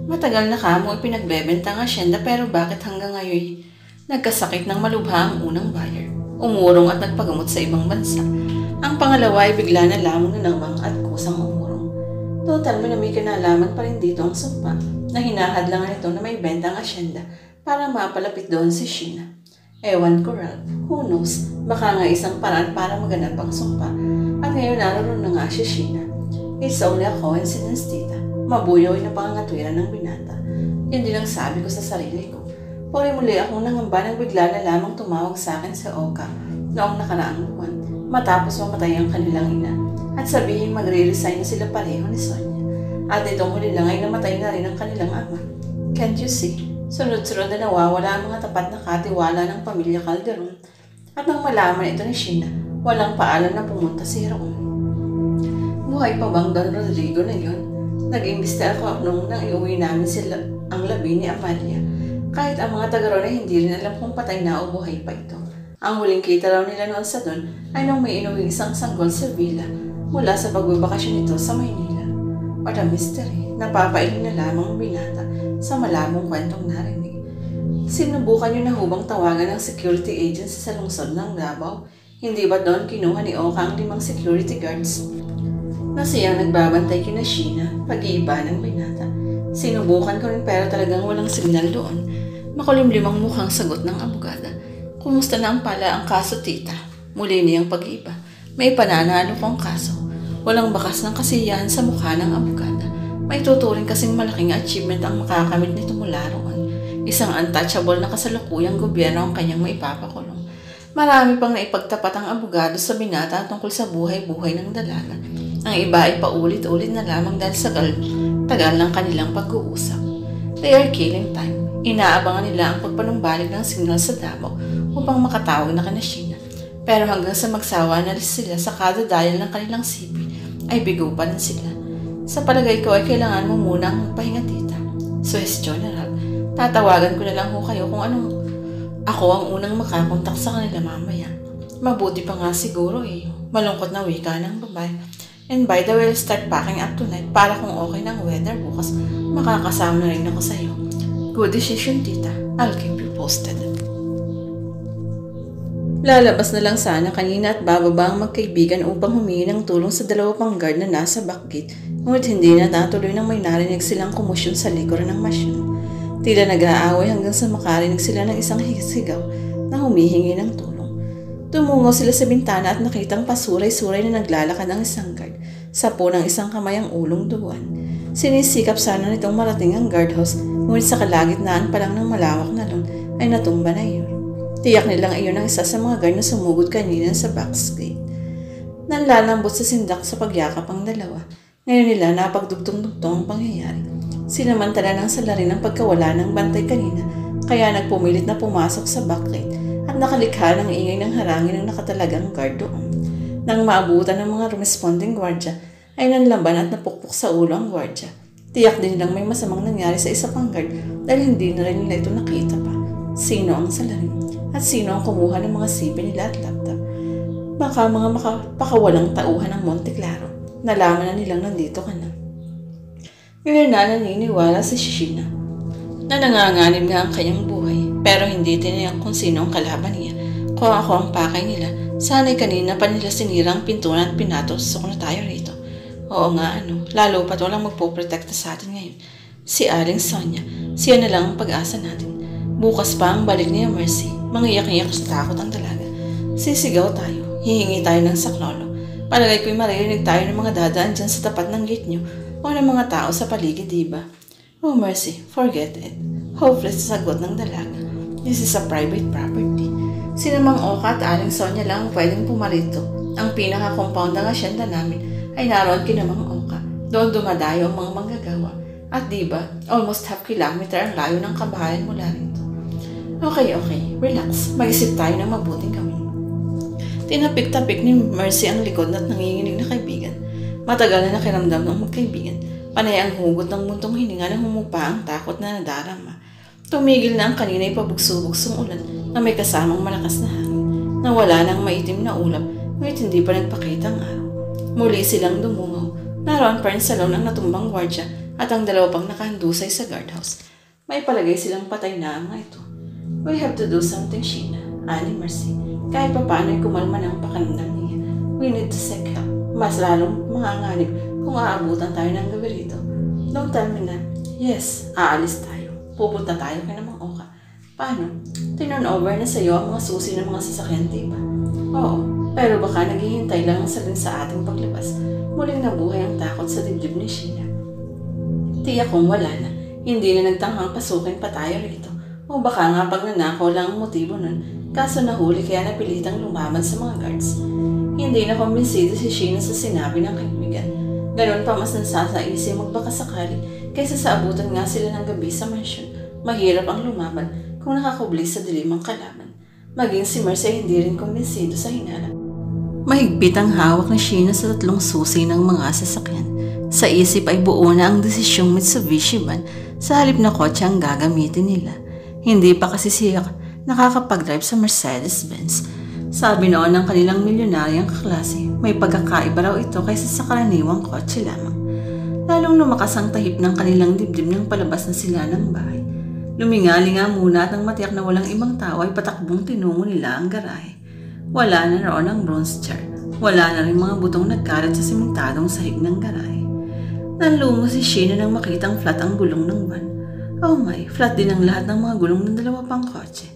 Matagal na kamo ipinagbebenta ang Hacienda pero bakit hanggang ngayon nagkasakit ng malubha ang unang buyer, umurong at nagpagamot sa ibang bansa. Ang pangalawa ay bigla na lamang nanangmang at kusang umurong. Total mo na may kinalaman pa rin dito ang sumpa na hinahadlangan ito na may benta ang Hacienda para mapalapit doon si Sheena. Ewan ko, Ralph, who knows, baka nga isang paraan para maganap ang sumpa at ngayon naroon na nga si Sheena. It's only a coincidence, tita. Mabuyaw na pangangatwiran ng binata. Yun din ang sabi ko sa sarili ko. Puri muli akong nangamba nang bigla na lamang tumawag sa akin sa Oka noong nakaraang buwan matapos mamatay ang kanilang ina at sabihin magre-resign na sila pareho ni Sonia. At itong huli lang ay namatay na rin ang kanilang ama. Can't you see? Sunod-sunod na nawawala ang mga tapat na katiwala ng pamilya Calderon. At nang malaman ito ni Sheena, walang paalam na pumunta si Raul. Buhay pa bang Don Rodrigo na yun? Nag-imbista ako nung nang iuwi namin sila ang labi ni Amalia. Kahit ang mga taga-ron ay hindi rin alam kung patay na o buhay pa ito. Ang huling kita raw nila noon sa Don ay nung may inuwing isang sanggol sa villa mula sa pagbabakasyon nito sa Maynila. What a mystery, napapailing na lamang binata sa malabong kwentong narinig. Sinubukan niyo na hubang tawagan ng security agency sa lungsod ng Davao? Hindi ba doon kinuha ni Oka ang 5 security guards na siyang nagbabantay kina Sheena, pag-iiba ng binata? Sinubukan ko rin pero talagang walang signal doon. Makulimlimang mukhang sagot ng abogada. Kumusta na ang pala ang kaso, tita? Muli niyang pag-iiba. May pananalo kong kaso. Walang bakas ng kasiyahan sa mukha ng abogada. May tuturing kasing malaking achievement ang makakamit nito mula roon. Isang untouchable na kasalukuyang gobyerno ang kanyang maipapakulong. Marami pang naipagtapat ang abogado sa binata tungkol sa buhay-buhay ng dalaga. Ang iba ay paulit-ulit na lamang dahil sa tagal ng kanilang pag-uusap. They are killing time. Inaabangan nila ang pagpanumbalik ng signal sa Davao upang makatawag na kina Sheena. Pero hanggang sa magsawa na sila sa kada dial ng kanilang CP, ay bigo pa rin sila. Sa palagay ko ay kailangan mo munang magpahinga, tita. Suhestyon ni Ralph. Tatawagan ko na lang ho kayo kung anong ako ang unang makakontak sa kanila mamaya. Mabuti pa nga siguro malungkot na wika ng babae. And by the way, I'll start packing up tonight para kung okay ng weather bukas, makakasama na rin ako sa iyo. Good decision, tita. I'll keep you posted. Lalabas na lang sana kanina at bababa ang magkaibigan upang humingi ng tulong sa dalawa pang guard na nasa back gate, ngunit hindi na natuloy nang may narinig silang kumusyon sa likuran ng masyon. Tila nag-aaway hanggang sa makarinig sila ng isang sigaw na humihingi ng tulong. Tumungo sila sa bintana at nakitang pasuray-suray na naglalakad ang isang guard. Sapo ng isang kamay ang ulong duguan. Sinisikap sana nitong marating ang guardhouse, ngunit sa kalagitnaan pa lang ng malawak na lawn ay natumba na iyon. Tiyak nilang iyon ang isa sa mga guard na sumugod kanina sa backsgate. Nanlalambot sa sindak sa pagyakap ang dalawa. Ngayon nila napagdugtong-dugtong ang pangyayari. Sinamantala ng salarin ang pagkawala ng bantay kanina, kaya nagpumilit na pumasok sa backgate at nakalikha ng ingay ng harangin ng nakatalagang guard doon. Nang maabutan ng mga responding gwardya, ay nanlaban at napukpok sa ulo ang gwardya. Tiyak din nilang may masamang nangyari sa isa pang guard dahil hindi na rin nila ito nakita pa. Sino ang salarin? At sino ang kumuha ng mga sipi nila at laptop? Baka mga makapakawalang tauhan ng Monte Claro. Nalaman na nilang nandito ka na. Ngayon na naniniwala si Shishina na nanganganib nga ang kanyang buhay, pero hindi tiniyak kung sino ang kalaban niya. Kung ako ang pakay nila, sana'y kanina pa nila sinira ang pintuan at pinatusok na tayo rito. Oo nga lalo pat walang magpoprotekta sa atin ngayon. Si Aling Sonia, siya na lang ang pag-asa natin. Bukas pa ang balik niya, Mercy. Mangiyak-iyak sa takot ang dalaga. Sisigaw tayo, hihingi tayo ng saklolo. Palagay ko'y maririnig tayo ng mga dadaan dyan sa tapat ng gate niyo o ng mga tao sa paligid, diba? Oh, Mercy, forget it. Hopeless sa sagot ng dalaga. This is a private property. Sina Mang Oka at Aling Sonia lang ang pwedeng pumarito. Ang pinaka-compound ng asyenda namin ay naroon kina Mang Oka. Doon dumadayo ang mga manggagawa. At diba, almost half kilometer ang layo ng kabahayan mula rito. Okay, relax. Mag-isip tayo ng mabuting gawin. Tinapik-tapik ni Mercy ang likod at nanginginig na kaibigan. Matagal na nakiramdam ng magkaibigan. Panay ang hugot ng muntong hininga na humupa ang takot na nadarama. Tumigil na ang kanina'y pabugso-bugsong ulan na may kasamang malakas na hangin. Nawala ng maitim na ulap, ngunit hindi pa nagpakita ang araw. Muli silang dumungaw. Naroon pa rin sa lawn ang natumbang gwardya at ang dalawa pang nakahandusay sa guardhouse. May palagay silang patay na ang ito. We have to do something, Sheena. Ani Mercy. Kahit pa paano ay kumalma ng pakiramdam niya. We need to seek help. Mas lalong manganganib kung aabutan tayo ng gabi rito. Don't tell me na, yes, aalis tayo. Pupunta tayo kay Mang Oka. Paano? Turn over na sa iyo ang mga susi ng mga sasakyan, diba? Oo, pero baka naghihintay lang ang salin sa ating paglabas. Muling nabuhay ang takot sa dibdib ni Sheena. Tiyak kong wala na. Hindi na nagtanghang pasukin pa tayo rito. O baka nga pagnanakaw lang ang motibo nun, kaso nahuli kaya napilitang lumaban sa mga guards. Hindi na kumbinsido si Sheena sa sinabi ng kaibigan. Ganon pa mas nasasaisi magbakasakali kaysa sa abutan nga sila ng gabi sa mansyon. Mahirap ang lumaban kung nakakubli sa dilim ang kalaban. Maging si Mercy hindi rin kumbinsido sa hinala. Mahigpit ang hawak ni Sheena sa tatlong susi ng mga sasakyan. Sa isip ay buo na ang desisyong Mitsubishi van sa halip na kotse ang gagamitin nila. Hindi pa kasi siya nakakapag-drive sa Mercedes-Benz. Sabi noon ng kanilang milyonaryang kaklase, may pagkakaiba raw ito kaysa sa karaniwang kotse lamang. Lalong lumakas ang tahip ng kanilang dibdib nang palabas na sila ng bahay. Lumingali nga muna at nang matiyak na walang ibang tao ay patakbong tinungo nila ang garahe. Wala na roon ang bronze chair. Wala na rin mga butong nagkalat sa simentadong sahig ng garahe. Nanlungo si Sheena nang makitang flat ang gulong ng van. Oh my, flat din ang lahat ng mga gulong ng dalawa pang kotse.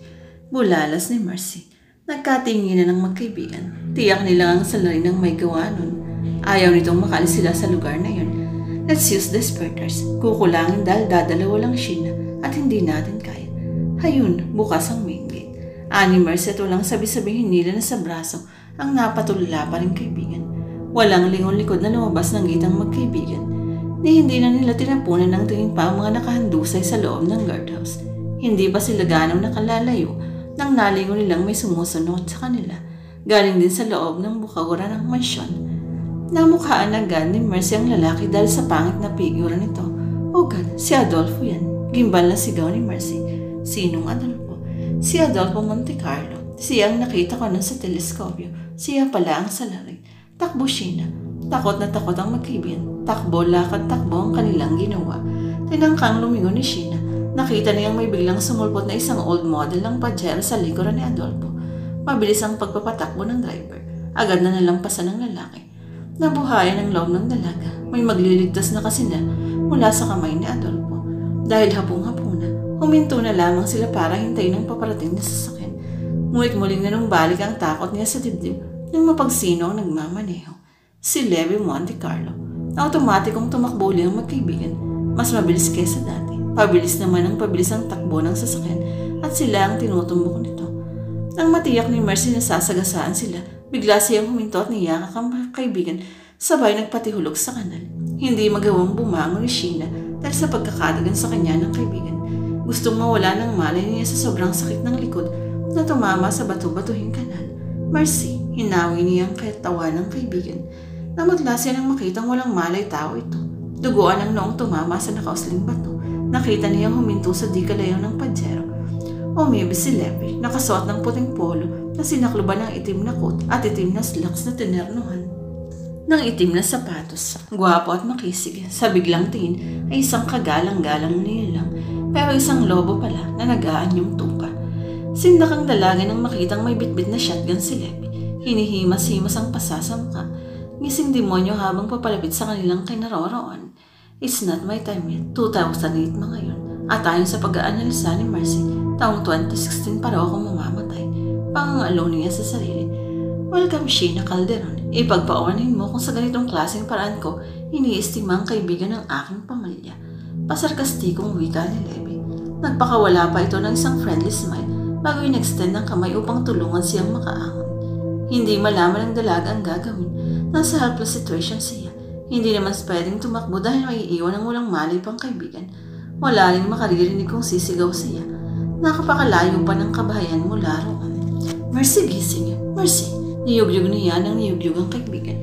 Bulalas ni Mercy. Nagkatinginan ng magkaibigan. Tiyak nila ang salarin ng may gawa nun. Ayaw nitong makalis sila sa lugar na yun. Let's use the spurters. Kukulangin dahil dadalawa lang Sheena at hindi natin kaya. Hayun, bukas ang main gate. Ani Mercy at walang sabi-sabihin nila na sa braso ang napatulala pa rin kaibigan. Walang lingon likod na lumabas ng gitang magkaibigan. Hindi na nila tinapunan ng tingin pa ang mga nakahandusay sa loob ng guardhouse. Hindi pa sila ganong nakalalayo nang nalingon nilang may sumusunod sa kanila. Galing din sa loob ng bukawara ng mansyon. Namukhaan agad ni Mercy ang lalaki dahil sa pangit na figura nito. Oh God, si Adolfo yan. Gimbal na sigaw ni Mercy. Sinong Adolfo? Si Adolfo Montecarlo. Siya ang nakita ko nun sa teleskopyo. Siya pala ang salarin. Takbo Sheena. Takot na takot ang magkaibigan. Takbo, lakad, takbo ang kanilang ginawa. Tinangkang lumingon ni Sheena. Nakita niyang may biglang sumulpot na isang old model ng Pajero sa likuran ni Adolfo. Mabilis ang pagpapatakbo ng driver. Agad na nalampasan ng lalaki. Nabuhayan ang loob ng dalaga. May magliligtas na kasi na mula sa kamay ni Adolfo. Dahil hapong-hapon na, huminto na lamang sila para hintayin ang paparating na sasakyan. Ngunit muling na nung balik ang takot niya sa dibdib nang mapagsino ang nagmamaneho. Si Levi Montecarlo. Automatikong tumakbo ulit ang magkaibigan. Mas mabilis kaysa dati. Pabilis naman ang pabilis ang takbo ng sasakyan at sila ang tinutumbok nito. Nang matiyak ni Mercy na sasagasaan sila, bigla siyang huminto at niyakak ang kaibigan, sabay nagpatihulog sa kanal. Hindi magawang bumangon ni Sheena dahil sa pagkakadagan sa kanya ng kaibigan. Gustong mawala ng malay niya sa sobrang sakit ng likod na tumama sa bato-batuhing kanal. Mercy, hinawi niya ang katawan ng kaibigan. Namutla siya nang makitang walang malay tao ito. Duguan ang noong tumama sa nakausling bato. Nakita niyang huminto sa di kalayo ng Pajero. Umibig si Levi, nakasuot ng puting polo na sinakluban ng itim na coat at itim na slacks na tinernuhan ng itim na sapatos. Gwapo at makisig, sa biglang tingin ay isang kagalang-galang nilalang, pero isang lobo pala na nag-aanyong tupa. Sindak ang dalaga nang makitang may bitbit na shotgun si Levi. Hinihimas-himas ang pasa sa mukha. Ngising demonyo habang papalapit sa kanilang kinaroroonan. It's not my time yet. 2008 mga yun. At ayon sa pag-aanalisa ni Mercy, taong 2016 para akong mamamatay. Pangangalo niya sa sarili. Welcome Sheena Calderon. Ipagpaunahin mo kung sa ganitong klaseng paraan ko iniistima ang kaibigan ng aking pamilya. Pasarkastikong wika ni Levi. Nagpakawala pa ito ng isang friendly smile bago in-extend ang kamay upang tulungan siyang makaangon. Hindi malaman ng dalaga ang gagawin. Nasa helpless situation siya. Hindi naman pwedeng tumakbo dahil may iiwan ang walang malay pang kaibigan. Wala rin makaririnig kung sisigaw siya. Nakapakalayo pa ng kabahayan mula roon. Mercy gising. Mercy. Niyugyug niya ng niyugyug ang kaibigan.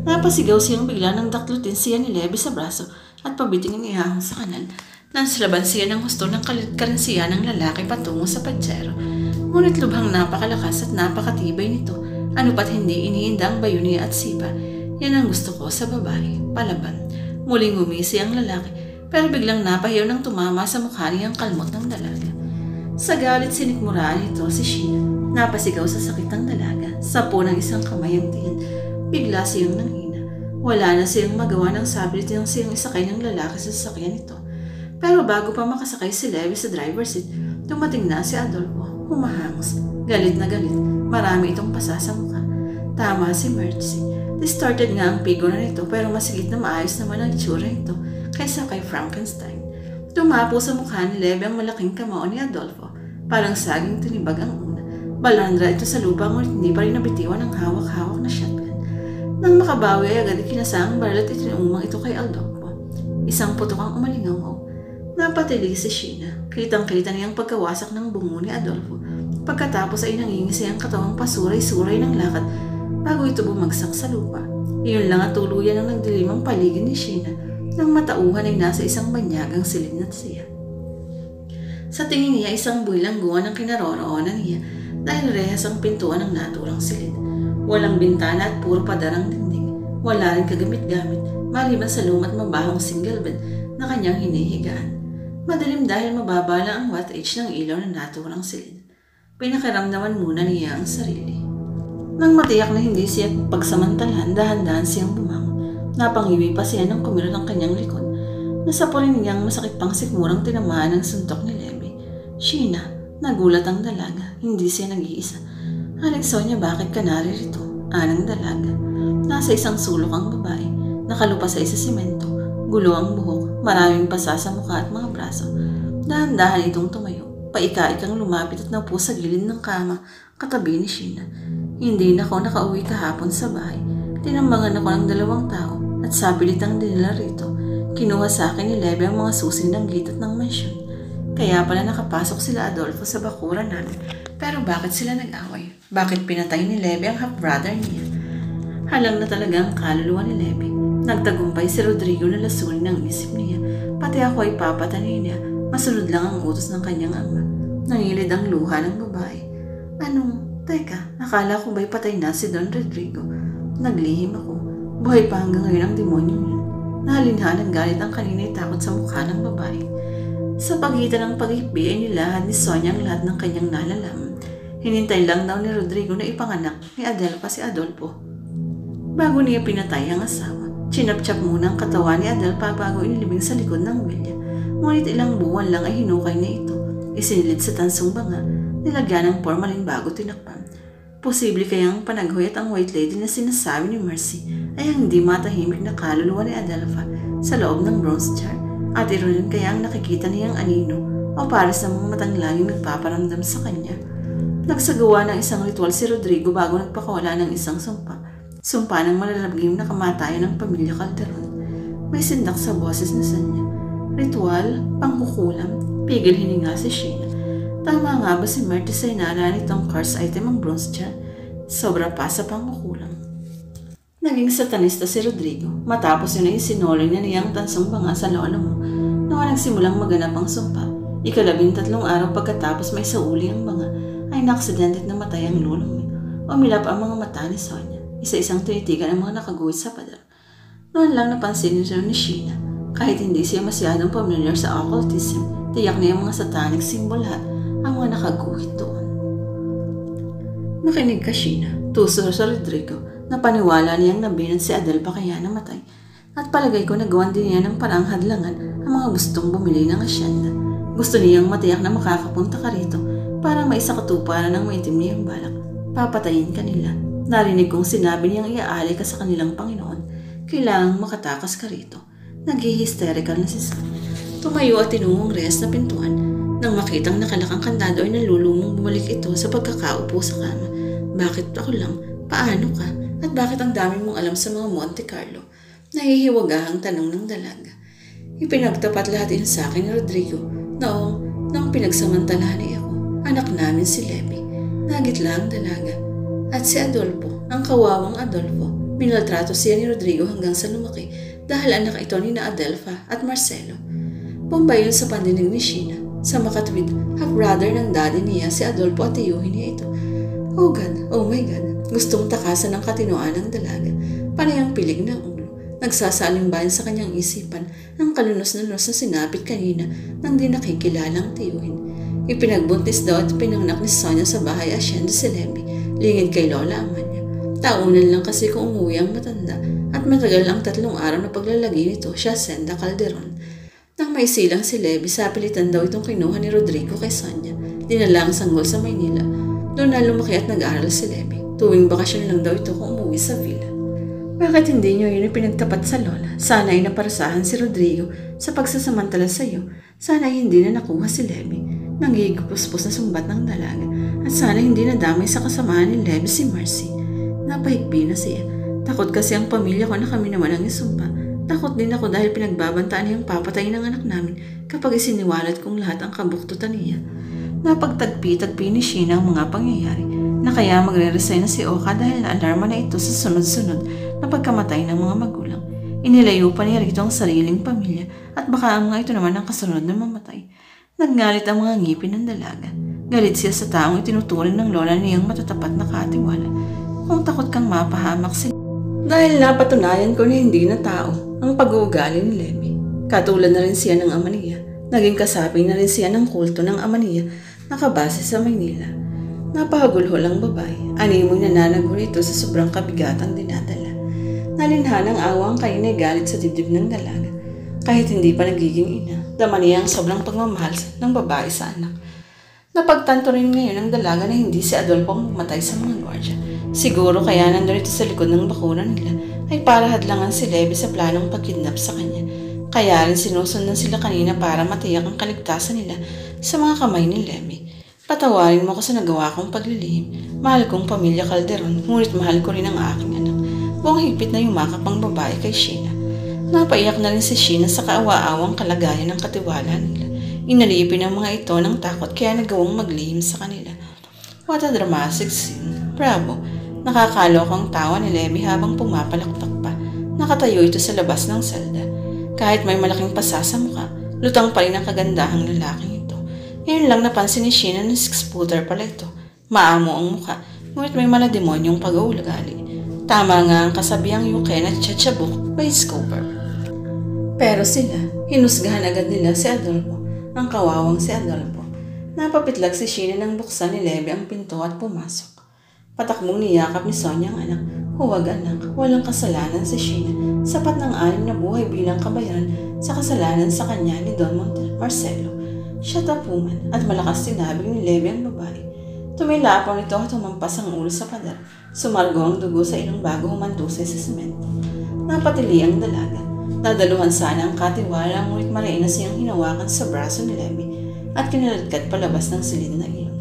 Napasigaw siyang bigla ng daklutin siya ni Levi sa braso at pabiting ang ihahong sa kanal. Nansalaban siya ng husto ng karansiya ng lalaki patungo sa Pajero. Ngunit lubhang napakalakas at napakatibay nito. Ano pat hindi iniinda ang bayunia at sipa. Yan ang gusto ko sa babae. Palaban. Muling umisi ang lalaki pero biglang napahiyaw nang tumama sa mukha niyang kalmot ng dalaga. Sa galit sinikmuraan nito si Sheena. Napasigaw sa sakit ng dalaga. Sapo ng isang kamay ang tingin. Bigla siyang nanghina. Wala na siyang magawa ng sabit niyang siyang isakay ng lalaki sa sasakyan nito. Pero bago pa makasakay si Levi sa driver's seat, dumating na si Adolfo. Humahangos. Galit na galit. Marami itong pasa sa mukha. Tama si Mercy. Distorted nga ang figura nito pero masigit na maayos naman ang itsura nito kaysa kay Frankenstein. Tumapo sa mukha ni Levi ang malaking kamao ni Adolfo. Parang saging tinibag ang una. Balandra ito sa lupa ngunit hindi pa rin nabitiwan ang hawak-hawak na shotgun. Nang makabawi ay agad ikinasa ang baril at itinumang ito kay Adolfo. Isang putok ang umalingaw. Napatili si Sheena. Kitang-kita niyang pagkawasak ng bungo ni Adolfo. Pagkatapos ay nangingisi ang katawang pasuray-suray ng lakad bago ito bumagsak sa lupa. Iyon lang at tuluyan ang nagdilim ang paligid ni Sheena nang matauhan ay nasa isang banyagang silid na siya. Sa tingin niya isang buwilangguan ang kinaroroonan niya dahil rehas ang pintuan ng naturang silid. Walang bintana at puro padarang dingding. Wala rin kagamit-gamit maliban sa lumat mabahong single bed na kanyang hinihigaan. Madilim dahil mababa lang ang wattage ng ilaw na naturang silid. Pinakiramdaman muna niya ang sarili. Nang matiyak na hindi siya pagsamantalahan, dahan-dahan siyang bumangon. Napangiwi pa siya nang kumilot ang kanyang likod. Nasapunin niyang masakit pang sikmurang tinamaan ng suntok ni Levi. Sheena, nagulat ang dalaga. Hindi siya nag-iisa. Aling Sonia, bakit ka naririto? Anang dalaga. Nasa isang sulok ang babae. Nakalupa sa isa simento. Gulo ang buhok. Maraming pasa sa mukha at mga braso. Dahan-dahan itong tumayo. Paika-ikang lumapit at naupo sa gilid ng kama katabi ni Sheena. Hindi na ako nakauwi kahapon sa bahay. Tinambangan ako ng 2 tao at sapilitang dinala rito. Kinuha sa akin ni Levi ang mga susi ng gate at ng mansyon. Kaya pala nakapasok sila Adolfo sa bakuran namin. Pero bakit sila nag-away? Bakit pinatay ni Levi ang half-brother niya? Halang na talaga ang kaluluwa ni Levy. Nagtagumpay si Rodrigo na lasunin ang isip niya. Pati ako ay papatanin niya. Masunod lang ang utos ng kanyang ama. Nangilid ang luha ng babae. Teka, akala ko ba'y patay na si Don Rodrigo? Naglihim ako. Buhay pa hanggang ngayon ang demonyong yun. Nahalinhan ng galit ang kanina'y takot sa mukha ng babae. Sa pagitan ng pag-ibig ay nilahad ni Sonia ang lahat ng kanyang nalalaman. Hinintay lang daw ni Rodrigo na ipanganak ni Adelfa si Adolfo. Bago niya pinatay ang asawa, chinap-chap muna ang katawan ni Adelfa bago inilibing sa likod ng wilya. Ngunit ilang buwan lang ay hinukay na ito. Isinilid sa tansong banga, nilagyan ng formalin bago tinakpan. Posible kayang panaghoy at ang white lady na sinasabi ni Mercy ay ang hindi matahimik na kaluluwa ni Adelfa sa loob ng bronze jar at ironin kaya ang nakikita niyang anino o para sa mga matang laging nagpaparamdam sa kanya. Nagsagawa ng isang ritual si Rodrigo bago nagpakawala ng isang sumpa. Sumpa ng malalabgim na kamatayan ng pamilya Calderon. May sindak sa boses na sanya. Ritual, pangkukulam, pigil hininga si Sheena. Tama nga ba si Merty sa inala nitong curse item ang bronze jar? Sobra pa sa pangkukulam. Naging satanista si Rodrigo matapos yun ay sinoloy na niyang tansong banga sa lolo mo na nagsimulang maganap ang sumpa. 13 araw pagkatapos may sauli ang banga ay naaksidente na matay ang lolo mo. Umilap ang mga mata ni Sonia. Isa-isang tinitigan ang mga nakaguhit sa pader. Noon lang napansin niya ni Sheena. Kahit hindi siya masyadong familiar sa occultism, tiyak na yung mga satanic symbol lahat ang mga nakaguhit doon. Makinig ka, Sheena. Tuso sa Rodrigo na paniwala niyang nabinan si Adelfa kaya namatay. At palagay ko nagawan din niya ng parang hadlangan ang mga gustong bumili ng asyenda. Gusto niyang matiyak na makakapunta ka rito para maisakatuparan ng maitim niyang balak. Papatayin ka nila. Narinig kong sinabi niyang iaali ka sa kanilang Panginoon. Kailangang makatakas ka rito. Nag-hysterical na si Sam. Tumayo at tinungong rehas na pintuan. Nang makitang nakalakang kandado ay nalulumong bumalik ito sa pagkakaupo sa kama. Bakit ako lang? Paano ka? At bakit ang dami mong alam sa mga Monte Carlo? Nahihiwagahang tanong ng dalaga. Ipinagtapat lahat yun sa akin ni Rodrigo. Nang pinagsamantalahan ay ako. Anak namin si Levy. Nagitla ang dalaga. At si Adolfo, ang kawawang Adolfo, minaltrato siya ni Rodrigo hanggang sa lumaki dahil anak ito ni na Adelfa at Marcelo. Bombay yun sa pandinig ni Sheena. Sa makatwid, half-brother ng daddy niya si Adolfo at tiyuhin niya ito. Oh God, oh my God, gustong takasan ng katinoan ng dalaga, panay ang pilig ng ulo. Nagsasalimbayan sa kanyang isipan ang kalunos-lunos na sinapit kanina nang di nakikilalang tiyuhin. Ipinagbuntis daw at pinanganak ni Sonia sa bahay asyenda si Levy, lingid kay Lola ama niya. Taunan lang kasi kung umuwi ang matanda at matagal ang 3 araw na paglalagay nito siya Senda Calderon. Nang may silang si Levy, sapilitan daw itong kinuha ni Rodrigo kay Sonia. Dinala ang sanggol sa Maynila. Doon na lumaki at nag-aaral si Levy. Tuwing bakasyon lang daw ito kung umuwi sa villa. Bakit hindi niyo yun pinagtapat sa Lola? Sana ay naparasahan si Rodrigo sa pagsasamantala sa iyo. Sana ay hindi na nakuha si Levy. Nanggigpuspos na sumbat ng dalaga. At sana hindi nadamay sa kasamahan ni Levy si Mercy. Napahigbi na siya. Takot kasi ang pamilya ko na kami naman ang isumpa. Takot din ako dahil pinagbabantaan niyang papatayin ng anak namin kapag isiniwalat kong lahat ang kabuktutan niya. Napagtagpi-tagpi ni Sheena ang mga pangyayari na kaya magre-resign na si Oka dahil na-alarma na ito sa sunod-sunod na pagkamatay ng mga magulang. Inilayo pa niya rito ang sariling pamilya at baka ang mga ito naman ang kasunod na mamatay. Nagngalit ang mga ngipin ng dalaga. Galit siya sa taong itinuturing ng lola niyang matatapat na katiwala. Kung takot kang mapahamak sila. Dahil napatunayan ko na hindi na tao ang pag-uugali ni Levy. Katulad na rin siya ng ama niya. Naging kasapi na rin siya ng kulto ng ama niya nakabase sa Maynila. Napahagulhol ang babae. Animoy nananago nito sa sobrang kabigatang dinadala. Nalinhan ang awang kayo na galit sa dibdib ng dalaga. Kahit hindi pa nagiging ina, dama niya ang sobrang pagmamahal ng babae sa anak. Napagtanto rin ngayon ng dalaga na hindi si Adolfo ang matay sa mga gwardiya. Siguro kaya nandun ito sa likod ng bakuran nila ay para hadlangan si Levy sa planong pagkidnap sa kanya. Kaya rin sinusundan sila kanina para matiyak ang kaligtasan nila sa mga kamay ni Levy. Patawarin mo ko sa nagawa kong paglilihim. Mahal kong pamilya Calderon, ngunit mahal ko rin ang aking anak. Buong higpit na yumakap ang babae kay Sheena. Napaiyak na rin si Sheena sa kaawa-awang kalagayan ng katiwala nila. Inalipin ang mga ito ng takot kaya nagawang maglihim sa kanila. What a dramatic scene. Bravo. Nakakalokang tawa ni Levi habang pumapalakpak pa. Nakatayo ito sa labas ng selda. Kahit may malaking pasa sa mukha, lutang pa rin ang kagandahang lalaking ito. Ngayon lang napansin ni Sheena na 6-footer pala ito. Maamo ang mukha, ngunit may malademonyong pag-uugali. Tama nga ang kasabihang you cannot judge a book by its cover. Pero sila, hinusgahan agad nila si Adolfo, ang kawawang si Adolfo. Napapitlag si Sheena nang buksan ni Levi ang pinto at pumasok. Patakbong niyakap ni Sonia ang anak. Huwag anak, walang kasalanan si Sheena. Sapat ng 6 na buhay bilang kabayaran sa kasalanan sa kanya ni Don Marcelo. Shut up woman, at malakas sinabing ni Levi ang babae. Tumilapon ito at tumampas ang ulo sa pader. Sumargo ang dugo sa ilong bago humandusay sa semento. Napatili ang dalaga. Dadaluhan sana ang katiwala ngunit mariin na siyang hinawakan sa braso ni Levi at kinaladkad palabas ng silid na ilong.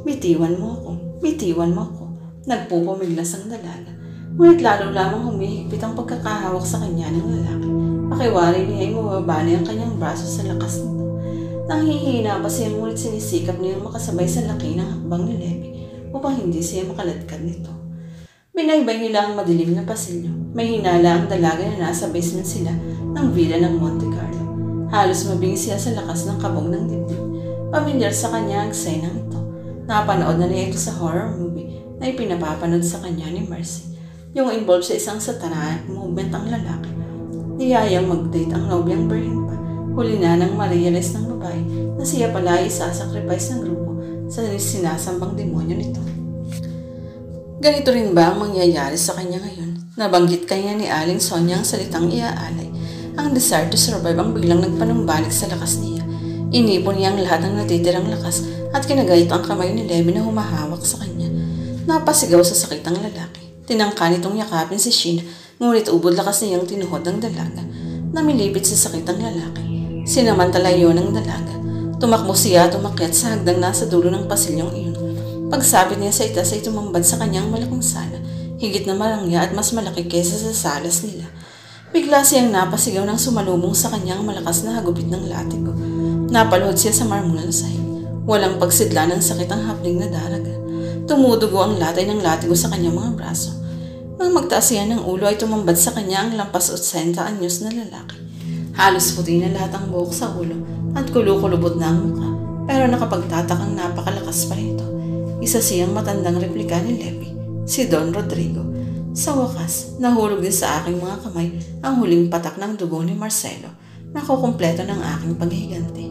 Bitiwan mo ako, bitiwan mo ako. Nagpupumiglas ang dalaga. Ngunit lalo lamang humihigpit ang pagkakahawak sa kanya ng lalaki. Pakiwari niya ay mababali ang kanyang braso sa lakas nito. Nanghihina pa siya ngunit sinisikap niyang makasabay sa laki ng hakbang ni Levi upang hindi siya makaladkad nito. Binaybay nila ang madilim na pasilyo. May hinala ang dalaga na nasa basement sila ng villa ng Monte Carlo. Halos mabingi siya sa lakas ng kabog ng dibdib. Pamilyar sa kanya ang eksenang ito. Napanood na niya ito sa horror movie na ipinapapanood sa kanya ni Mercy. Yung involved sa isang satanic movement ang lalaki. Niyayang mag-date ang nobyang Berlin pa. Huli na nang ma-realize ng babae na siya pala ay isasacrifice ng grupo sa sinasambang demonyo nito. Ganito rin ba ang mangyayari sa kanya ngayon? Nabanggit kanya ni Aling Sonia ang salitang iaalay. Ang desire to survive ang biglang nagpanumbalik sa lakas niya. Inipon niya ang lahat ng natitirang lakas at kinagayat ang kamay ni Levi na humahawak sa kanya. Napasigaw sa sakit ang lalaki. Tinangka nitong yakapin si Sheena, ngunit ubod lakas niyang tinuhod ang dalaga. Namilipit sa sakit ang lalaki. Sinamantala yun ang dalaga. Tumakbo siya at umakyat sa hagdang nasa dulo ng pasilyong iyon. Pagsapit niya sa itas ay tumambad sa kanyang malaking sala, higit na marangya at mas malaki kesa sa salas nila. Bigla siyang napasigaw ng sumalubong sa kanyang malakas na hagupit ng latigo. Napaluhod siya sa marmol na sahig. Walang pagsidla ng sakit ang hapling na daraga. Tumudugo ang latay ng latigo sa kanyang mga braso. Nang magtaas siya ng ulo ay tumambad sa kanya ang lampas 80 anyos na lalaki. Halos puti na lahat ang buhok sa ulo at kulukulubot na ang mukha, pero nakapagtatakang napakalakas pa rin ito. Isa siyang matandang replika ni Levi, si Don Rodrigo. Sa wakas, nahulog din sa aking mga kamay ang huling patak ng dugo ni Marcelo, nakukumpleto ng aking paghiganti.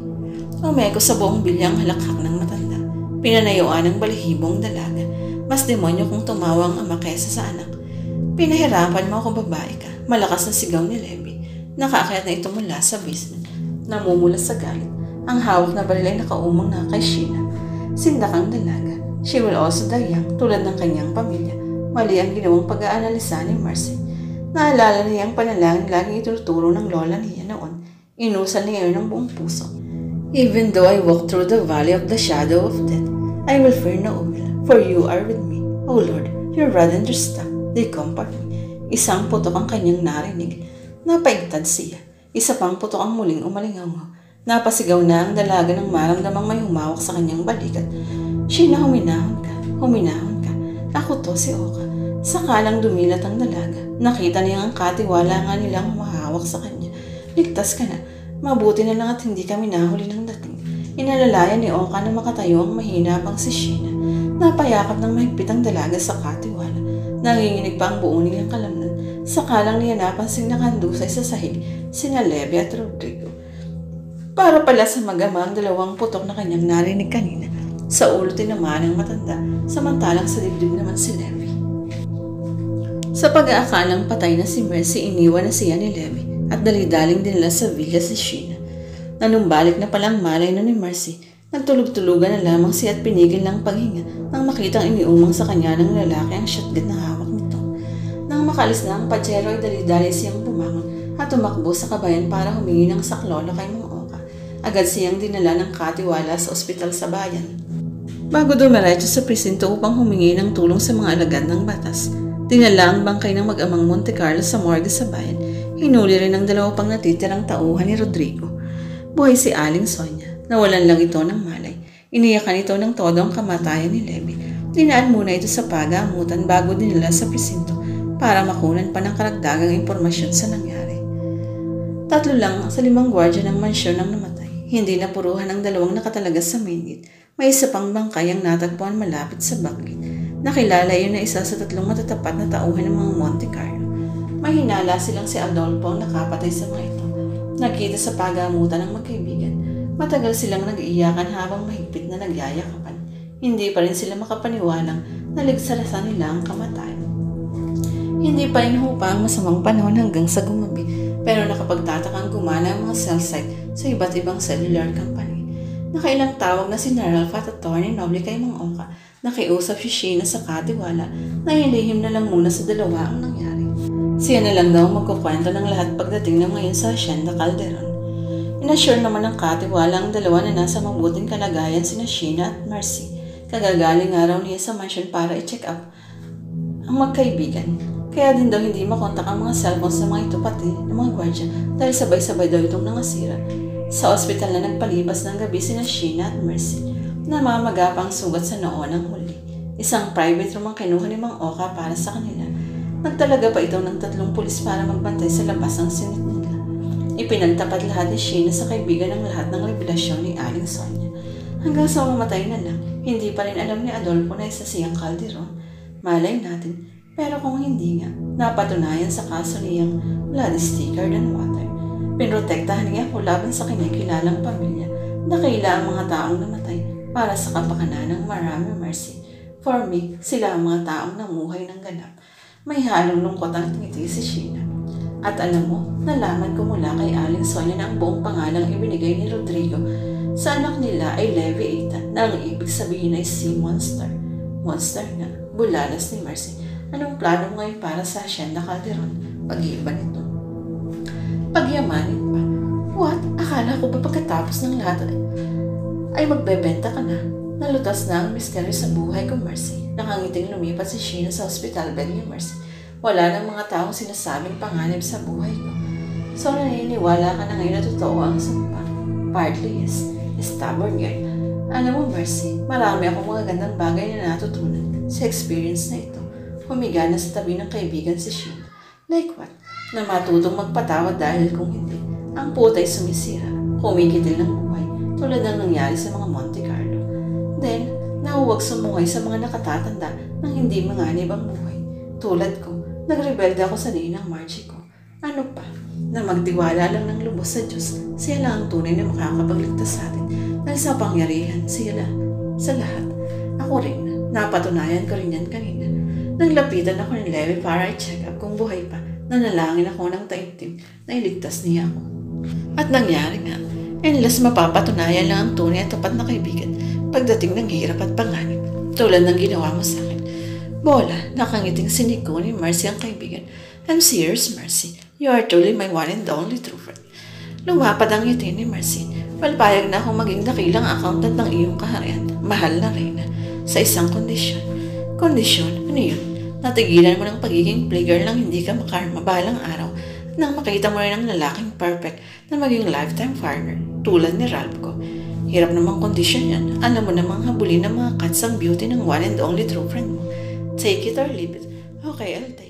Umeko sa buong bilya ang halakhak ng matanda. Pinanayuan ng balihibong dalaga. Mas demonyo kung tumawa ang ama kesa sa anak. Pinahirapan mo ako, babae ka. Malakas na sigaw ni Levi. Nakaakyat na ito mula sa basement. Namumula sa galit. Ang hawak na baril ay nakaumang na kay Sheena. Sindak ang dalaga. She will also die young, tulad ng kanyang pamilya. Mali ang ginawang pag-aanalisa ni Mercy. Naalala niya ang panalangin laging ituturo ng lola niya noon. Inusal niya yun ng buong puso. Even though I walk through the valley of the shadow of death, I will fear no evil, for you are with me. O Lord, your rod and your staff, they comfort me. Isang putok ang kanyang narinig. Napaigtad siya. Isa pang putok ang muling umalingaw. Napasigaw na ang dalaga ng maramdamang may humawak sa kanyang balikat. Sheena, huminahon ka. Huminahon ka. Ako to, si Oka. Sakalang dumilat ang dalaga. Nakita niya ang katiwala nga nilang humahawak sa kanya. Ligtas ka na. Mabuti na lang at hindi kami nahuli ng dating. Inalalayan ni Oka na makatayo ang mahina pang si Sheena. Napayakap ng mahigpit ang dalaga sa katiwala. Nanginginig pa ang buo niyang kalamnan. Sakalang niya napansing nakandusay sa sahig sina Levi at Rodrigo. Para pala sa mag-ama ang dalawang putok na kanyang narinig kanina. Sa ulo tinamaan ang matanda, samantalang sa dibdib naman si Levi. Sa pag-aakalang patay na si Mercy, iniwan na siya ni Levi at dali-daling dinala sa villa si Sheena. Nanumbalik na palang malay na ni Mercy, nagtulog-tulugan na lamang siya at pinigil ng paghinga nang makitang iniumang sa kanya ng lalaki ang shotgun na hawak nito. Nang makalis na ang patsero ay dali-dali siyang bumangon at tumakbo sa kabayan para humingi ng saklolo kay Mang Oka. Agad siyang dinala ng katiwala sa ospital sa bayan. Bago dumiretso sa presinto upang humingi ng tulong sa mga alagad ng batas, dinala ang bangkay ng mag-amang Monte Carlo sa morgue sa bayan. Hinuli rin ang dalawa pang natitirang tauhan ni Rodrigo. Buhay si Aling Sonia. Nawalan lang ito ng malay. Iniyakan ito ng todo ang kamatayan ni Levi. Dinaan muna ito sa pagamutan bago dinala sa presinto para makunan pa ng karagdagang impormasyon sa nangyari. 3 lang sa 5 gwardya ng mansyon ang namatay. Hindi napuruhan ang 2 nakatalaga sa main gate. May isa pang bangkay ang natagpuan malapit sa backgate. Nakilala yun na isa sa 3 matatapat na tauhan ng mga Monte Carlo. May hinala silang si Adolfo ang nakapatay sa mga ito. Nakita sa pagamutan ng magkaibigan. Matagal silang nag-iiyakan habang mahigpit na nagyayakapan. Hindi pa rin sila makapaniwalang naligsalasan nila ang kamatayan. Hindi pa rin hupa ang masamang panahon hanggang sa gumabi, pero nakapagtatakang gumana ang mga cell site sa iba't ibang cellular company. Nakailang tawag na si Ralph at Atty. Noble kay Mang Oka. Nakiusap si Sheena sa katiwala na hilihim na lang muna sa 2 ang nangyari. Siya na lang daw magkukwento ng lahat pagdating na ngayon sa Hacienda Calderon. Inassure naman ng katiwala ang 2 na nasa mabuting kalagayan sina Sheena at Marcy. Kagagaling nga raw niya sa mansion para i-check up ang magkaibigan. Kaya din daw hindi makontak ang mga cellphones ng mga ito pati ng mga gwardya dahil sabay-sabay daw itong nangasira. Sa ospital na nagpalipas ng gabi sina Sheena at Mercy na mamagapang sugat sa noo ng huli. Isang private room ang kinuha ni Mang Oka para sa kanila. Nagtalaga pa ito ng 3 pulis para magbantay sa labas ng sinit nila. Ipinagtapat lahat ni Sheena sa kaibigan ng lahat ng revelasyon ni Aling Sonia. Hanggang sa mamatay na lang, hindi pa rin alam ni Adolfo na isa siyang Calderon. Malay natin. Pero kung hindi nga, napatunayan sa kaso niyang blood is thicker than water. Pinrotektahan niya ako laban sa kinikilalang pamilya. Dakila ang mga taong namatay para sa kapakanan ng marami mercy. For me, sila ang mga taong namuhay ng ganap. May halong lungkot ang ngiti si Sheena. At alam mo, nalaman ko mula kay Aling Sonia na ang buong pangalang ibinigay ni Rodrigo sa anak nila ay Levi Ethan na ang ibig sabihin ay Sea Monster. Monster nga, bulalas ni Mercy. Anong plano mo ngayon para sa Hacienda Calderon? Pag-iiba nito. Pagyamanin pa. What? Akala ko ba pagkatapos ng lahat ay magbebenta ka na? Nalutas na ang misteryo sa buhay ko, Mercy. Nakangiting lumipat si Sheena sa hospital bed ni Mercy. Wala nang mga taong sinasabing panganib sa buhay ko. So naniniwala ka na ngayon na totoo ang sumpa. Partly yes. Stubborn girl. Alam mo, Mercy, marami akong mga gandang bagay na natutunan sa experience na ito. Humiga na sa tabi ng kaibigan si Sheena. Like what? Na matutong magpatawad dahil kung hindi, ang putay sumisira, kumikitil ng buhay, tulad ng nangyari sa mga Monte Carlo. Then, nahuwag sumungay sa mga nakatatanda ng hindi manganib ang buhay. Tulad ko, nagrebelde ako sa ninang Margie ko. Ano pa? Na magtiwala lang ng lubos sa Diyos, siya lang ang tunay na makakapagligtas sa atin. Dahil sa pangyarihan, siya lang. Sa lahat, ako rin, napatunayan ko rin yan kanina. Naglapitan ako ni Levi para i-check up kung buhay pa. Nanalangin ako ng taimtim na iligtas niya ako. At nangyari nga, unless mapapatunayan lang ang tunay at tapat na kaibigan pagdating ng hirap at panganib, tulad ng ginawa mo sa akin. Bola, nakangiting siniko ni Mercy ang kaibigan. I'm serious, Mercy. You are truly my one and only true friend. Lumapad ang ngiti ni Mercy. Palpayag na akong maging dakilang accountant ng iyong kaharian, mahal na reyna, sa isang kondisyon. Kondisyon? Ano yun? Natigilan mo ng pagiging playgirl nang hindi ka makarma balang araw nang makita mo rin ang lalaking perfect na maging lifetime partner tulad ni Ralph ko. Hirap namang kondisyon yan. Alam mo namang habulin ng mga cats ang beauty ng one and only true friend mo. Take it or leave it. Okay, I'll take it.